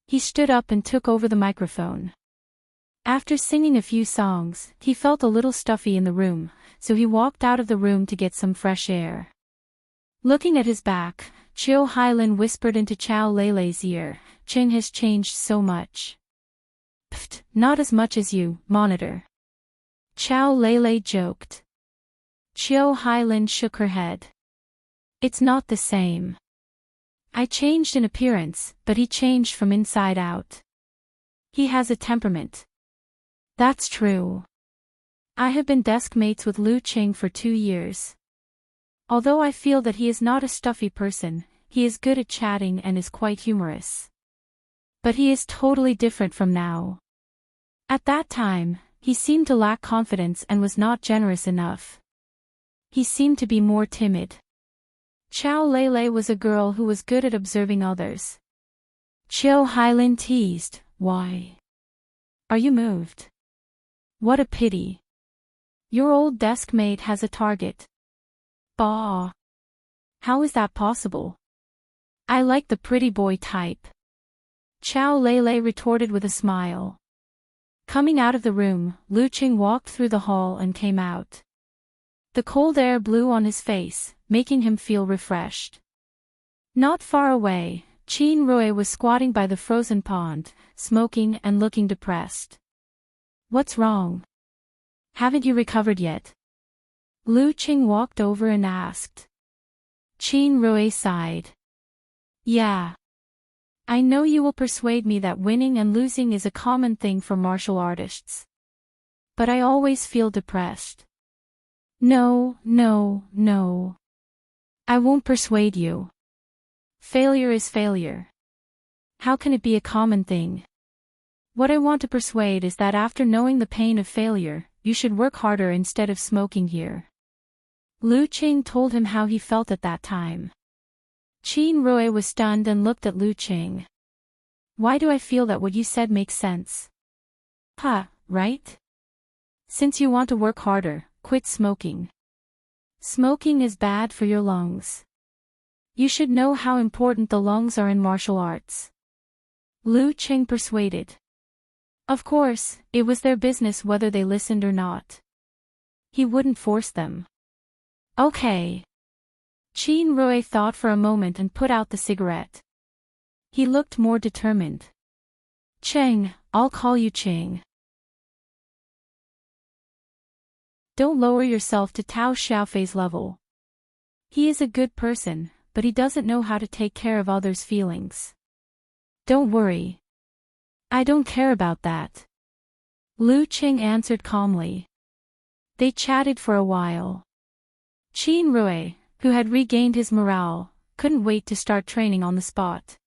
He stood up and took over the microphone. After singing a few songs, he felt a little stuffy in the room, so he walked out of the room to get some fresh air. Looking at his back, Qiu Hailin whispered into Chao Lele's ear, "Qing has changed so much." "Pfft, not as much as you, monitor," Chao Lele joked. Qiu Hailin shook her head. "It's not the same. I changed in appearance, but he changed from inside out. He has a temperament." "That's true. I have been desk mates with Lu Qing for 2 years. Although I feel that he is not a stuffy person, he is good at chatting and is quite humorous. But he is totally different from now. At that time, he seemed to lack confidence and was not generous enough. He seemed to be more timid." Chao Lele was a girl who was good at observing others. Qiu Hailin teased, "Why? Are you moved? What a pity. Your old desk mate has a target." "Bah! How is that possible? I like the pretty boy type," Chao Lele retorted with a smile. Coming out of the room, Lu Qing walked through the hall and came out. The cold air blew on his face, making him feel refreshed. Not far away, Qin Rui was squatting by the frozen pond, smoking and looking depressed. "What's wrong? Haven't you recovered yet?" Lu Qing walked over and asked. Qin Rui sighed. "Yeah. I know you will persuade me that winning and losing is a common thing for martial artists. But I always feel depressed." No. I won't persuade you. Failure is failure. How can it be a common thing? What I want to persuade is that after knowing the pain of failure, you should work harder instead of smoking here. Lu Qing told him how he felt at that time. Qin Rui was stunned and looked at Lu Qing. "Why do I feel that what you said makes sense?" Right? Since you want to work harder, quit smoking. Smoking is bad for your lungs. You should know how important the lungs are in martial arts. Lu Qing persuaded. Of course, it was their business whether they listened or not. He wouldn't force them. Okay. Qin Rui thought for a moment and put out the cigarette. He looked more determined. "Cheng, I'll call you Qing. Don't lower yourself to Tao Xiaofei's level. He is a good person, but he doesn't know how to take care of others' feelings. Don't worry. I don't care about that," Lu Qing answered calmly. They chatted for a while. Qin Rui, who had regained his morale, couldn't wait to start training on the spot.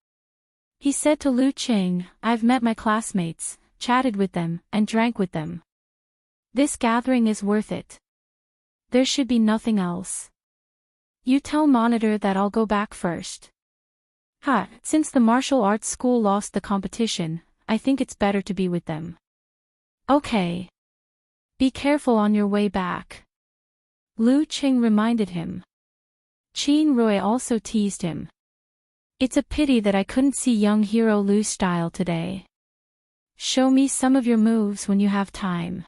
He said to Lu Qing, "I've met my classmates, chatted with them, and drank with them. This gathering is worth it. There should be nothing else. You tell Monitor that I'll go back first." Since the martial arts school lost the competition, I think it's better to be with them." "Okay. Be careful on your way back," Lu Qing reminded him. Qin Rui also teased him. It's a pity that I couldn't see young hero Lu's style today. Show me some of your moves when you have time.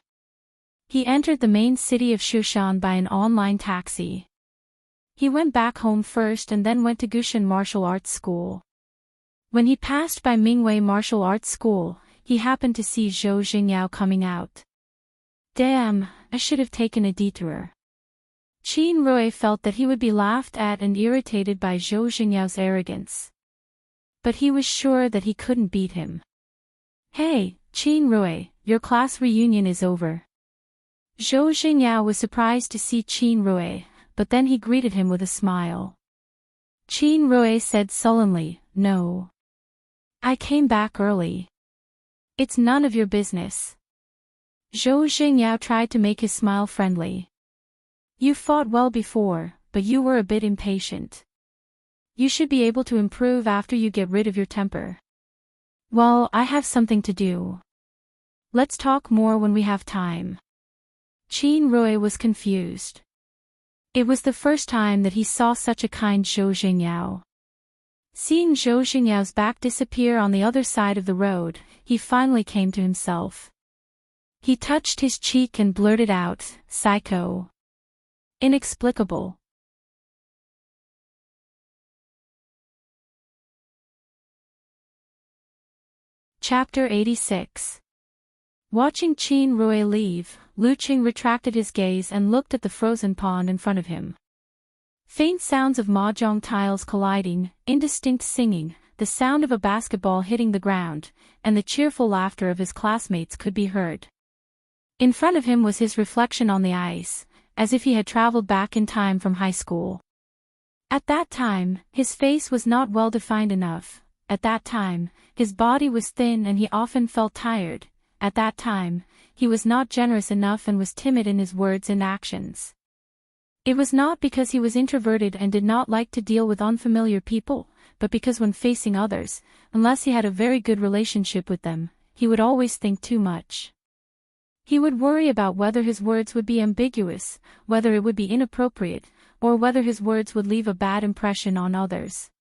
He entered the main city of Shushan by an online taxi. He went back home first and then went to Gushan Martial Arts School. When he passed by Mingwei Martial Arts School, he happened to see Zhou Xingyao coming out. Damn, I should have taken a detour. Qin Rui felt that he would be laughed at and irritated by Zhou Xingyao's arrogance. But he was sure that he couldn't beat him. Hey, Qin Rui, your class reunion is over. Zhou Xingyao was surprised to see Qin Rui, but then he greeted him with a smile. Qin Rui said sullenly, "No. I came back early. It's none of your business." Zhou Xingyao tried to make his smile friendly. You fought well before, but you were a bit impatient. You should be able to improve after you get rid of your temper. Well, I have something to do. Let's talk more when we have time. Qin Rui was confused. It was the first time that he saw such a kind Zhou Xingyao. Seeing Zhou Xingyao's back disappear on the other side of the road, he finally came to himself. He touched his cheek and blurted out, "Psycho." Inexplicable. Chapter 86. Watching Qin Rui leave, Lu Qing retracted his gaze and looked at the frozen pond in front of him. Faint sounds of mahjong tiles colliding, indistinct singing, the sound of a basketball hitting the ground, and the cheerful laughter of his classmates could be heard. In front of him was his reflection on the ice, as if he had traveled back in time from high school. At that time, his face was not well defined enough. At that time, his body was thin and he often felt tired. At that time, he was not generous enough and was timid in his words and actions. It was not because he was introverted and did not like to deal with unfamiliar people, but because when facing others, unless he had a very good relationship with them, he would always think too much. He would worry about whether his words would be ambiguous, whether it would be inappropriate, or whether his words would leave a bad impression on others.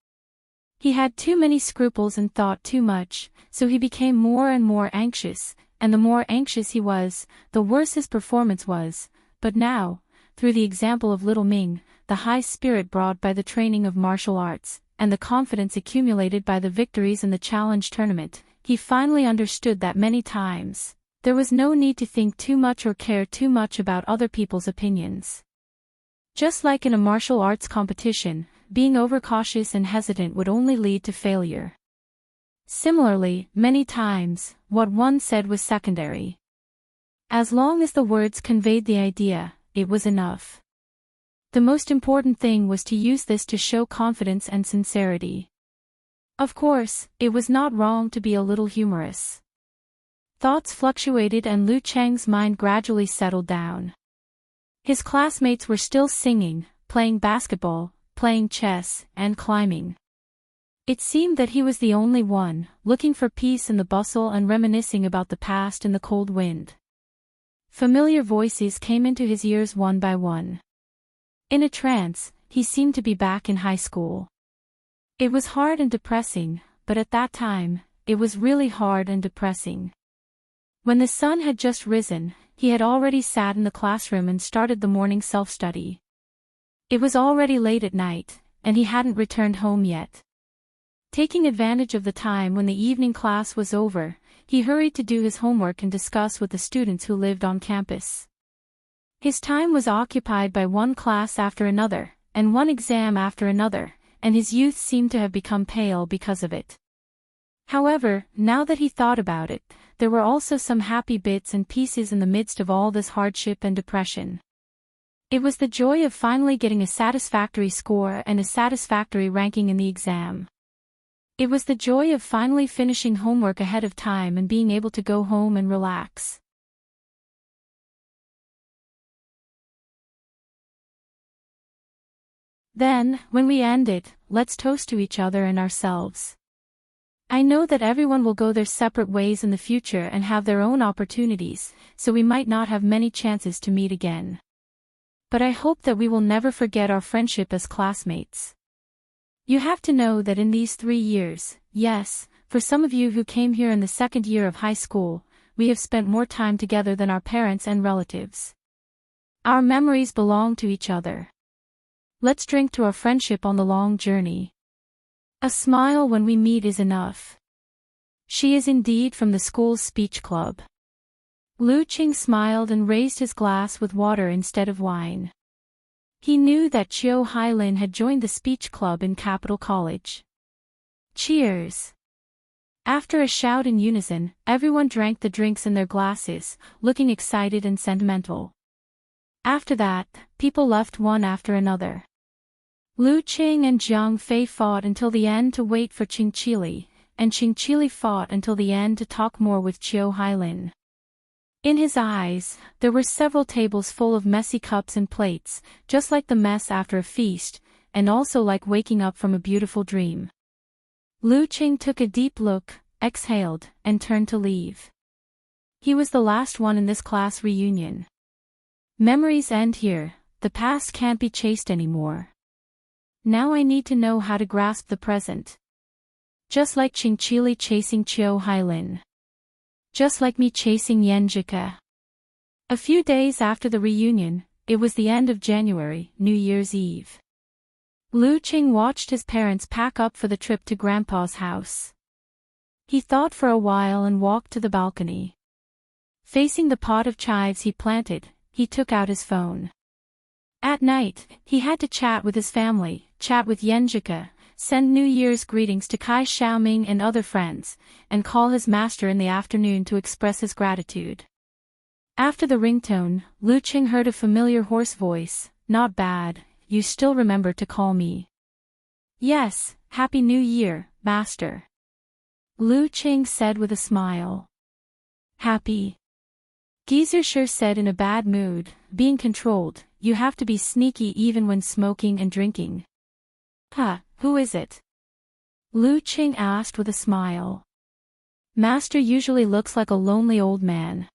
He had too many scruples and thought too much, so he became more and more anxious, and the more anxious he was, the worse his performance was. But now, through the example of little Ming, the high spirit brought by the training of martial arts, and the confidence accumulated by the victories in the challenge tournament, he finally understood that many times, there was no need to think too much or care too much about other people's opinions. Just like in a martial arts competition, being overcautious and hesitant would only lead to failure. Similarly, many times, what one said was secondary. As long as the words conveyed the idea, it was enough. The most important thing was to use this to show confidence and sincerity. Of course, it was not wrong to be a little humorous. Thoughts fluctuated and Lu Cheng's mind gradually settled down. His classmates were still singing, playing basketball, playing chess, and climbing. It seemed that he was the only one, looking for peace in the bustle and reminiscing about the past in the cold wind. Familiar voices came into his ears one by one. In a trance, he seemed to be back in high school. It was hard and depressing, but at that time, it was really hard and depressing. When the sun had just risen, he had already sat in the classroom and started the morning self-study. It was already late at night, and he hadn't returned home yet. Taking advantage of the time when the evening class was over, he hurried to do his homework and discuss with the students who lived on campus. His time was occupied by one class after another, and one exam after another, and his youth seemed to have become pale because of it. However, now that he thought about it, there were also some happy bits and pieces in the midst of all this hardship and depression. It was the joy of finally getting a satisfactory score and a satisfactory ranking in the exam. It was the joy of finally finishing homework ahead of time and being able to go home and relax. Then, when we end it, let's toast to each other and ourselves. I know that everyone will go their separate ways in the future and have their own opportunities, so we might not have many chances to meet again. But I hope that we will never forget our friendship as classmates. You have to know that in these 3 years, yes, for some of you who came here in the second year of high school, we have spent more time together than our parents and relatives. Our memories belong to each other. Let's drink to our friendship on the long journey. A smile when we meet is enough. She is indeed from the school's speech club. Lu Qing smiled and raised his glass with water instead of wine. He knew that Chiu Hailin had joined the speech club in Capital College. Cheers! After a shout in unison, everyone drank the drinks in their glasses, looking excited and sentimental. After that, people left one after another. Lu Qing and Jiang Fei fought until the end to wait for Qing Qili, and Qing Qili fought until the end to talk more with Chiu Hailin. In his eyes, there were several tables full of messy cups and plates, just like the mess after a feast, and also like waking up from a beautiful dream. Lu Qing took a deep look, exhaled, and turned to leave. He was the last one in this class reunion. Memories end here, the past can't be chased anymore. Now I need to know how to grasp the present. Just like Qing Qili chasing Chiu Hailin. Just like me chasing Yenjika. A few days after the reunion, it was the end of January, New Year's Eve. Lu Qing watched his parents pack up for the trip to Grandpa's house. He thought for a while and walked to the balcony. Facing the pot of chives he planted, he took out his phone. At night, he had to chat with his family, chat with Yenjika, send New Year's greetings to Kai Xiaoming and other friends, and call his master in the afternoon to express his gratitude. After the ringtone, Lu Qing heard a familiar hoarse voice, "Not bad, you still remember to call me." "Yes, Happy New Year, Master," Lu Qing said with a smile. "Happy?" Geezer said in a bad mood, "Being controlled, you have to be sneaky even when smoking and drinking." "Huh, who is it?" Lu Qing asked with a smile. "Master usually looks like a lonely old man."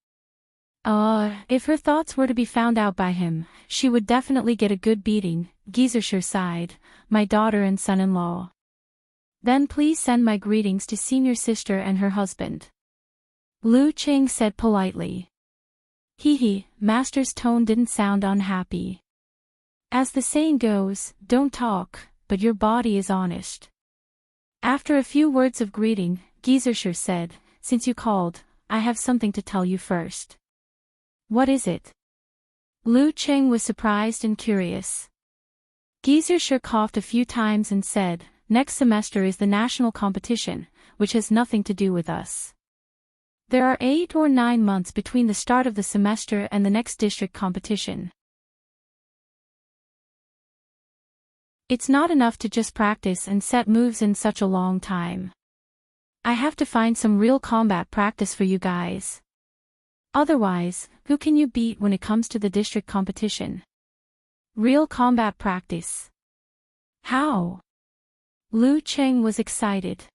If her thoughts were to be found out by him, she would definitely get a good beating, Geezer sighed, "My daughter and son-in-law." "Then please send my greetings to senior sister and her husband," Lu Qing said politely. Hee, Master's tone didn't sound unhappy. As the saying goes, don't talk, but your body is honest. After a few words of greeting, Geezer said, "Since you called, I have something to tell you first." "What is it?" Lu Qing was surprised and curious. Geezer coughed a few times and said, "Next semester is the national competition, which has nothing to do with us. There are 8 or 9 months between the start of the semester and the next district competition. It's not enough to just practice and set moves in such a long time. I have to find some real combat practice for you guys. Otherwise, who can you beat when it comes to the district competition? Real combat practice. How?" Lu Qing was excited.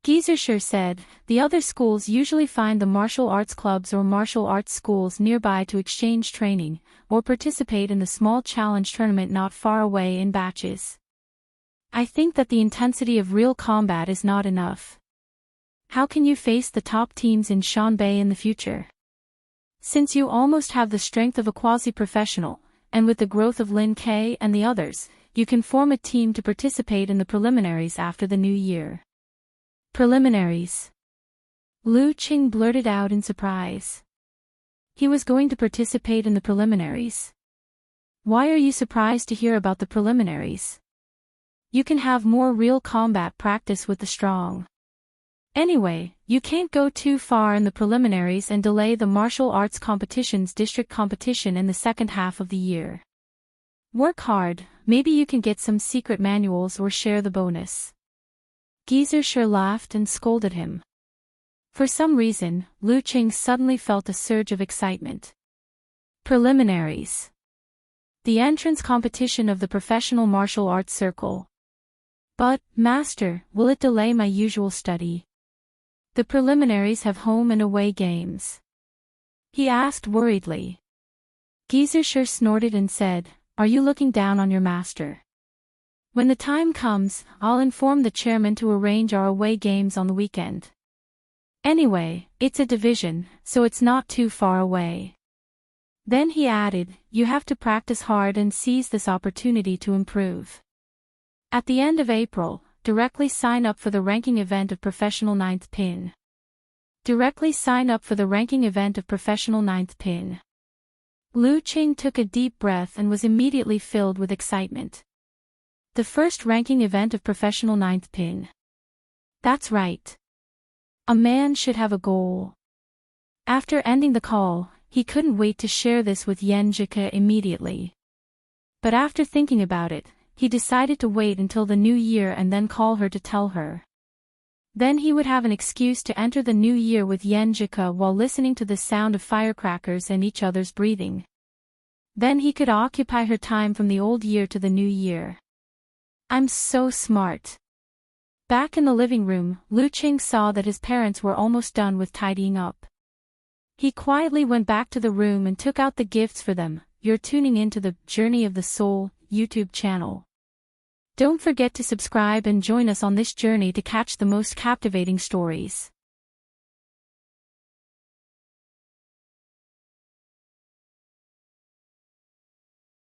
Geezer said, "The other schools usually find the martial arts clubs or martial arts schools nearby to exchange training, or participate in the small challenge tournament not far away in batches. I think that the intensity of real combat is not enough. How can you face the top teams in Shanbei in the future? Since you almost have the strength of a quasi-professional, and with the growth of Lin Ke and the others, you can form a team to participate in the preliminaries after the new year." "Preliminaries?" Lu Qing blurted out in surprise. He was going to participate in the preliminaries. "Why are you surprised to hear about the preliminaries? You can have more real combat practice with the strong. Anyway, you can't go too far in the preliminaries and delay the martial arts competition's district competition in the second half of the year. Work hard, maybe you can get some secret manuals or share the bonus." Geezer laughed and scolded him. For some reason, Lu Qing suddenly felt a surge of excitement. Preliminaries. The entrance competition of the professional martial arts circle. "But, Master, will it delay my usual study? The preliminaries have home and away games," he asked worriedly. Geezer snorted and said, "Are you looking down on your master? When the time comes, I'll inform the chairman to arrange our away games on the weekend. Anyway, it's a division, so it's not too far away. Then he added, you have to practice hard and seize this opportunity to improve. At the end of April, directly sign up for the ranking event of professional 9th pin. Directly sign up for the ranking event of professional 9th pin. Lu Qing took a deep breath and was immediately filled with excitement. The first ranking event of professional 9th pin. That's right. A man should have a goal. After ending the call, he couldn't wait to share this with Yan Zhike immediately. But after thinking about it, he decided to wait until the new year and then call her to tell her. Then he would have an excuse to enter the new year with Yan Zhike while listening to the sound of firecrackers and each other's breathing. Then he could occupy her time from the old year to the new year. I'm so smart. Back in the living room, Lu Qing saw that his parents were almost done with tidying up. He quietly went back to the room and took out the gifts for them. You're tuning into the Journey of the Soul YouTube channel. Don't forget to subscribe and join us on this journey to catch the most captivating stories.